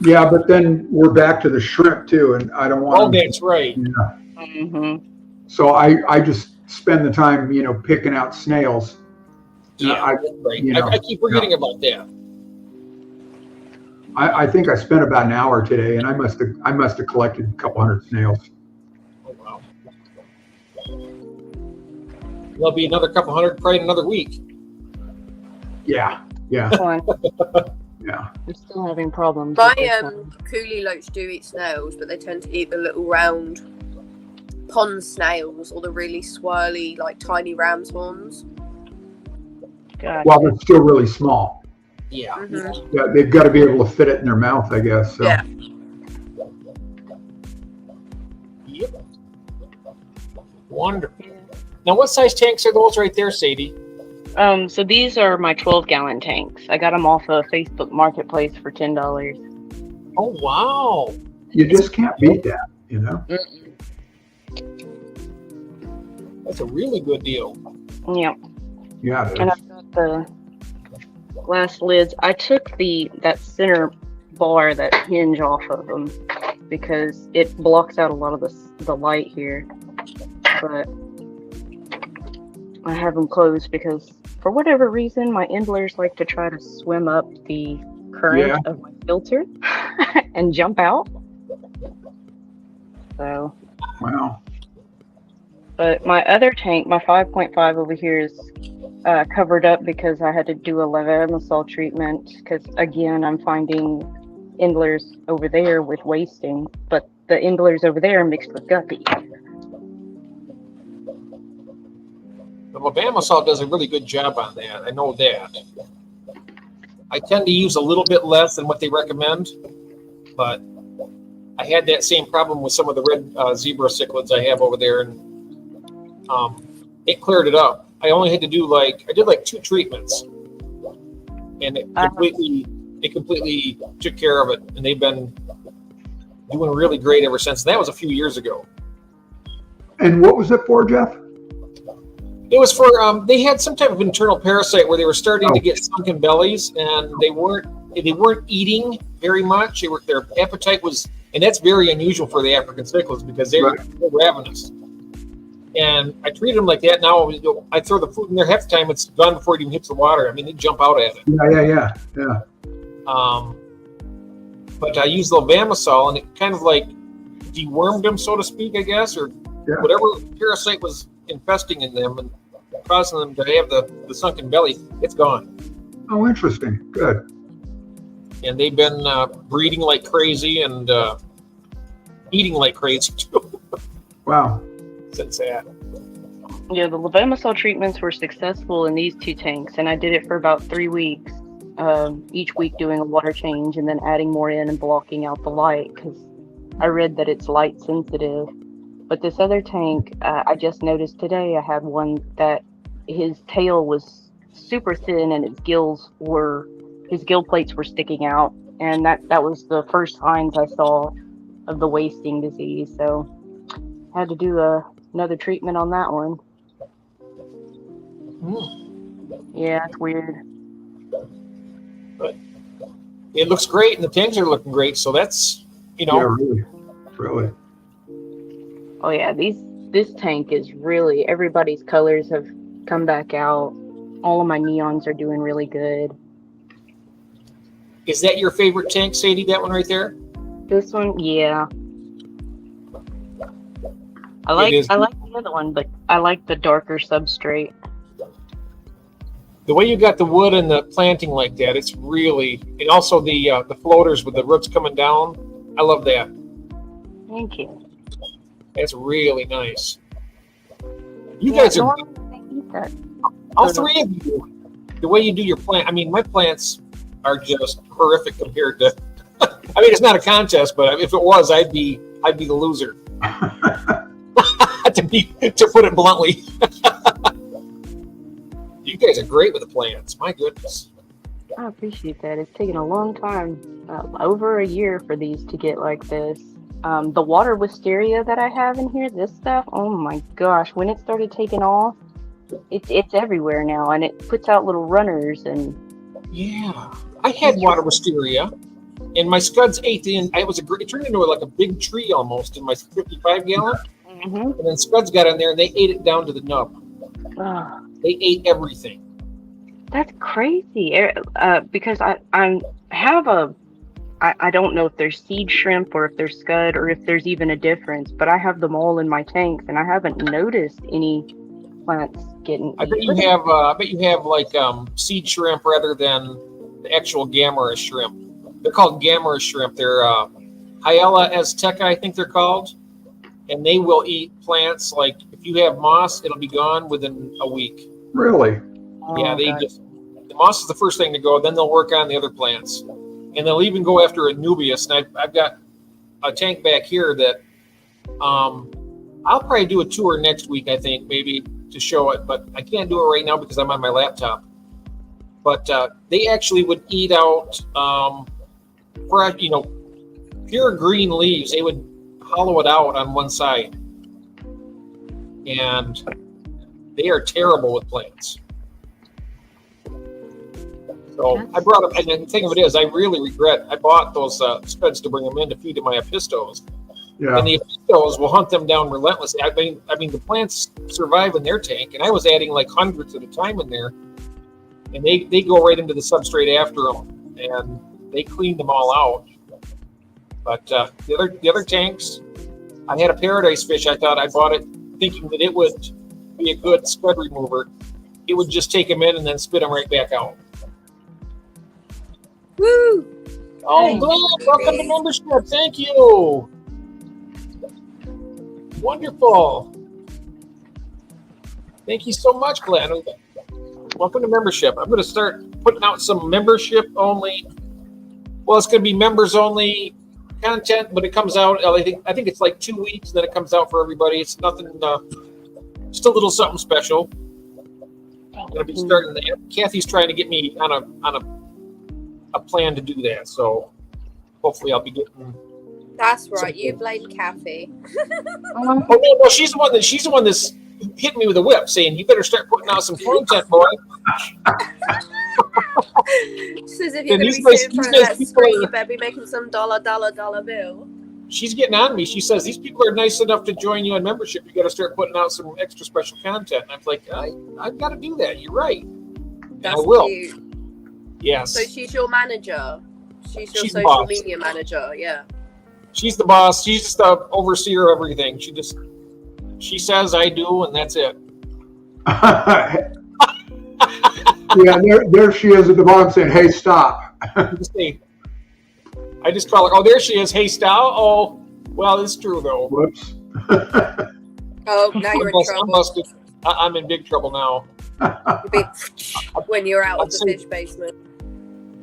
Yeah, but then we're back to the shrimp too, and I don't want. Oh, that's right. Yeah. Mm-hmm. So I just spend the time, picking out snails. Yeah, I, right. I keep forgetting about that. I think I spent about an hour today, and I must have collected a couple hundred snails. Oh, wow. There'll be another couple hundred probably in another week. Yeah. Fine. Yeah. I'm still having problems. My with this one. coolie loach do eat snails, but they tend to eat the little round pond snails or the really swirly, like tiny ram's horns. God. Well, they're still really small. Yeah. Mm-hmm. Yeah, they've got to be able to fit it in their mouth, I guess. So. Yeah. Yep. Wonderful. Now, what size tanks are those right there, Sadie? So these are my 12-gallon tanks. I got them off of Facebook Marketplace for $10. Oh, wow. You just can't beat that, That's a really good deal. Yeah. Yeah. it And is. I've got the glass lids. I took that center bar, that hinge off of them because it blocks out a lot of the light here. But I have them closed because for whatever reason, my Indlers like to try to swim up the current of my filter and jump out. So. Wow. But my other tank, my 5.5 over here is covered up because I had to do a levamisole treatment because, again, I'm finding Indlers over there with wasting, but the Indlers over there are mixed with guppy. The levamisole does a really good job on that. I know that. I tend to use a little bit less than what they recommend, but I had that same problem with some of the red zebra cichlids I have over there, and it cleared it up. I only had to do I did 2 treatments, and it completely took care of it, and they've been doing really great ever since. That was a few years ago. And what was it for, Jeff? It was for they had some type of internal parasite where they were starting to get sunken bellies, and they weren't eating very much. Their appetite was, and that's very unusual for the African cichlids because they're ravenous. And I treat them like that now. I throw the food in there half the time; it's gone before it even hits the water. I mean, they jump out at it. Yeah. But I use levamisol, and it kind of like dewormed them, so to speak, I guess, or whatever parasite was infesting in them and causing them to have the sunken belly. It's gone. Oh, interesting. Good. And they've been breeding like crazy and eating like crazy too. Wow. Since that. Yeah, the levamisol treatments were successful in these 2 tanks, and I did it for about 3 weeks. Each week doing a water change and then adding more in and blocking out the light, because I read that it's light sensitive. But this other tank, I just noticed today, I had one that his tail was super thin and his gill plates were sticking out, and that was the first signs I saw of the wasting disease. So I had to do another treatment on that one. Yeah, it's weird. But it looks great, and the tanks are looking great. So that's, Yeah, really. Oh yeah, this tank is really, everybody's colors have come back out. All of my neons are doing really good. Is that your favorite tank, Sadie? That one right there? This one, yeah. I like the other one, but I like the darker substrate. The way you got the wood and the planting like that, it's really, and also the floaters with the roots coming down. I love that. Thank you. That's really nice. You guys are, all three of you, the way you do your plant. I mean, my plants are just horrific compared to. I mean, it's not a contest, but if it was, I'd be the loser. to put it bluntly. You guys are great with the plants. My goodness. I appreciate that. It's taken a long time, over a year, for these to get like this. The water wisteria that I have in here, this stuff, oh my gosh, when it started taking off, it's everywhere now, and it puts out little runners. And yeah, I had water wisteria, and my scuds ate in. It turned into like a big tree almost in my 55 gallon. And then scuds got in there, and they ate it down to the nub. They ate everything. That's crazy. Because I don't know if there's seed shrimp or if there's scud or if there's even a difference, but I have them all in my tanks, and I haven't noticed any plants getting. I bet you have like seed shrimp rather than the actual Gamma shrimp. They're called Gamma shrimp. They're Hyela azteca, I think they're called, and they will eat plants. Like if you have moss, it'll be gone within a week. Really? Yeah, the moss is the first thing to go. Then they'll work on the other plants. And they'll even go after a nubius. And I've got a tank back here that I'll probably do a tour next week, I think, maybe to show it. But I can't do it right now because I'm on my laptop. But they actually would eat out, pure green leaves. They would hollow it out on one side. And they are terrible with plants. So I brought them, and the thing of it is, I really regret I bought those scuds to bring them in to feed to my apistos. Yeah. And the apistos will hunt them down relentlessly. I mean, the plants survive in their tank, and I was adding like hundreds at a time in there, and they go right into the substrate after them, and they clean them all out. But the other tanks, I had a paradise fish. I thought I bought it thinking that it would be a good scud remover. It would just take them in and then spit them right back out. Woo! Oh, Glenn, welcome to membership. Thank you. Wonderful. Thank you so much, Glenn. Welcome to membership. I'm going to start putting out some membership only. Well, it's going to be members only content, but it comes out. I think it's like 2 weeks. Then it comes out for everybody. It's nothing. Just a little something special. I'm going to be starting. Kathy's trying to get me on a plan to do that. So hopefully I'll be getting. That's right. You blame Kathy. Oh no, she's the one that's hitting me with a whip, saying you better start putting out some content, boy. Says if you're going to be sitting in front of that screen, you better be making some dollar bill. she's getting on me. She says, these people are nice enough to join you on membership. You got to start putting out some extra special content. And I'm like, I've got to do that. You're right. That's I will. cute. Yes. So she's your manager. She's your She's the social boss. media manager. Yeah. She's the boss. She's just the overseer of everything. She says I do, and that's it. Yeah, there she is at the bottom saying, "Hey, stop." I just call her. Oh, there she is. Hey, style. Oh, well, it's true though. Whoops. Oh, now you're in trouble. I'm in big trouble now. When you're out of the I'd say- fish basement.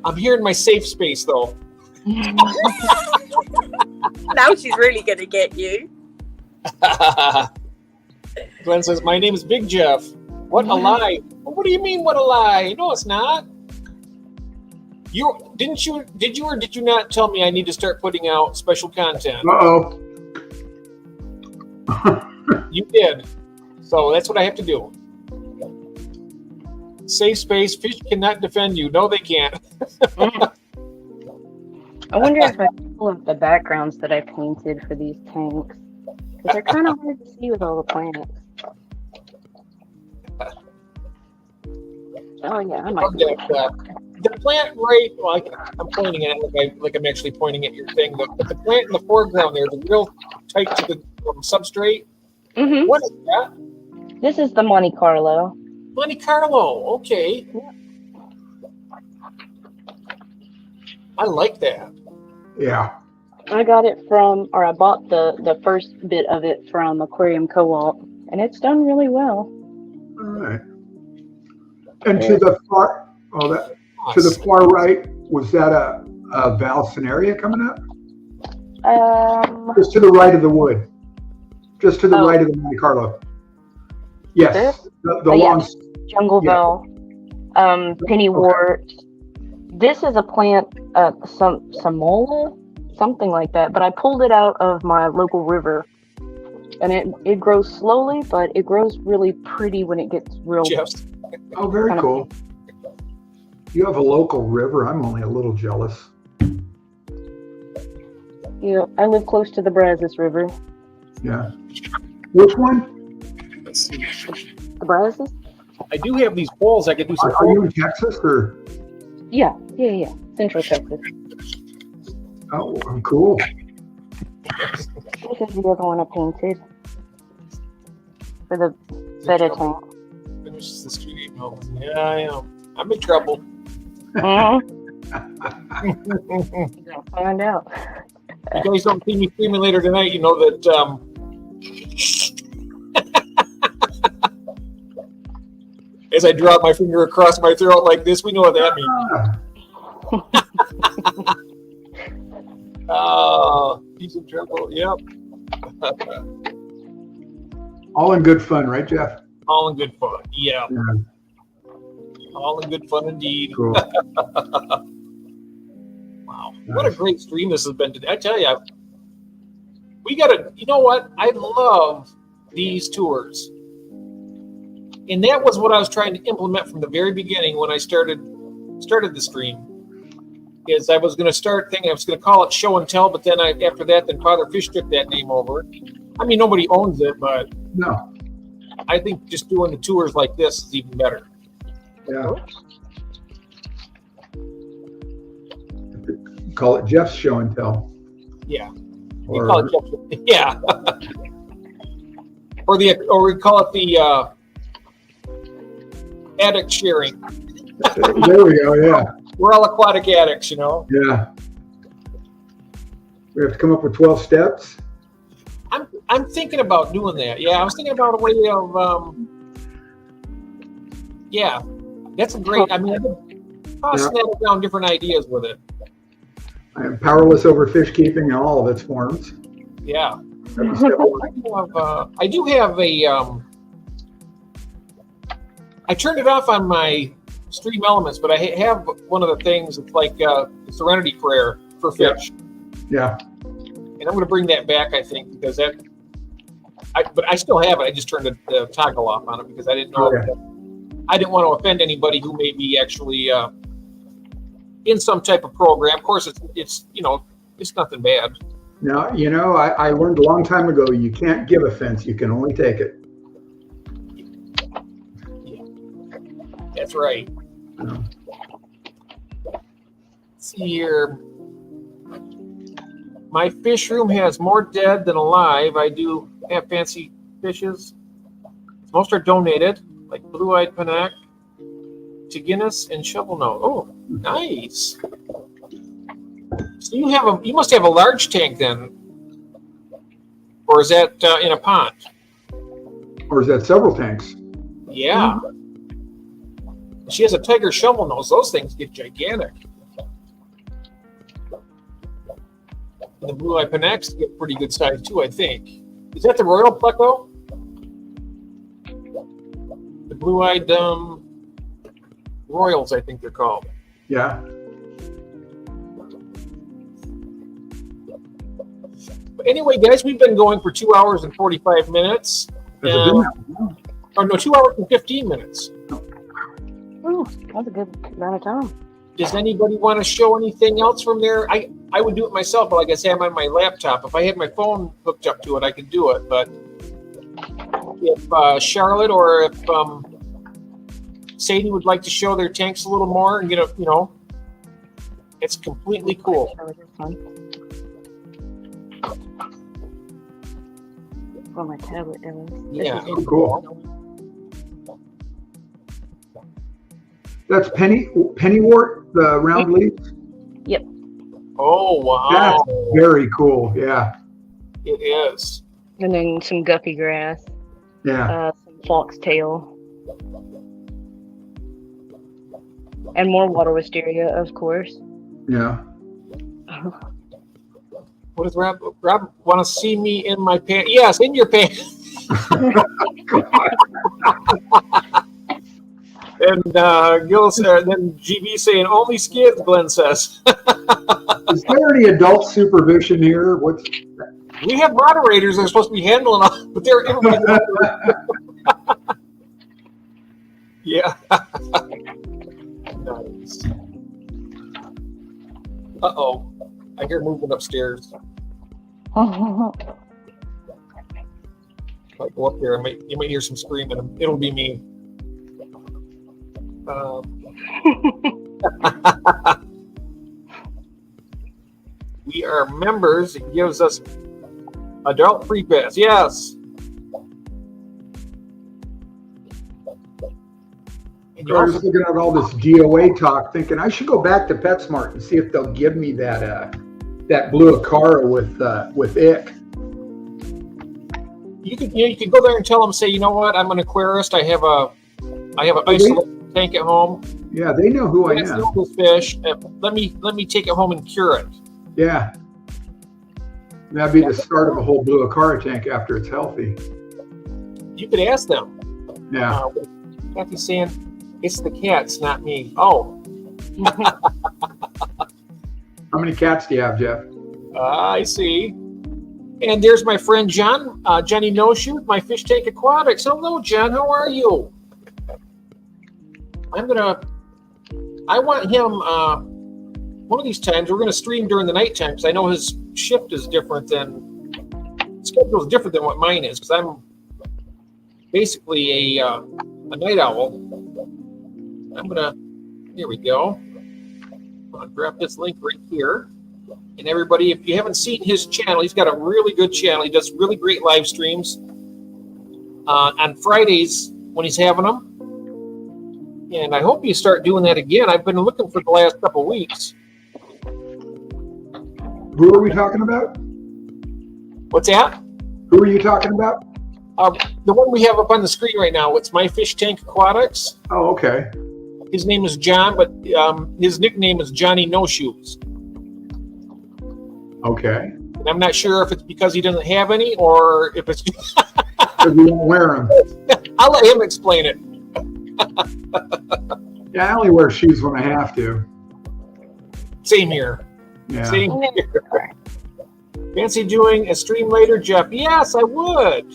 I'm here in my safe space though. Now she's really gonna get you. Glenn says, "My name is Big Jeff." What a lie! Well, what do you mean? What a lie? No, it's not. Did you or did you not tell me I need to start putting out special content? Uh-oh. You did. So that's what I have to do. Safe space. Fish cannot defend you. No, they can't. I wonder if I can pull up the backgrounds that I painted for these tanks. Because they're kind of hard to see with all the plants. Oh yeah, I might. The plant right, well, I'm pointing at it like I'm actually pointing at your thing. But the plant in the foreground there, the real tight to the substrate. Mm-hmm. What is that? This is the Monte Carlo. Monte Carlo. Okay. I like that. Yeah. I got it from, or I bought the first bit of it from Aquarium Co-op, and it's done really well. All right. And to the far, to the far right, was that a Val Scenaria coming up? Just to the right of the wood. Just to the right of the Monte Carlo. Yes. This? The long. Jungle Bell, Pennywort. This is a plant, Samola, something like that. But I pulled it out of my local river, and it grows slowly, but it grows really pretty when it gets real. Oh, very cool. You have a local river. I'm only a little jealous. Yeah, I live close to the Brazos River. Yeah. Which one? Let's see. The Brazos? I do have these poles. I could do some. Are you in Texas or? Yeah. Central Texas. Oh, cool. This is the other one I painted for the betta tank. Finish the street email. Yeah, I am. I'm in trouble. You're gonna find out. If you guys don't see me screaming later tonight, you know that. As I drop my finger across my throat like this, we know what that means. Oh, he's in trouble. Yep. All in good fun, right, Jeff? All in good fun. Yeah. All in good fun indeed. Cool. Wow. What a great stream this has been today. I tell you, we got to, you know what? I love these tours. And that was what I was trying to implement from the very beginning when I started the stream. Is I was going to start thinking I was going to call it Show and Tell, but then after that, Father Fish took that name over. I mean, nobody owns it, but no, I think just doing the tours like this is even better. Yeah. Call it Jeff's Show and Tell. Yeah. We call it Jeff's, yeah. or we call it the addict sharing. There we go. Yeah. We're all aquatic addicts, you know. Yeah. We have to come up with 12 steps. I'm thinking about doing that. Yeah, I was thinking about a way of. Yeah, that's a great. I mean, I've been tossing that around different ideas with it. I am powerless over fish keeping in all of its forms. Yeah. I do have a. I turned it off on my Stream Elements, but I have one of the things. It's like Serenity Prayer for fish. Yeah. And I'm going to bring that back, I think, because but I still have it. I just turned the toggle off on it because I didn't know. Okay. I didn't want to offend anybody who may be actually in some type of program. Of course, it's it's nothing bad. Now, you know, I learned a long time ago, you can't give offense, you can only take it. That's right. You know? Let's see here. My fish room has more dead than alive. I do have fancy fishes. Most are donated, like blue-eyed panache, Guinness, and shovelnose. Oh, nice. So you must have a large tank then, or is that in a pond? Or is that several tanks? Yeah. She has a tiger shovelnose. Those things get gigantic. And the blue-eyed panaches get pretty good size too, I think. Is that the royal pleco? The blue-eyed royals, I think they're called. Yeah. But anyway, guys, we've been going for 2 hours and 45 minutes. Has it been that long? Oh, no, 2 hours and 15 minutes. Ooh, that's a good amount of time. Does anybody want to show anything else from there? I would do it myself, but like I say, I'm on my laptop. If I had my phone hooked up to it, I could do it. But if Charlotte or if Sadie would like to show their tanks a little more and get a, it's completely cool. On my tablet, Ellis. Yeah, Oh, cool. That's pennywort, the round leaves. Yep. Oh, wow. That's very cool. Yeah. It is. And then some guppy grass. Yeah. Some foxtail. And more water wisteria, of course. Yeah. What does Rob want to see me in my pants? Yes, in your pants. And Gil said, then GB saying only skids, Glenn says. Is there any adult supervision here? We have moderators that are supposed to be handling all, but they're everybody. Yeah. Nice. Uh-oh. I hear movement upstairs. If I go up there, you might hear some screaming. It'll be me. We are members. It gives us adult free pass. Yes. And I was looking at all this DOA talk, thinking I should go back to PetSmart and see if they'll give me that blue Acara with ick. You could go there and tell them, say, you know what, I'm an aquarist. I have an isolated tank at home. Yeah, they know who I am. This fish. Let me take it home and cure it. Yeah. That'd be the start of a whole blue Acara tank after it's healthy. You could ask them. Yeah. Kathy's saying, it's the cats, not me. Oh. How many cats do you have, Jeff? I see. And there's my friend John, Johnny No Shoot, my fish tank aquatics. Hello, John. How are you? I want him, one of these times, we're going to stream during the nighttime because I know his shift is different schedule is different than what mine is because I'm basically a night owl. Here we go. I'm going to grab this link right here. And everybody, if you haven't seen his channel, he's got a really good channel. He does really great live streams on Fridays when he's having them. And I hope you start doing that again. I've been looking for the last couple of weeks. Who are we talking about? What's that? Who are you talking about? The one we have up on the screen right now. It's My Fish Tank Aquatics. Oh, okay. His name is John, but his nickname is Johnny No Shoes. Okay. And I'm not sure if it's because he doesn't have any or if it's Because we don't wear them. I'll let him explain it. Yeah, I only wear shoes when I have to. Same here. Yeah. Same here. Fancy doing a stream later, Jeff? Yes, I would.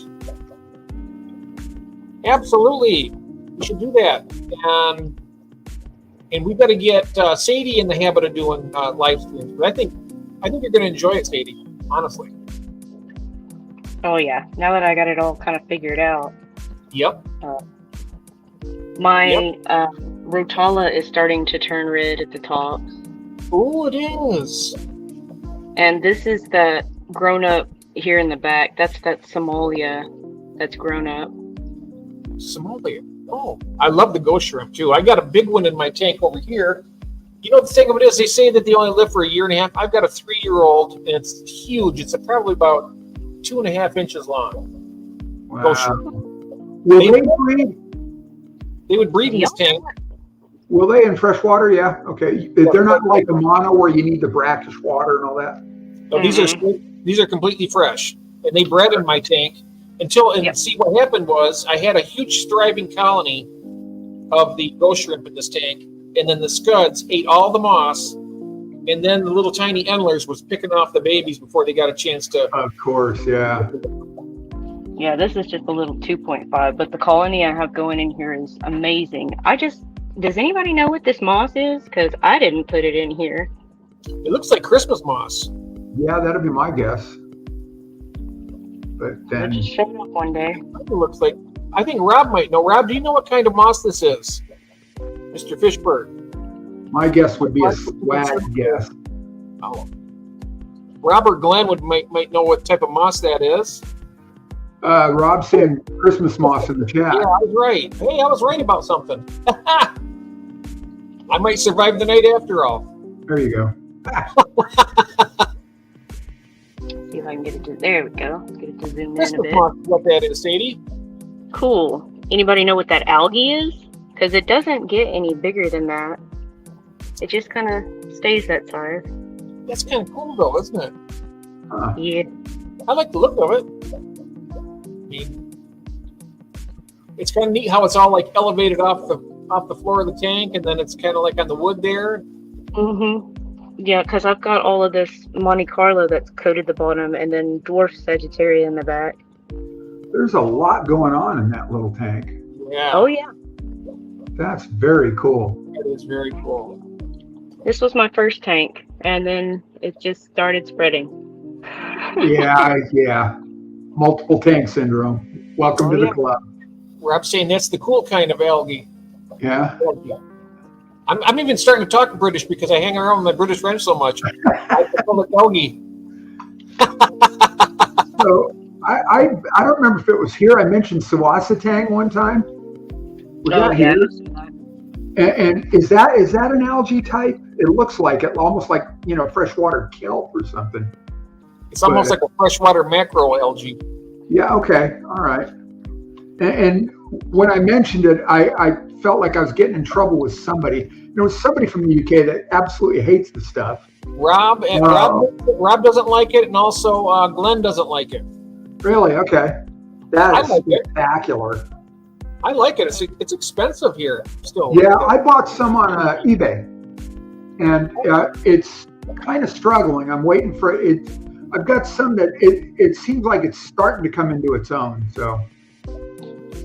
Absolutely. We should do that. And we've got to get Sadie in the habit of doing live streams. But I think you're going to enjoy it, Sadie. honestly. Oh yeah. Now that I got it all kind of figured out, Yep. my Rotala is starting to turn red at the top, Oh, it is. and this is the grown up here in the back. That's that Somalia that's grown up. Somalia. Oh, I love the ghost shrimp too. I got a big one in my tank over here. You know, the thing of it is, they say that they only live for a year and a half. I've got a 3-year-old, and it's huge. It's probably about 2.5 inches long. Ghost shrimp. Will they breed? They would breed in this tank. Will they in fresh water? Yeah. Okay. They're not like the mono where you need the brackish water and all that. No, these are completely fresh, and they bred in my tank see what happened was I had a huge thriving colony of the ghost shrimp in this tank, and then the scuds ate all the moss, and then the little tiny endlers was picking off the babies before they got a chance to. Of course, yeah. Yeah, this is just a little 2.5, but the colony I have going in here is amazing. Does anybody know what this moss is? Because I didn't put it in here. It looks like Christmas moss. Yeah, that'd be my guess. But It then just showed up one day. It looks like. I think Rob might know. Rob, do you know what kind of moss this is, Mr. Fishberg? my guess would be a swag guess. Oh. Robert Glenn might know what type of moss that is. Rob said Christmas moss in the chat. Yeah, I was right. Hey, I was right about something. I might survive the night after all. There you go. See if I can get it to. There we go. Get it to zoom in a Christmas bit. moss, what that is, Sadie? Cool. Anybody know what that algae is? Because it doesn't get any bigger than that. It just kind of stays that size. That's kind of cool, though, isn't it? Yeah. I like the look of it. I mean, it's kind of neat how it's all like elevated off the floor of the tank, and then it's kind of like on the wood there. Yeah, because I've got all of this Monte Carlo that's coated the bottom, and then dwarf Sagittaria in the back. There's a lot going on in that little tank. Yeah. Oh yeah. That's very cool. That is very cool. This was my first tank, and then it just started spreading. Yeah. Multiple tank syndrome. Welcome to the club. Rob's saying that's the cool kind of algae. Yeah. I'm even starting to talk British because I hang around with my British friends so much. I call it algae. So I don't remember if it was here. I mentioned Sawasatang one time. Was that here? And is that an algae type? It looks like it, almost like freshwater kelp or something. It's almost like a freshwater macro algae. Yeah. Okay. All right. And when I mentioned it, I felt like I was getting in trouble with somebody. There was somebody from the UK that absolutely hates the stuff. Rob doesn't like it, and also Glenn doesn't like it. Really? Okay. That is like spectacular. I like it. It's expensive here still. Yeah, I bought some on eBay, and it's kind of struggling. I'm waiting for it. I've got some that it seems like it's starting to come into its own. So.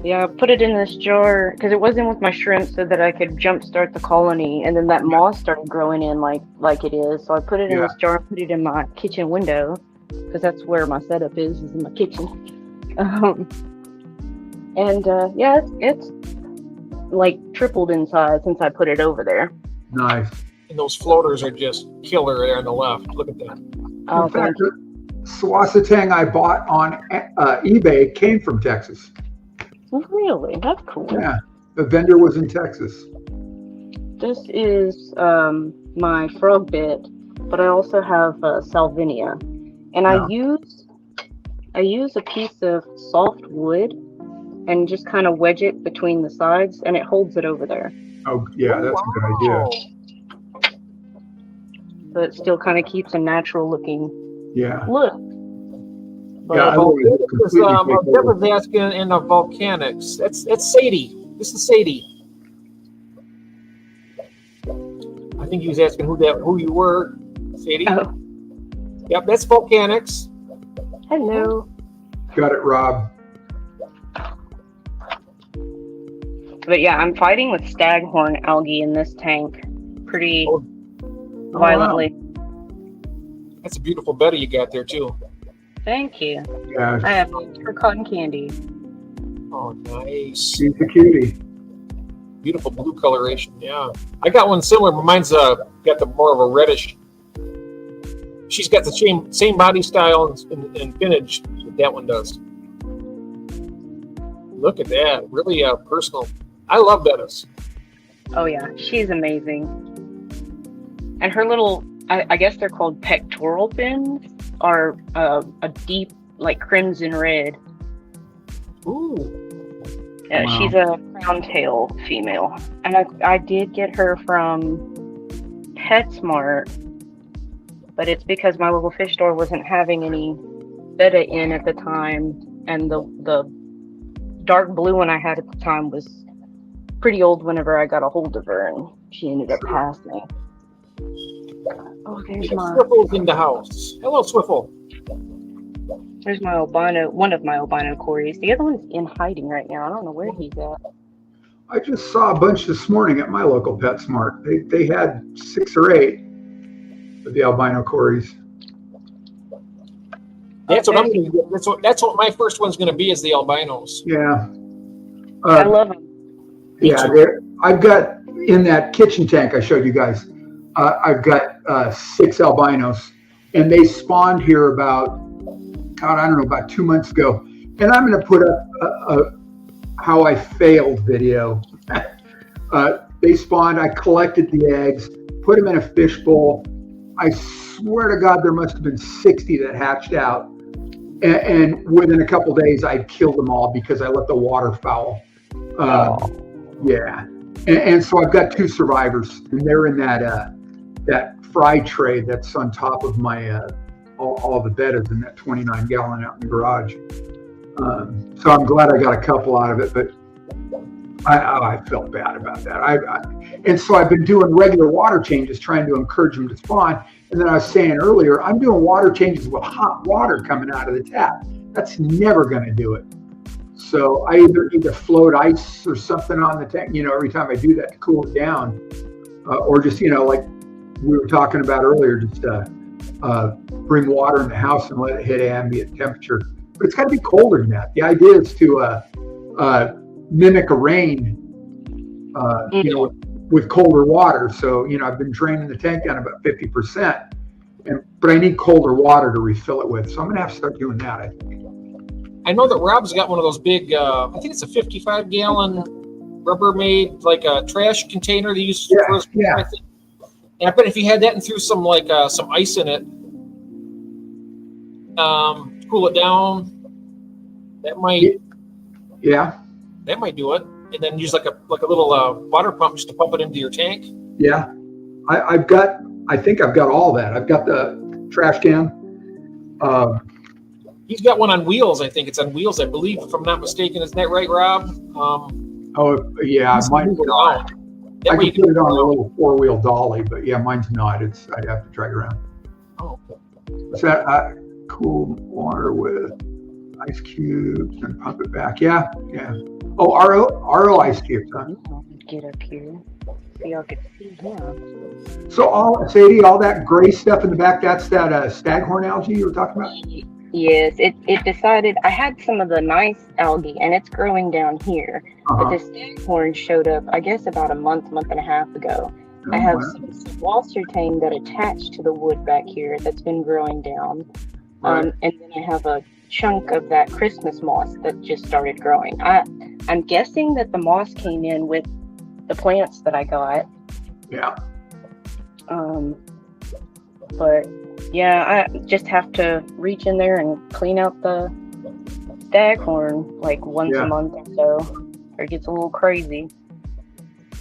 Yeah, I put it in this jar because it wasn't with my shrimp, so that I could jumpstart the colony, and then that moss started growing in like it is. So I put it in this jar and put it in my kitchen window because that's where my setup is in my kitchen. It's like tripled in size since I put it over there. Nice. And those floaters are just killer there on the left. Look at that. In fact, the Sawasatang I bought on eBay came from Texas. Really? That's cool. Yeah, the vendor was in Texas. This is my frog bit, but I also have salvinia, and I use a piece of soft wood and just kind of wedge it between the sides, and it holds it over there. Oh yeah, that's a good idea. So it still kind of keeps a natural looking look. Yeah, Jeff was asking in the volcanics. That's Sadie. This is Sadie. I think he was asking who you were, Sadie. Oh. Yep, that's volcanics. Hello. Got it, Rob. But yeah, I'm fighting with staghorn algae in this tank pretty violently. Wow. That's a beautiful Betty you got there too. Thank you. Yeah, I have her cotton candy. Oh, nice. she's a cutie. Beautiful blue coloration. Yeah, I got one similar, but mine's got the more of a reddish. She's got the same body style and vintage that one does. Look at that, really personal. I love Bettis. Oh yeah, she's amazing. And her little, I guess they're called pectoral fins, are a deep like crimson red. Ooh. Wow. She's a crown tail female, and I did get her from PetSmart, but it's because my local fish store wasn't having any betta in at the time, and the dark blue one I had at the time was pretty old whenever I got a hold of her, and she ended up passing. Oh, there's my Swiffle's in the house. Hello, Swiffle. there's my albino, one of my albino cories. The other one's in hiding right now. I don't know where he's at. I just saw a bunch this morning at my local PetSmart. They had 6 or 8 of the albino cories. That's what I'm gonna get. That's what my first one's gonna be, is the albinos. Yeah. I love them. Yeah, I've got in that kitchen tank I showed you guys. I've got 6 albinos, and they spawned here about, God, I don't know, about 2 months ago. And I'm going to put up a how I failed video. They spawned. I collected the eggs, put them in a fish bowl. I swear to God, there must have been 60 that hatched out. And within a couple days, I'd killed them all because I let the water foul. Yeah, and so I've got 2 survivors, and they're in that fry tray that's on top of my all the bettas in that 29-gallon out in the garage. So I'm glad I got a couple out of it, but I felt bad about that. And so I've been doing regular water changes, trying to encourage them to spawn. And then I was saying earlier, I'm doing water changes with hot water coming out of the tap. That's never going to do it. So I either need to float ice or something on the tank, every time I do that to cool it down, or just, like we were talking about earlier, just bring water in the house and let it hit ambient temperature. But it's got to be colder than that. The idea is to mimic a rain, with colder water. So, I've been draining the tank down about 50%, but I need colder water to refill it with. So I'm going to have to start doing that, I think. I know that Rob's got one of those big, I think it's a 55-gallon Rubbermaid, like a trash container they use for his, I think. And I bet if you had that and threw some some ice in it, cool it down, that might do it. And then use like a little water pump just to pump it into your tank. Yeah, I think I've got all that. I've got the trash can. He's got one on wheels. I think it's on wheels, I believe, if I'm not mistaken. Isn't that right, Rob? Mine's not. I can put it on a little 4-wheel dolly, but yeah, mine's not. I'd have to drag around. Oh. What's that? Cool water with ice cubes and pump it back. Yeah. Oh, RO ice cubes, huh? Get up here so y'all can see him. So Sadie, all that gray stuff in the back, that's that staghorn algae you were talking about? Yes, it decided. I had some of the nice algae, and it's growing down here. But the staghorn showed up, I guess, about a month and a half ago. I have some Walstertane that attached to the wood back here that's been growing down. And then I have a chunk of that Christmas moss that just started growing. I'm guessing that the moss came in with the plants that I got. Yeah. But yeah, I just have to reach in there and clean out the staghorn like once a month or so, or it gets a little crazy.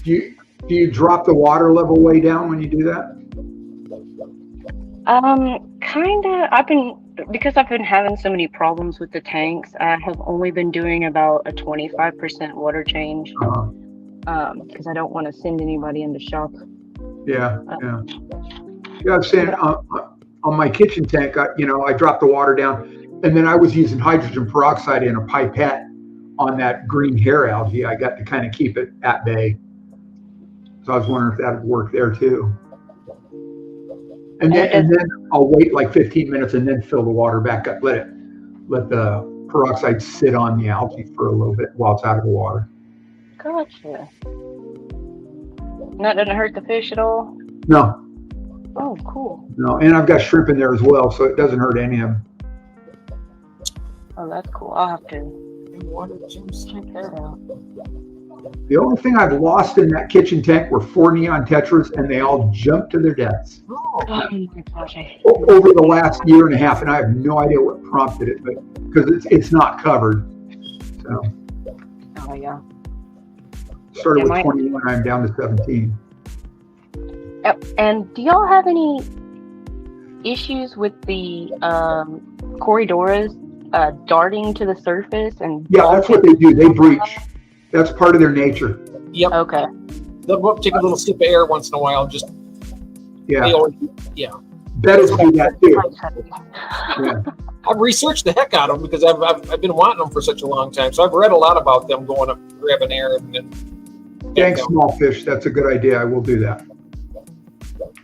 Do you drop the water level way down when you do that? Kinda. Because I've been having so many problems with the tanks, I have only been doing about a 25% water change. Because I don't want to send anybody into shock. Yeah. I'm saying on my kitchen tank, I dropped the water down, and then I was using hydrogen peroxide in a pipette on that green hair algae. I got to kind of keep it at bay. So I was wondering if that would work there too. And then I'll wait like 15 minutes and then fill the water back up. Let the peroxide sit on the algae for a little bit while it's out of the water. Gotcha. That doesn't hurt the fish at all? No. Oh, cool. No, and I've got shrimp in there as well, so it doesn't hurt any of them. Oh, that's cool. I'll have to check that out. The only thing I've lost in that kitchen tank were 4 neon tetras, and they all jumped to their deaths. Oh my gosh, Over the last year and a half, and I have no idea what prompted it, but because it's not covered. So oh yeah. Started with 21, I'm down to 17. And do y'all have any issues with the Corridoras darting to the surface? And Yeah, that's what they do. They breach. That's part of their nature. Yep. Okay. They'll go up, take a little sip of air once in a while. Just Yeah. they always, yeah. Bettas do that too. Yeah. I've researched the heck out of them because I've been wanting them for such a long time. So I've read a lot about them going up, grabbing air, and then. Thanks, small fish. That's a good idea. I will do that.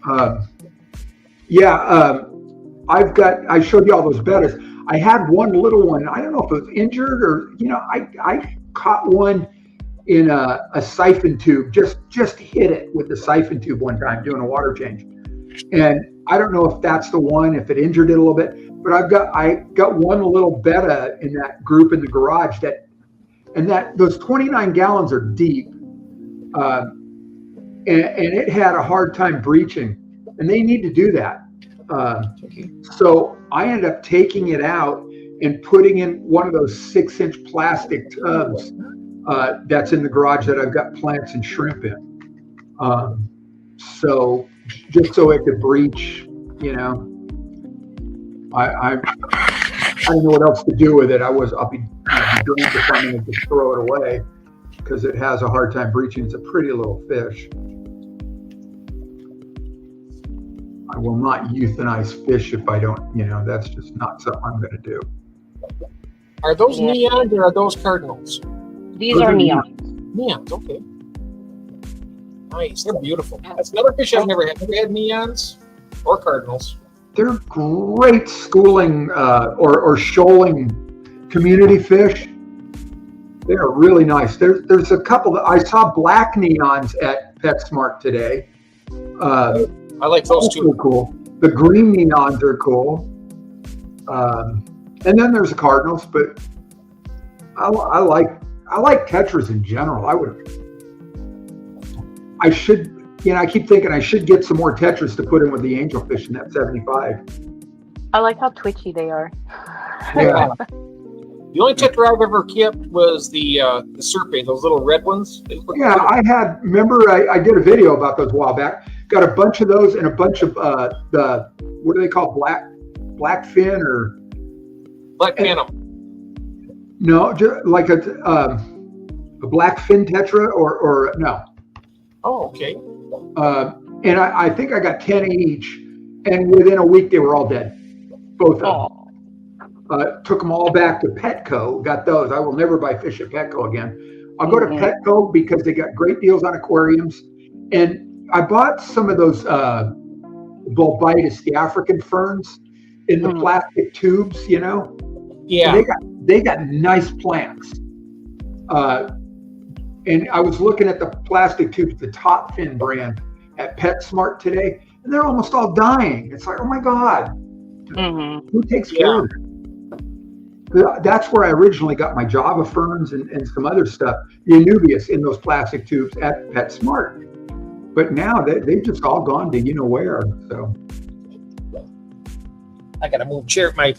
I showed you all those bettas. I had one little one. I don't know if it was injured or, I caught one in a siphon tube, just hit it with the siphon tube one time doing a water change. And I don't know if that's the one, if it injured it a little bit, but I got one little betta in that group in the garage those 29 gallons are deep. And it had a hard time breaching, and they need to do that. So I ended up taking it out and putting in one of those 6-inch plastic tubs that's in the garage that I've got plants and shrimp in. So just so it could breach, I don't know what else to do with it. I'll be doing something and just throw it away because it has a hard time breaching. It's a pretty little fish. I will not euthanize fish if I don't, that's just not something I'm going to do. Are those neons or are those cardinals? These are neons. Neons, okay. Nice, they're beautiful. That's another fish I've never had. Have you had neons or cardinals? They're great schooling or shoaling community fish. They are really nice. There's a couple that I saw black neons at PetSmart today. I like those too. Cool. The green neons are cool. And then there's the cardinals, but I like tetras in general. I keep thinking I should get some more tetras to put in with the angelfish in that 75. I like how twitchy they are. Yeah. The only tetra I've ever kept was the serpe, those little red ones. Yeah, remember I did a video about those a while back. Got a bunch of those and a bunch of what do they call black fin or black phantom? No, just like a black fin tetra or no. Oh, okay. And I think I got 10 each, and within a week they were all dead, both of them. Took them all back to Petco, got those. I will never buy fish at Petco again. I'll go to Petco because they got great deals on aquariums. And I bought some of those Bulbitis, the African ferns, in the plastic tubes, Yeah. And they got nice plants. And I was looking at the plastic tubes, the Top Fin brand at PetSmart today, and they're almost all dying. It's like, oh my God, who takes care of them? That's where I originally got my Java ferns and some other stuff, the Anubias in those plastic tubes at PetSmart. But now they've just all gone to where. So I gotta move chair. My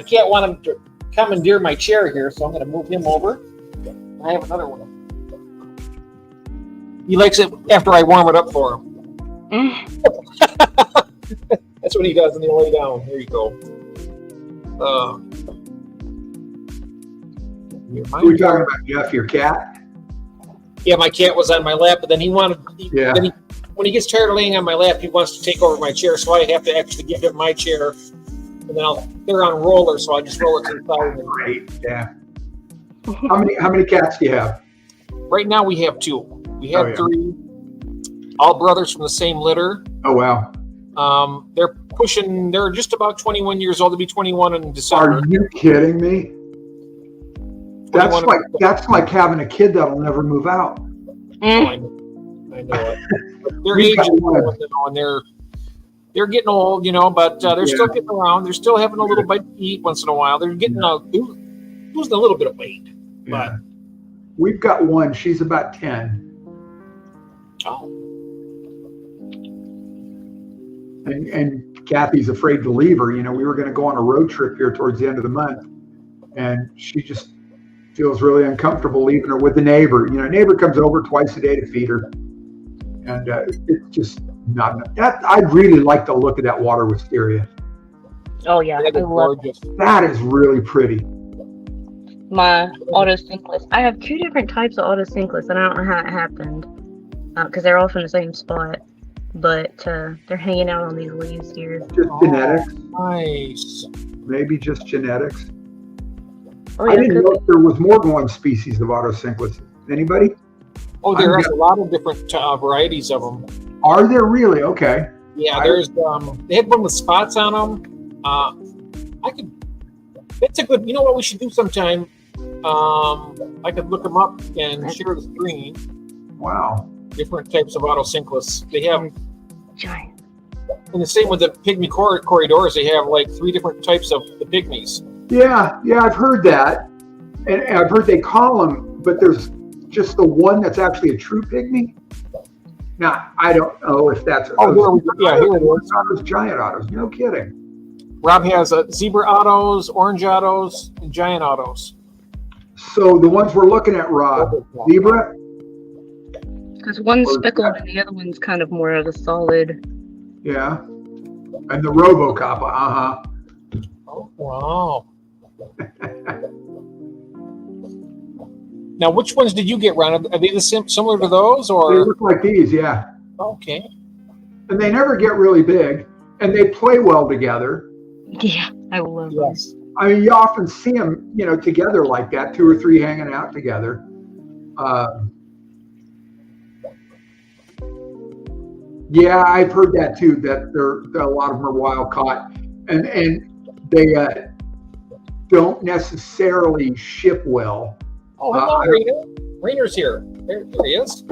cat wanted him to commandeer my chair here, so I'm gonna move him over. I have another one. He likes it after I warm it up for him. That's what he does when he lay down. Here you go. Who are we talking about, Jeff? Your cat? Yeah, my cat was on my lap, but then he wanted. When he gets tired of laying on my lap, he wants to take over my chair, so I have to actually give him my chair, and then they're on rollers, so I just roll it to the side. Great, yeah. How many cats do you have? Right now we have 2. We had 3, all brothers from the same litter. Oh wow. They're just about 21 years old. They'll be 21 in December. Are you kidding me? That's like having a kid that'll never move out. I know it. Their age is low, and they're getting old, but they're still getting around. They're still having a little bite to eat once in a while. They're getting losing a little bit of weight. But we've got one. She's about 10. Oh. And Kathy's afraid to leave her. We were going to go on a road trip here towards the end of the month, and she just feels really uncomfortable leaving her with the neighbor. Neighbor comes over twice a day to feed her, and it's just not enough. I really like the look of that water wisteria. Oh yeah, I love it. That is really pretty. My autosynclus. I have 2 different types of autosynclus, and I don't know how it happened because they're all from the same spot. But they're hanging out on these leaves here. Just genetics. Nice. Maybe just genetics. Oh, yeah, I didn't know if there was more than one species of autosynclus. Anybody? Oh, there are a lot of different varieties of them. Are there really? Okay. Yeah, there's. They had one with spots on them. That's a good. You know what we should do sometime? I could look them up and share the screen. Wow. Different types of autosynclus. They have giant. And the same with the pygmy corridors. They have like 3 different types of the pygmies. Yeah, I've heard that, and I've heard they call them, but there's just the one that's actually a true pygmy. Now I don't know if that's. Here it is. Giant autos. No kidding. Rob has zebra autos, orange autos, and giant autos. So the ones we're looking at, Rob, zebra. Because one's speckled and the other one's kind of more of a solid. Yeah. And the RoboCop, Oh, wow. Now, which ones did you get, Ron? Are they similar to those, or? They look like these, yeah. Okay. And they never get really big, and they play well together. Yeah, I love yes. I mean, you often see them, together like that, 2 or 3 hanging out together. Yeah, I've heard that too. That there a lot of them are wild caught, and they don't necessarily ship well. Oh, hello, Rainer. Rainer's here. There he is.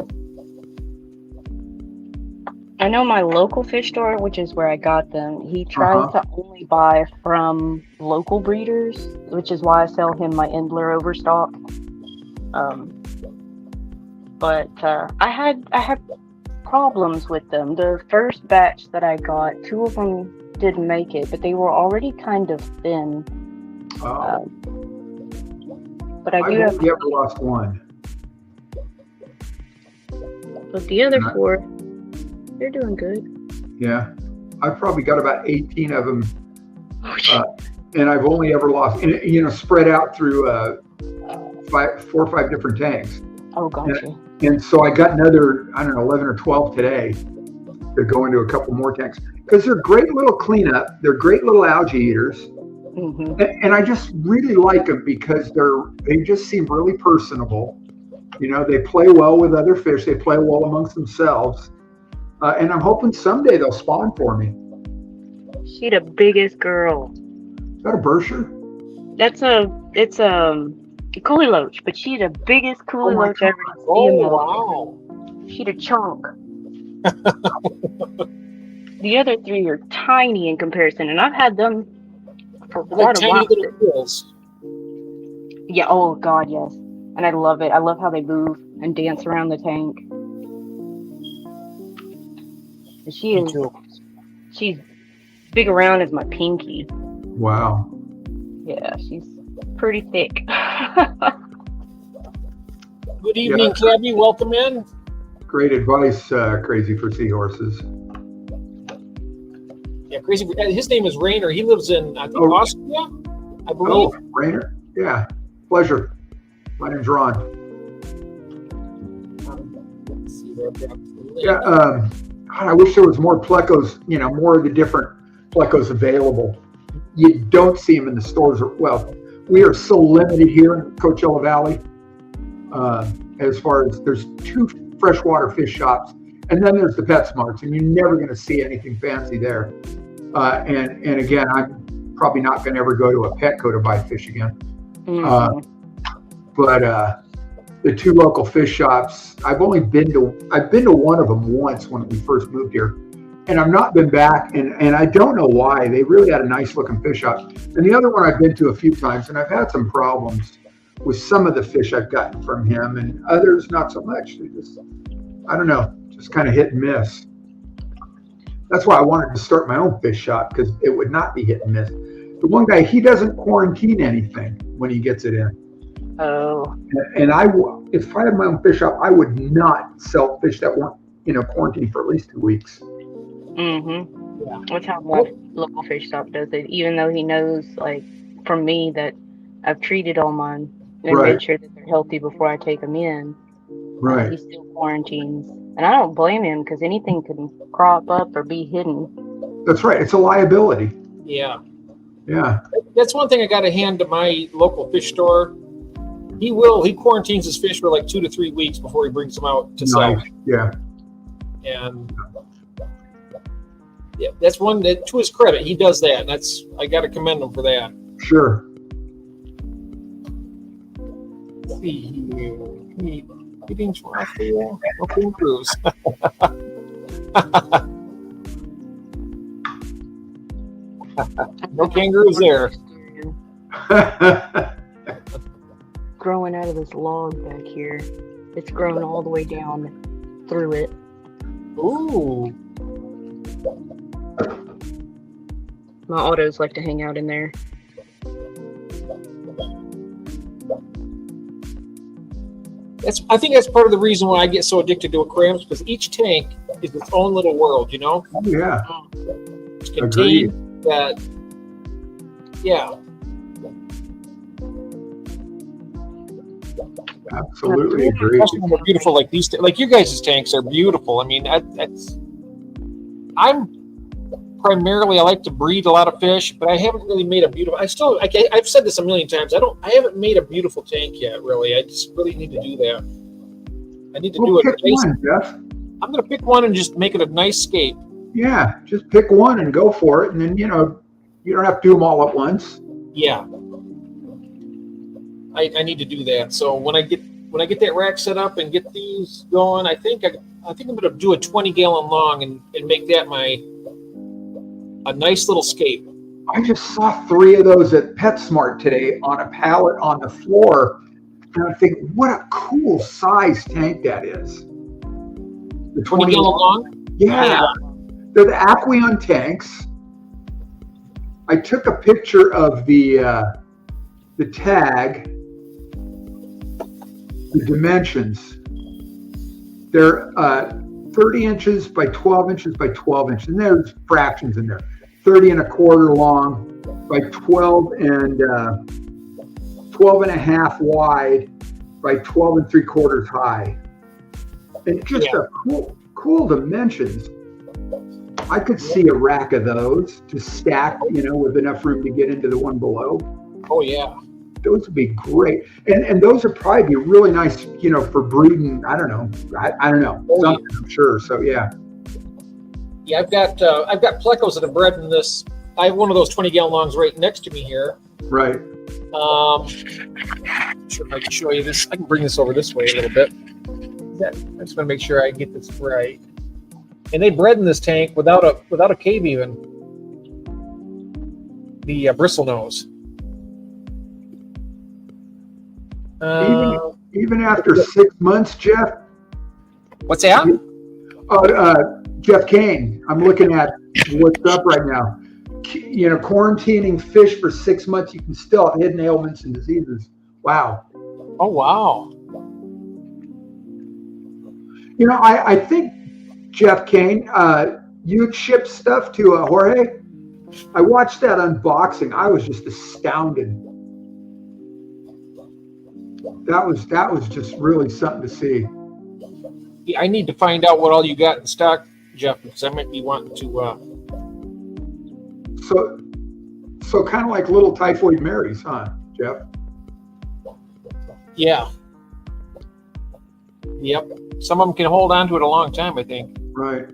I know my local fish store, which is where I got them. He tries to only buy from local breeders, which is why I sell him my Endler overstock. But I had problems with them. The first batch that I got, 2 of them didn't make it, but they were already kind of thin. But I do have. Never lost one. But the other 4, they're doing good. Yeah, I've probably got about 18 of them, and I've only ever lost, spread out through 4 or 5 different tanks. Oh, gotcha. And so I got another, 11 or 12 today to go into a couple more tanks because they're great little cleanup. They're great little algae eaters. Mm-hmm. And I just really like them because they just seem really personable. They play well with other fish. They play well amongst themselves. And I'm hoping someday they'll spawn for me. She the biggest girl. Is that a Burscher? It's a coolie loach, but she the biggest coolie loach ever seen. Oh, wow. She the chunk. The other 3 are tiny in comparison, and I've had them for quite a while. Yeah, oh god, yes. And I love it. I love how they move and dance around the tank. And she's big around as my pinky. Wow. Yeah, she's pretty thick. Good evening, Cabby. Welcome in. Great advice, Crazy for Seahorses. Yeah, Crazy. His name is Rainer. He lives in, I think, Austria, I believe. Oh, Rainer. Yeah, pleasure. My name's Ron. Let's see where I've got the link. Yeah, God, I wish there was more plecos, more of the different plecos available. You don't see them in the stores. Well, we are so limited here in Coachella Valley as far as there's 2 freshwater fish shops, And then there's the PetSmarts, and you're never going to see anything fancy there. And again, I'm probably not going to ever go to a Petco to buy fish again. But the two local fish shops, I've been to one of them once when we first moved here, and I've not been back, and I don't know why. They really had a nice looking fish shop. And the other one I've been to a few times, and I've had some problems with some of the fish I've gotten from him, and others not so much. They just, I don't know, just kind of hit and miss. That's why I wanted to start my own fish shop, because it would not be hit and miss. The one guy, he doesn't quarantine anything when he gets it in. Oh. And if I had my own fish shop, I would not sell fish that weren't, quarantined for at least 2 weeks. Mm-hmm. That's how my local fish shop does it. Even though he knows, like, from me, that I've treated all mine and made sure that they're healthy before I take them in. Right. He still quarantines. And I don't blame him, because anything can crop up or be hidden. That's right. It's a liability. Yeah. Yeah. That's one thing I got to hand to my local fish store. He quarantines his fish for like 2 to 3 weeks before he brings them out to sell. Yeah. And yeah, that's one that, to his credit, he does that. And I got to commend him for that. Sure. Let's see here. Feedings off the okay improves. No kangaroos there. Growing out of this log back here. It's grown all the way down through it. Ooh. My autos like to hang out in there. I think that's part of the reason why I get so addicted to aquariums, because each tank is its own little world, Oh, yeah. It's contained that, yeah. Absolutely agree. Especially when they're beautiful like these, like you guys' tanks are beautiful. I mean, I'm primarily, I like to breed a lot of fish, but I haven't really made a beautiful, I've said this a million times, I haven't made a beautiful tank yet, really. I just really need to do that. I need to do it. Pick one, Jeff. I'm going to pick one and just make it a nice scape. Yeah, just pick one and go for it. And then, you don't have to do them all at once. Yeah. I need to do that. So when I get that rack set up and get these going, I think I'm going to do a 20-gallon long and make that a nice little scape. I just saw 3 of those at PetSmart today on a pallet on the floor. And I'm thinking, what a cool size tank that is. The 20-gallon long? Yeah. They're the Aquion tanks. I took a picture of the tag, the dimensions. They're 30 inches by 12 inches by 12 inches. And there's fractions in there. 30 and a quarter long by 12 and 12 and a half wide by 12 and 3/4 high. And just a cool dimensions. I could see a rack of those to stack, with enough room to get into the one below. Oh yeah. Those would be great. And those would probably be really nice, for breeding. I don't know. I don't know. Oh, something, I'm sure. So yeah. Yeah, I've got plecos that have bred in this. I have one of those 20-gallon longs right next to me here. Right. Sure, I can show you this. I can bring this over this way a little bit. I just want to make sure I get this right. And they bred in this tank without a cave even. The bristle nose. Even after 6 months, Jeff. What's that? Jeff Kane. I'm looking at what's up right now. Quarantining fish for 6 months, you can still have hidden ailments and diseases. Wow. Oh wow. I think, Jeff Kane, you ship stuff to Jorge. I watched that unboxing. I was just astounded. That was just really something to see. Yeah, I need to find out what all you got in stock, Jeff, because I might be wanting to. So kind of like little typhoid Marys, huh, Jeff? Yeah. Yep. Some of them can hold on to it a long time, I think. Right.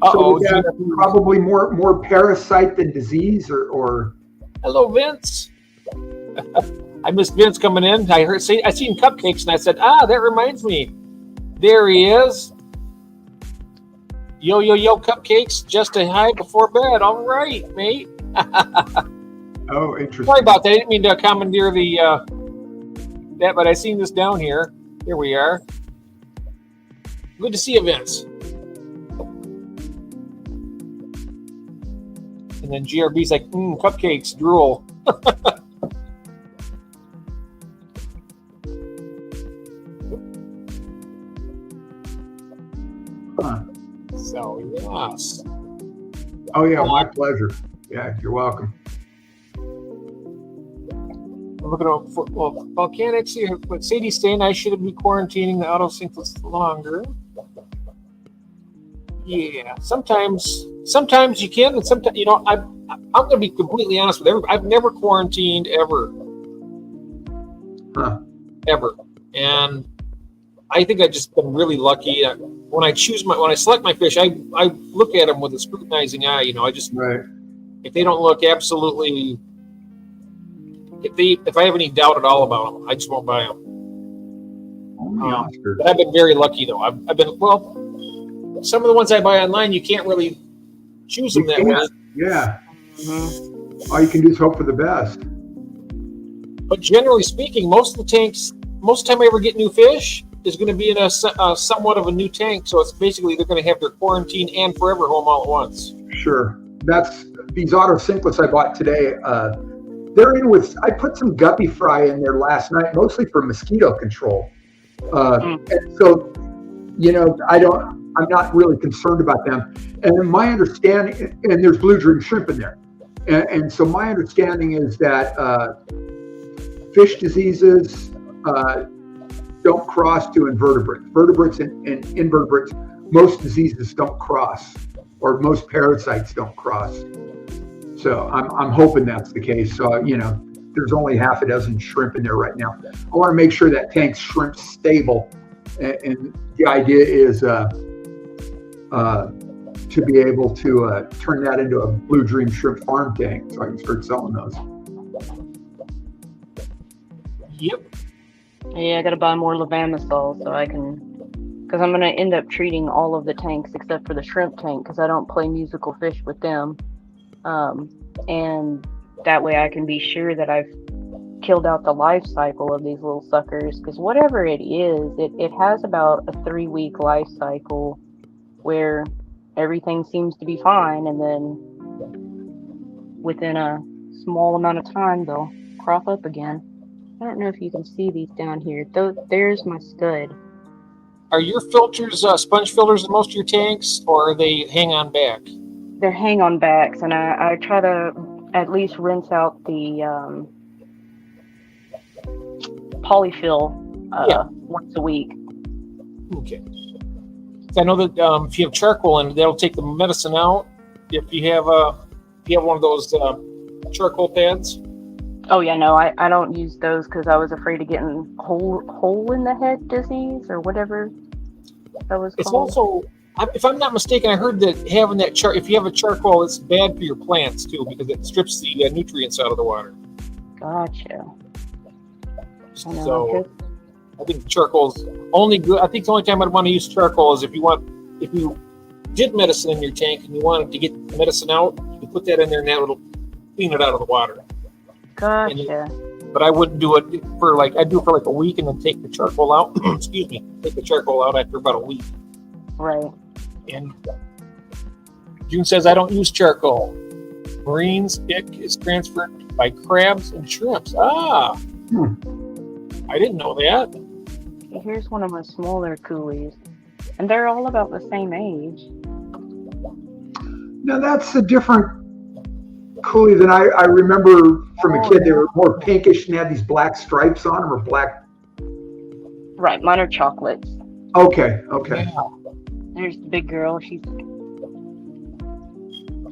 Uh-oh, So is that probably more parasite than disease, or hello, Vince. I missed Vince coming in. I seen cupcakes, and I said, that reminds me. There he is. Yo, cupcakes, just a high before bed. All right, mate. oh, interesting. Sorry about that. I didn't mean to commandeer that, but I seen this down here. Here we are. Good to see you, Vince. And then GRB's like, cupcakes, drool. So, yes. Oh, yeah, my pleasure. Yeah, you're welcome. I'm looking at volcanics here, but Sadie's saying I should be quarantining the auto sinklets longer. Yeah, sometimes you can, and sometimes, I'm going to be completely honest with everybody. I've never quarantined ever. Ever. And I think I've just been really lucky. When I select my fish, I look at them with a scrutinizing eye. Right. If they don't look absolutely, if I have any doubt at all about them, I just won't buy them. But I've been very lucky though. I've been some of the ones I buy online, you can't really choose them that way. Yeah. All you can do is hope for the best. But generally speaking, most of the tanks, most of the time I ever get new fish, is going to be in a somewhat of a new tank. So it's basically they're going to have their quarantine and forever home all at once. Sure. That's these auto sinklets I bought today. They're in with, I put some guppy fry in there last night, mostly for mosquito control. And so, I'm not really concerned about them. And my understanding, and there's blue dream shrimp in there. And so my understanding is that fish diseases, don't cross to invertebrates. Vertebrates and invertebrates, most diseases don't cross, or most parasites don't cross. So I'm hoping that's the case. So, there's only half a dozen shrimp in there right now. I want to make sure that tank's shrimp stable. And the idea is to be able to turn that into a blue dream shrimp farm tank so I can start selling those. Yep. Yeah, I gotta buy more levamisol so I can, because I'm gonna end up treating all of the tanks except for the shrimp tank because I don't play musical fish with them, and that way I can be sure that I've killed out the life cycle of these little suckers. Because whatever it is, it has about a 3-week life cycle where everything seems to be fine, and then within a small amount of time they'll crop up again. I don't know if you can see these down here. There's my scud. Are your filters sponge filters in most of your tanks, or are they hang on back? They're hang on backs, and I try to at least rinse out the polyfill once a week. Okay. I know that if you have charcoal in it, that'll take the medicine out. If you have one of those charcoal pads. Oh yeah, no, I don't use those because I was afraid of getting hole in the head disease or whatever that was It's called. also, if I'm not mistaken, I heard that having that if you have a charcoal, it's bad for your plants too because it strips the nutrients out of the water. Gotcha. So I think charcoal's only good. I think the only time I'd want to use charcoal is if you did medicine in your tank and you wanted to get the medicine out, you put that in there and that will clean it out of the water. Gotcha. But I wouldn't do it I'd do it for like a week and then take the charcoal out. Excuse me. Take the charcoal out after about a week. Right. And June says, I don't use charcoal. Marines ick is transferred by crabs and shrimps. I didn't know that. Here's one of my smaller coolies, and they're all about the same age. Now that's a different coolie than I remember from a kid. They were more pinkish and had these black stripes on them, or black. Right, mine are chocolates. Okay. Yeah. There's the big girl. She's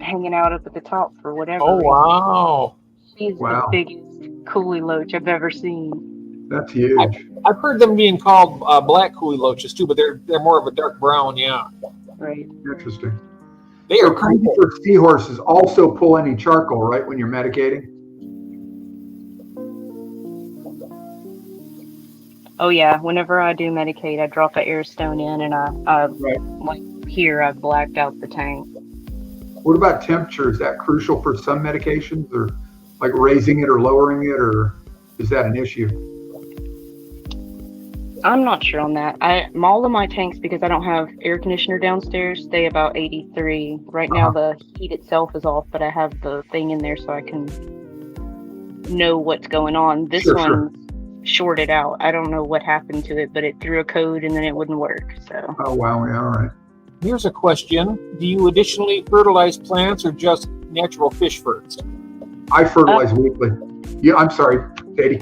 hanging out up at the top for whatever Oh, reason. wow. She's the biggest coolie loach I've ever seen. That's huge. I've heard them being called black coolie loaches too, but they're more of a dark brown. Yeah, Right. Interesting. they So are cool. crazy for seahorses also pull any charcoal, right, when you're medicating? Oh yeah. Whenever I do medicate, I drop an air stone in, and I Right. like here I've blacked out the tank. What about temperature? Is that crucial for some medications, or like raising it or lowering it, or is that an issue? I'm not sure on that. All of my tanks, because I don't have air conditioner downstairs, stay about 83. Right now the heat itself is off, but I have the thing in there so I can know what's going on. This Sure. shorted out. I don't know what happened to it, but it threw a code and then it wouldn't work. So Oh, wow. Yeah, all right. Here's a question: do you additionally fertilize plants or just natural fish ferts? I fertilize weekly. Yeah, I'm sorry, Katie.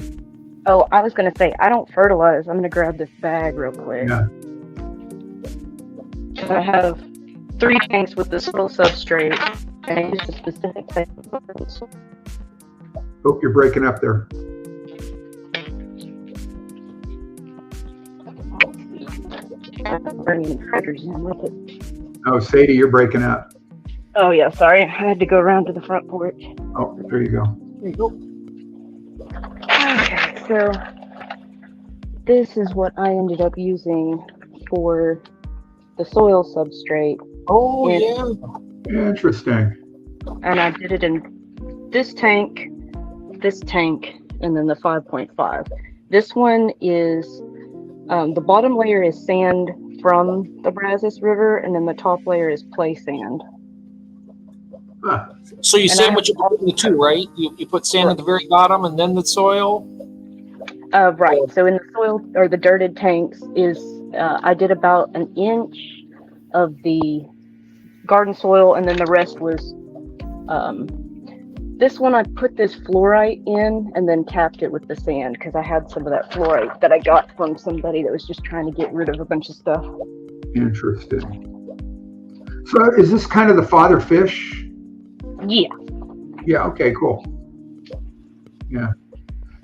oh, I was gonna say I don't fertilize. I'm gonna grab this bag real quick. Yeah. I have 3 tanks with this little substrate, and I use a specific type of fertilizer. Hope you're breaking up there. Bringing critters in with it. Oh, Sadie, you're breaking up. Oh yeah, sorry. I had to go around to the front porch. Oh, there you go. There you go. Okay, so this is what I ended up using for the soil substrate, Oh Yeah. yeah. Interesting. and I did it in this tank, and then the 5.5. This one is the bottom layer is sand from the Brazos River, and then the top layer is clay sand. Huh. So you And sandwich it between the two, right? You put sand at the very bottom and then the soil. Right. So in the soil or the dirted tanks is I did about an inch of the garden soil, and then the rest was this one I put this fluorite in and then capped it with the sand because I had some of that fluorite that I got from somebody that was just trying to get rid of a bunch of stuff. Interesting. So is this kind of the father fish? Yeah. Yeah, okay, cool. Yeah.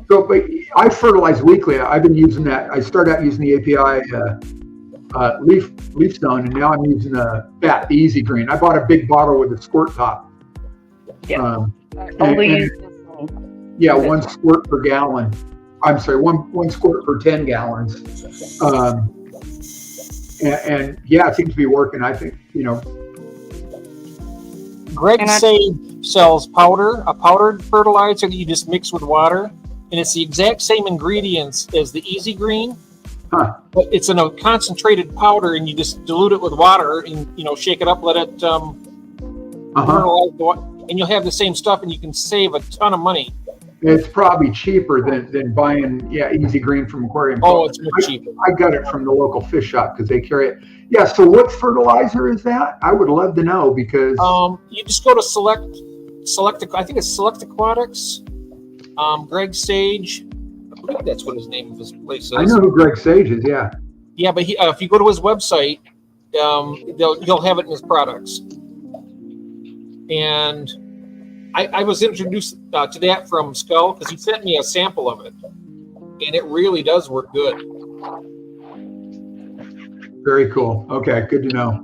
So, but I fertilize weekly. I've been using that. I started out using the API leaf stone, and now I'm using the Easy Green. I bought a big bottle with a squirt top. Yeah. Only and- use this one. Yeah, 1 squirt per gallon. I'm sorry, one squirt per 10 gallons. And yeah, it seems to be working. I think, Greg And I- Sage sells a powdered fertilizer that you just mix with water, and it's the exact same ingredients as the Easy Green, Huh. but it's in a concentrated powder, and you just dilute it with water and shake it up, let it fertilize the water, and you'll have the same stuff, and you can save a ton of money. It's probably cheaper than buying Easy Green from Aquarium. Oh, it's much cheaper. I got it from the local fish shop because they carry it. Yeah. So what fertilizer is that? I would love to know because You just go to select. I think it's Select Aquatics. Greg Sage. I believe that's what his name of his place is. I know who Greg Sage is. Yeah. Yeah, but if you go to his website, he'll have it in his products. And I was introduced to that from Skull because he sent me a sample of it, and it really does work good. Very cool. Okay, good to know.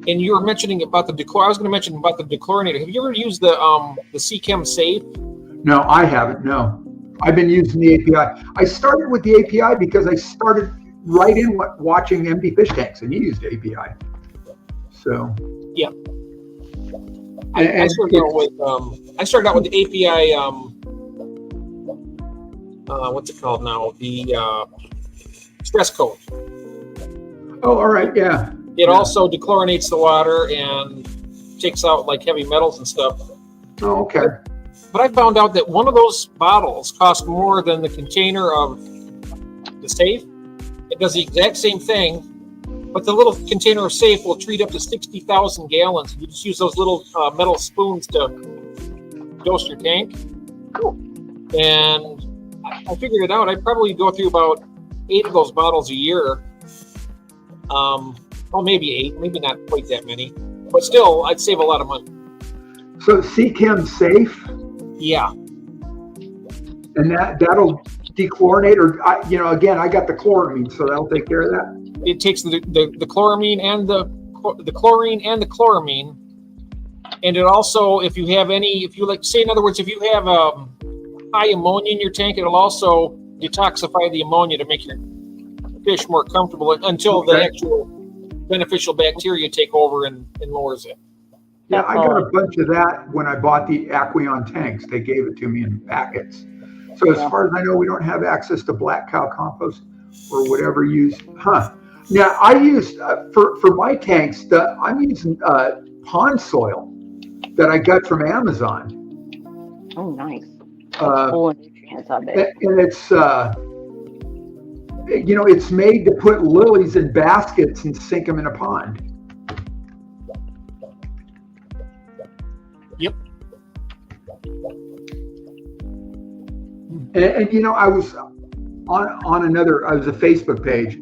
And you were mentioning about the dechlor. I was going to mention about the dechlorinator. Have you ever used the Seachem Safe? No, I haven't. No, I've been using the API. I started with the API because I started right in watching empty fish tanks, and you used API. So Yeah. I started out with the API. What's it called now? The stress coat. Oh, all right. Yeah. It also dechlorinates the water and takes out like heavy metals and stuff. Oh, okay. But I found out that one of those bottles costs more than the container of the safe. It does the exact same thing, but the little container of safe will treat up to 60,000 gallons. You just use those little metal spoons to dose your tank. Cool. And I figured it out. I'd probably go through about 8 of those bottles a year. Well, maybe 8, maybe not quite that many, but still, I'd save a lot of money. So Seachem Safe, Yeah. and that'll dechlorinate, or again, I got the chloramine, so that'll take care of that. It takes the chloramine and the chlorine and the chloramine, and it also, if you have say, in other words, if you have high ammonia in your tank, it'll also detoxify the ammonia to make your fish more comfortable until the actual beneficial bacteria take over and lowers it. Yeah, I got a bunch of that when I bought the Aqueon tanks. They gave it to me in packets. So as far as I know, we don't have access to black cow compost or whatever used. Now I used for my tanks, I'm using pond soil that I got from Amazon. Oh, nice. Full of nutrients, I bet. And it's it's made to put lilies in baskets and sink them in a pond. Yep. And I was on I was a Facebook page,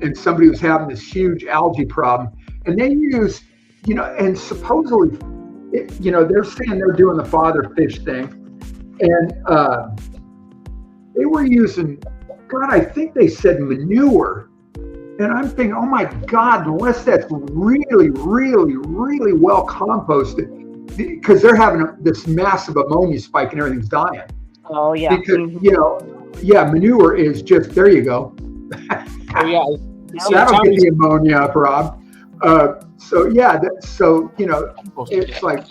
and somebody was having this huge algae problem, and they used, and supposedly, they're saying they're doing the father fish thing, and they were using, God, I think they said manure, and I'm thinking, oh my God, unless that's really, really, really well composted, because they're having this massive ammonia spike and everything's dying. Oh yeah. Because manure is just, there you go. Oh yeah. That'll get the ammonia up, Rob. It's like,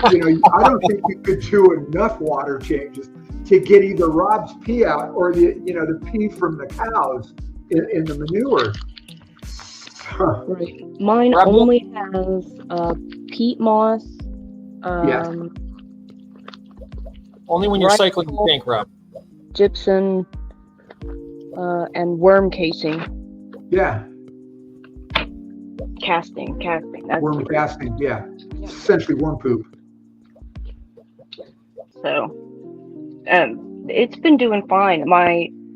I don't think you could do enough water changes to get either Rob's pee out or the pee from the cows in the manure. Right. Mine only has peat moss. Only when you're cycling the tank, Rob. Gypsum and worm casing. Yeah. Casting. That's worm casting, yeah. Essentially worm poop. So, it's been doing fine.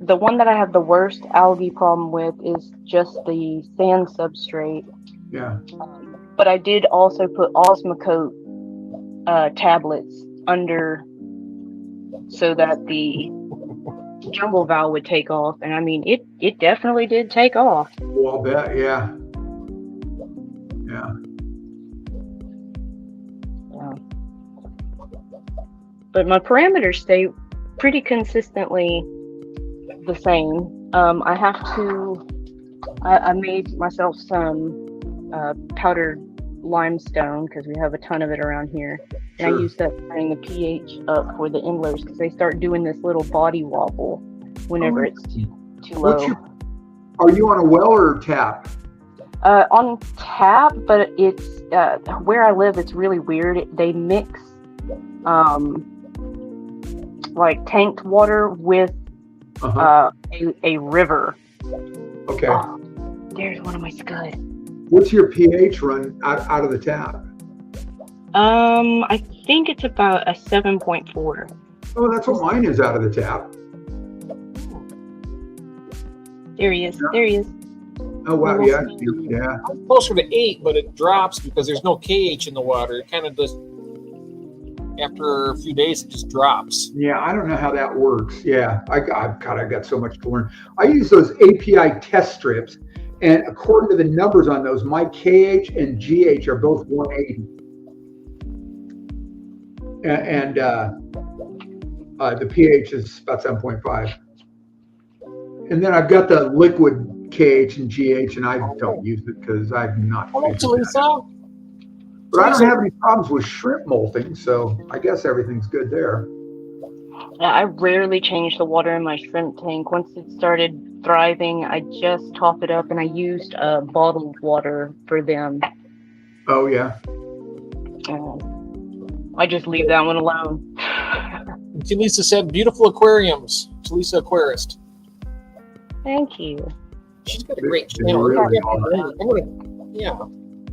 The one that I have the worst algae problem with is just the sand substrate. Yeah. But I did also put Osmocote tablets under so that the jungle valve would take off, and I mean it definitely did take off. Well, I'll bet, yeah. But my parameters stay pretty consistently the same. I made myself some powdered limestone because we have a ton of it around here. And Sure. I use that to bring the pH up for the endlers because they start doing this little body wobble whenever it's too low. Are you on a well or tap? On tap, but it's where I live. It's really weird. They mix like tanked water with a river. Okay. Oh, there's one of my scud. What's your pH run out of the tap? I think it's about a 7.4. Oh, that's what mine is out of the tap. There he is. There he is. Oh wow, yeah. I'm closer to 8, but it drops because there's no KH in the water. It kind of just, after a few days, it just drops. Yeah, I don't know how that works. Yeah, I got so much to learn. I use those API test strips, and according to the numbers on those, my KH and GH are both 180. And the pH is about 7.5. And then I've got the liquid KH and GH, and I don't use it because I'm not. Hello, Talisa. But I don't have any problems with shrimp molting, so I guess everything's good there. I rarely change the water in my shrimp tank. Once it started thriving, I just top it up, and I used bottled water for them. Oh, yeah. I just leave that one alone. Talisa said, beautiful aquariums. Talisa Aquarist. Thank you. She's got a great It's channel. really Yeah.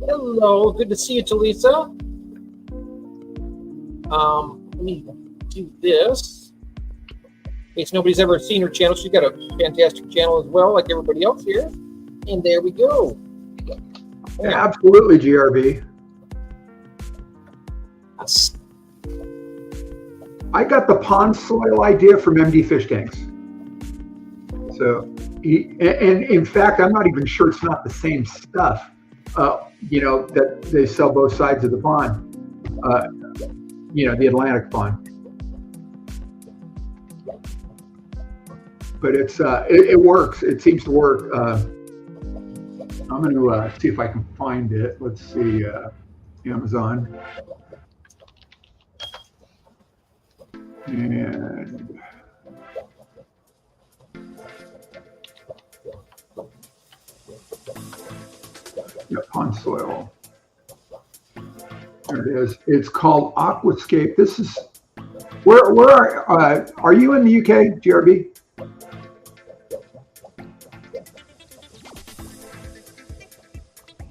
Hello. Good to see you, Talisa. Let me do this. In case nobody's ever seen her channel, she's got a fantastic channel as well, like everybody else here. And there we go. Yeah, absolutely, GRB. I got the pond soil idea from MD Fish Tanks. So, and in fact, I'm not even sure it's not the same stuff, that they sell both sides of the pond, the Atlantic pond. But it works. It seems to work. I'm going to see if I can find it. Let's see, Amazon. And pond soil. There it is. It's called Aquascape. This is where are you in the UK, GRB?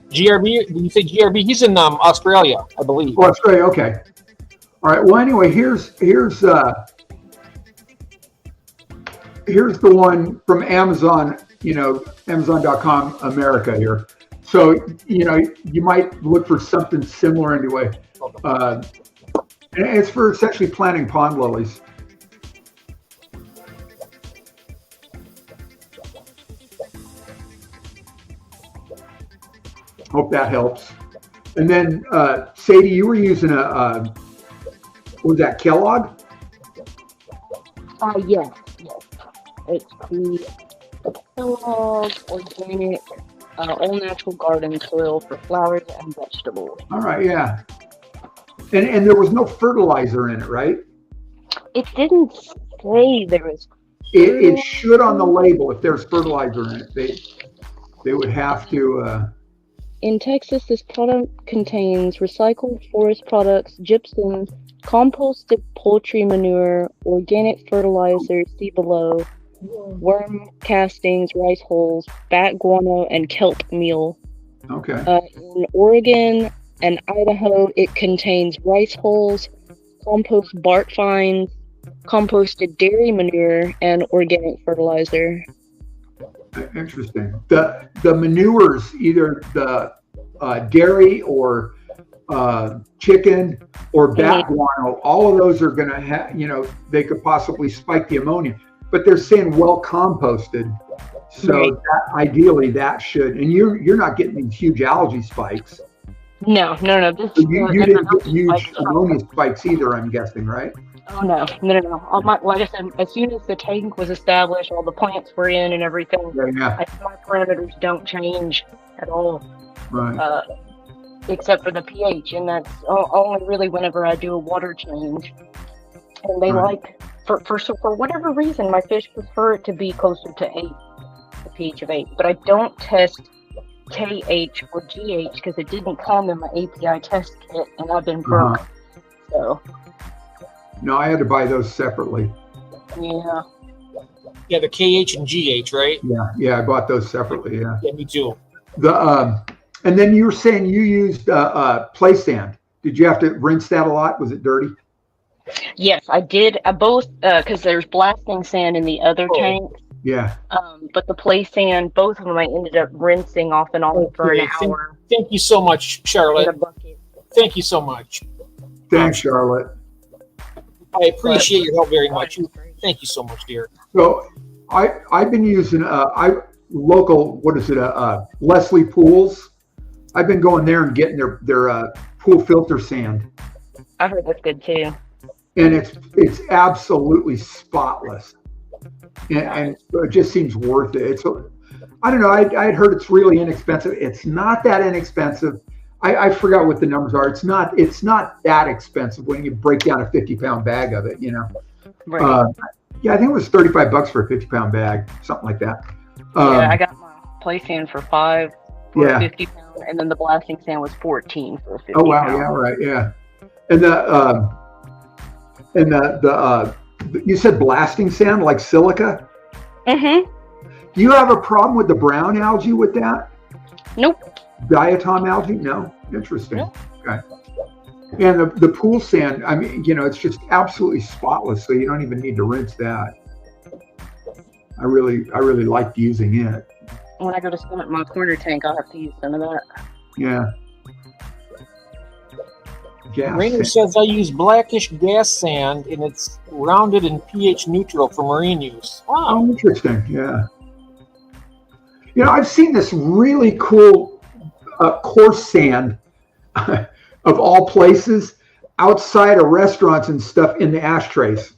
GRB, did you say GRB? He's in Australia, I believe. Oh, Australia, okay. All right, well, anyway, here's the one from Amazon, Amazon.com America here. So, you might look for something similar anyway. And it's actually planting pond lilies. Hope that helps. And then, Sadie, you were using what was that, Kellogg? Yes. It's the Kellogg organic, all natural garden soil for flowers and vegetables. All right, yeah. And there was no fertilizer in it, right? It didn't say there was. It should on the label if there's fertilizer in it. They would have to. In Texas, this product contains recycled forest products, gypsum, composted poultry manure, organic fertilizer, see below, worm castings, rice hulls, bat guano, and kelp meal. Okay. In Oregon and Idaho, it contains rice hulls, compost bark fines, composted dairy manure, and organic fertilizer. Interesting. The manures, either the dairy or chicken or bat guano, all of those are going to have, they could possibly spike the ammonia. But they're saying well composted, so Right. Ideally that should. And you're not getting these huge algae spikes. No. This, You didn't get huge ammonia spikes either, I'm guessing, right? Oh no. Like I said, as soon as the tank was established, all the plants were in and everything. Yeah. My parameters don't change at all, Right. except for the pH, and that's only really whenever I do a water change. And they Right. for whatever reason, my fish prefer it to be closer to 8, the pH of 8. But I don't test KH or GH because it didn't come in my API test kit, and I've been broke. So No, I had to buy those separately. yeah. Yeah, the KH and GH, right? Yeah, I bought those separately. Yeah. Yeah, me too. And then you were saying you used play sand. Did you have to rinse that a lot? Was it dirty? Yes, I did. Both because there's blasting sand in the other tank. Yeah. But the play sand, both of them, I ended up rinsing off and on for an hour Thank you so much, in Charlotte. a bucket. Thank you so much. Thanks, Charlotte. I appreciate your help very much. Thank you so much, dear. So I've been using local, Leslie Pools. I've been going there and getting their pool filter sand, I heard that's good too. and it's absolutely spotless, and it just seems worth it. I don't know. I'd heard it's really inexpensive. It's not that inexpensive. I forgot what the numbers are. It's not that expensive when you break down a 50-pound bag of it. Right. Yeah, I think it was $35 for a 50-pound bag, something like that. Yeah, I got my play sand for $5 for Yeah. a 50-pound, and then the blasting sand was $14 for a 50. Oh wow, yeah, right, yeah. And the you said blasting sand like silica. Mm-hmm. Do you have a problem with the brown algae with that? Nope. Diatom algae? No. Interesting. Nope. Okay. And the pool sand, I mean, it's just absolutely spotless, so you don't even need to rinse that. I really liked using it. When I go to cement my corner tank, I'll have to use some of that. Yeah. gas Rainer sand. says I use blackish gas sand and it's rounded and pH neutral for marine use. Wow. Oh, interesting. Yeah. You know, I've seen this really cool coarse sand of all places outside of restaurants and stuff in the ashtrays.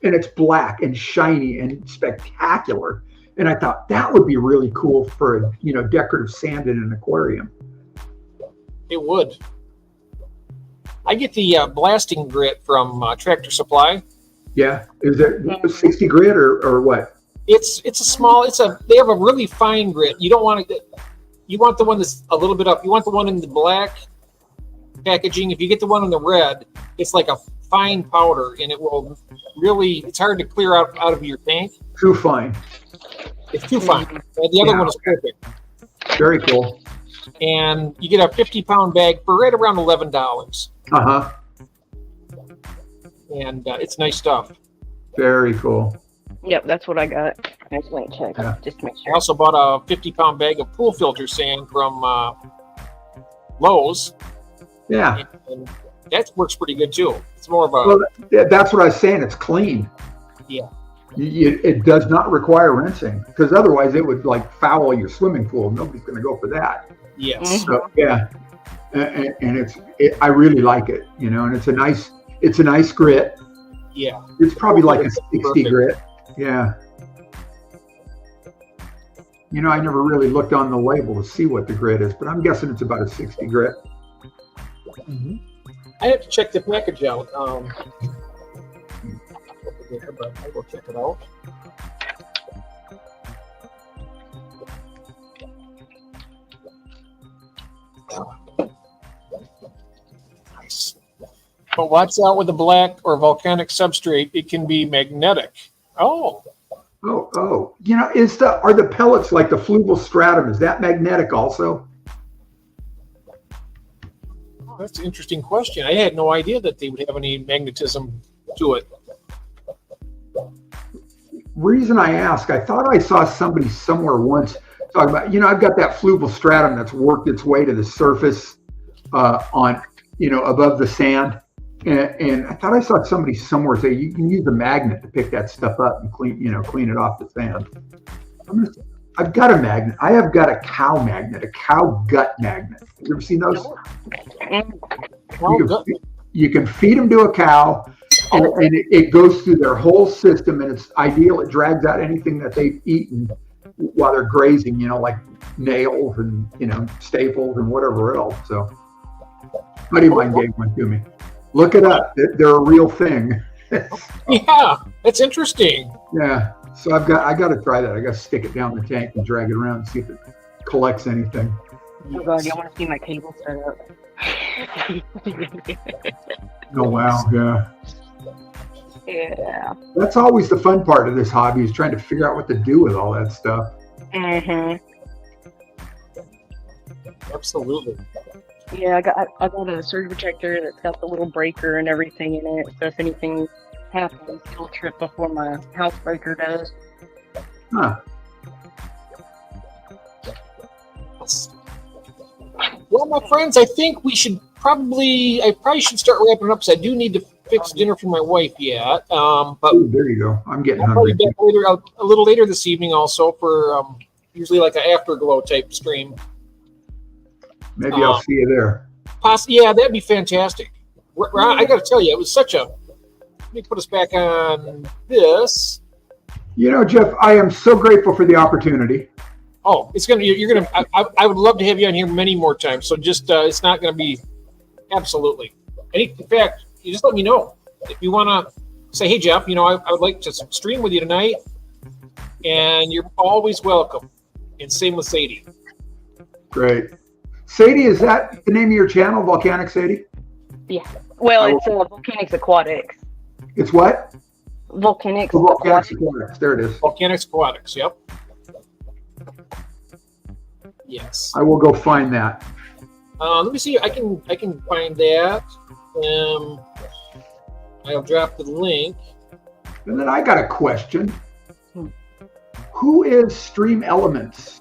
And it's black and shiny and spectacular. And I thought that would be really cool for, you know, decorative sand in an aquarium. It would. I get the blasting grit from Tractor Supply. Yeah. Is it 60 grit or what? It's a small. They have a really fine grit. You don't want to. You want the one that's a little bit up. You want the one in the black packaging. If you get the one in the red, it's like a fine powder, and it will really. It's hard to clear out of your tank. Too fine. It's too fine. And the other one is perfect. Very cool. And you get a 50-pound bag for right around $11. Uh-huh. And it's nice stuff. Very cool. Yep, that's what I got. I just went and check Yeah. just to make I sure. also bought a 50-pound bag of pool filter sand from Lowe's. Yeah. And that works pretty good too. It's more of a Well, that's what I was saying. It's clean. Yeah. It does not require rinsing because otherwise it would like foul your swimming pool. Nobody's going to go for that. yes. So yeah, and I really like it, you know, and it's a nice grit. Yeah. It's probably like a 60 Perfect. grit. Yeah. You know, I never really looked on the label to see what the grit is, but I'm guessing it's about a 60 grit. I have to check the package out. But I will check it out. Nice. But watch out with the black or volcanic substrate. It can be magnetic. Oh, Oh, you know, are the pellets like the fluval stratum? Is that magnetic also? that's an interesting question. I had no idea that they would have any magnetism to it. Reason I ask, I thought I saw somebody somewhere once talking about, you know, I've got that fluval stratum that's worked its way to the surface on, you know, above the sand. And I thought I saw somebody somewhere say you can use a magnet to pick that stuff up and clean it off the sand. I've got a magnet. I have got a cow magnet, a cow gut magnet. You ever seen those? You can feed them to a cow, and it goes through their whole system, and it's ideal. It drags out anything that they've eaten while they're grazing, you know, like nails and, you know, staples and whatever else. So, a buddy of mine gave one to me. Look it up. They're a real thing. Yeah, that's interesting. Yeah. So I got to try that. I got to stick it down the tank and drag it around and see if it collects anything. Oh god, y'all want to see my cable set up? Oh wow, yeah. Yeah. That's always the fun part of this hobby is trying to figure out what to do with all that stuff. Absolutely. Yeah, I got a surge protector that's got the little breaker and everything in it. So if anything happens, it'll trip before my house breaker does. Huh. Well, my friends, I think I probably should start wrapping up because I do need to fix dinner for my wife yet. But Ooh, there you go. I'm getting I'll probably hungry. be back later, a little later this evening also for usually like an afterglow type stream. Maybe I'll see you there. Yeah, that'd be fantastic. I got to tell you, it was such a. Let me put us back on this. You know, Jeff, I am so grateful for the opportunity. Oh, you're gonna. I would love to have you on here many more times. So just, it's not gonna be. Absolutely. In fact, you just let me know if you want to say, hey Jeff, you know, I would like to stream with you tonight, and you're always welcome. And same with Sadie. Great. Sadie, is that the name of your channel, Volcanic Sadie? Yeah. Well, it's Volcanics Aquatics. It's what? Volcanics Volcanic Aquatics. Aquatics. There it is. Volcanics Aquatics. Yep. Yes. I will go find that. Let me see. I can find that. I'll drop the link. And then I got a question. Who is Stream Elements?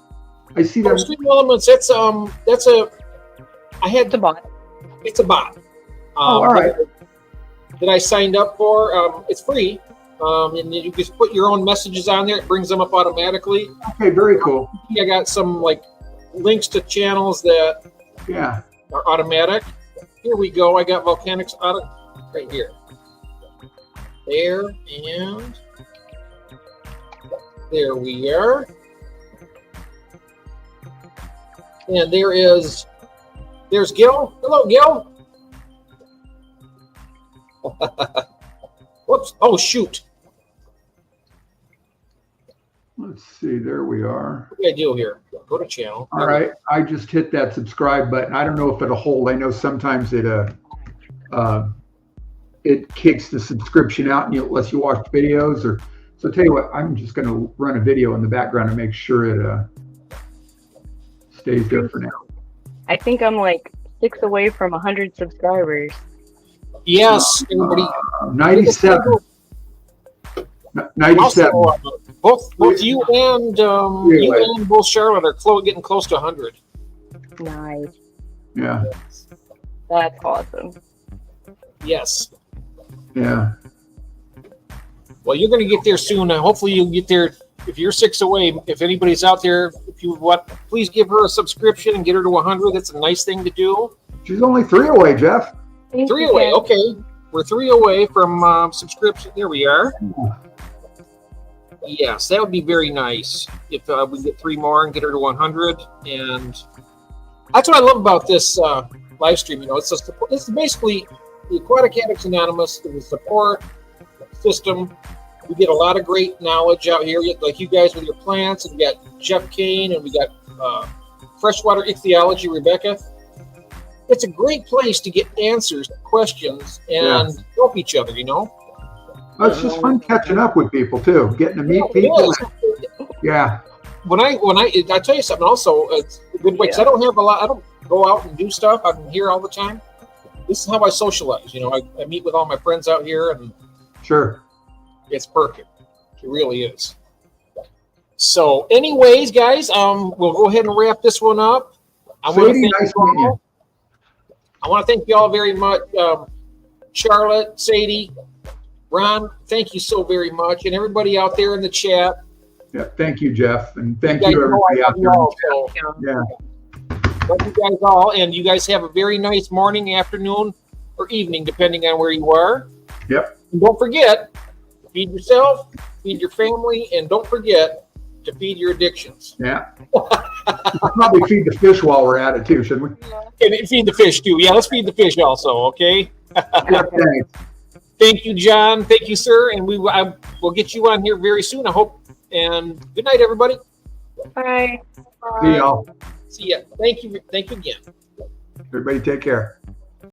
I see that. Stream Elements. That's a. I had It's a bot. It's a bot. all right. That I signed up for. It's free. And you just put your own messages on there. It brings them up automatically. Okay, very cool. I got some like links to channels that Yeah. are automatic. Here we go. I got Volcanics auto right here. There and there we are. And there's Gil. Hello, Gil. Whoops. Oh, shoot. Let's see. There we are. What do I do here? Go to channel. All right. I just hit that subscribe button. I don't know if it'll hold. I know sometimes it kicks the subscription out and it lets you watch videos. Or so. Tell you what, I'm just going to run a video in the background and make sure it stays there for now. I think I'm like 6 away from 100 subscribers. Yes, everybody. 97. 97. Also, both you and both Charlotte are getting close to 100. Nice. Yeah. That's awesome. Yes. Yeah. Well, you're going to get there soon. Hopefully, you'll get there. If you're 6 away, if anybody's out there, if you want, please give her a subscription and get her to 100. That's a nice thing to do. She's only 3 away, Jeff. 3 away. Okay. We're 3 away from subscription. There we are. Yes, that would be very nice if we get 3 more and get her to 100. And that's what I love about this live stream. You know, it's basically the Aquatic Addicts Anonymous, the support system. We get a lot of great knowledge out here, like you guys with your plants. And we got Jeff Kane, and we got freshwater ichthyology, Rebecca. It's a great place to get answers to questions and help each other, you know? Well, it's just fun catching up with people too, getting to meet people. Yeah. When I tell you something also, it's a good way, because I don't go out and do stuff. I'm here all the time. This is how I socialize. You know, I meet with all my friends out here, and sure, it's perfect. It really is. So anyways, guys, we'll go ahead and wrap this one up. I want to thank you all very much. Charlotte, Sadie, Ron, thank you so very much. And everybody out there in the chat. Yeah, thank you, Jeff. And thank you, everybody out there. Yeah. Love you guys all. And you guys have a very nice morning, afternoon, or evening, depending on where you are. Yep. And don't forget, feed yourself, feed your family, and don't forget to feed your addictions. Yeah. We'll probably feed the fish while we're at it, too, shouldn't we? And feed the fish, too. Yeah, let's feed the fish also, okay? Yeah, thanks. Thank you, John. Thank you, sir. And we'll get you on here very soon, I hope. And good night, everybody. Bye. See y'all. See ya. Thank you. Thank you again. Everybody take care.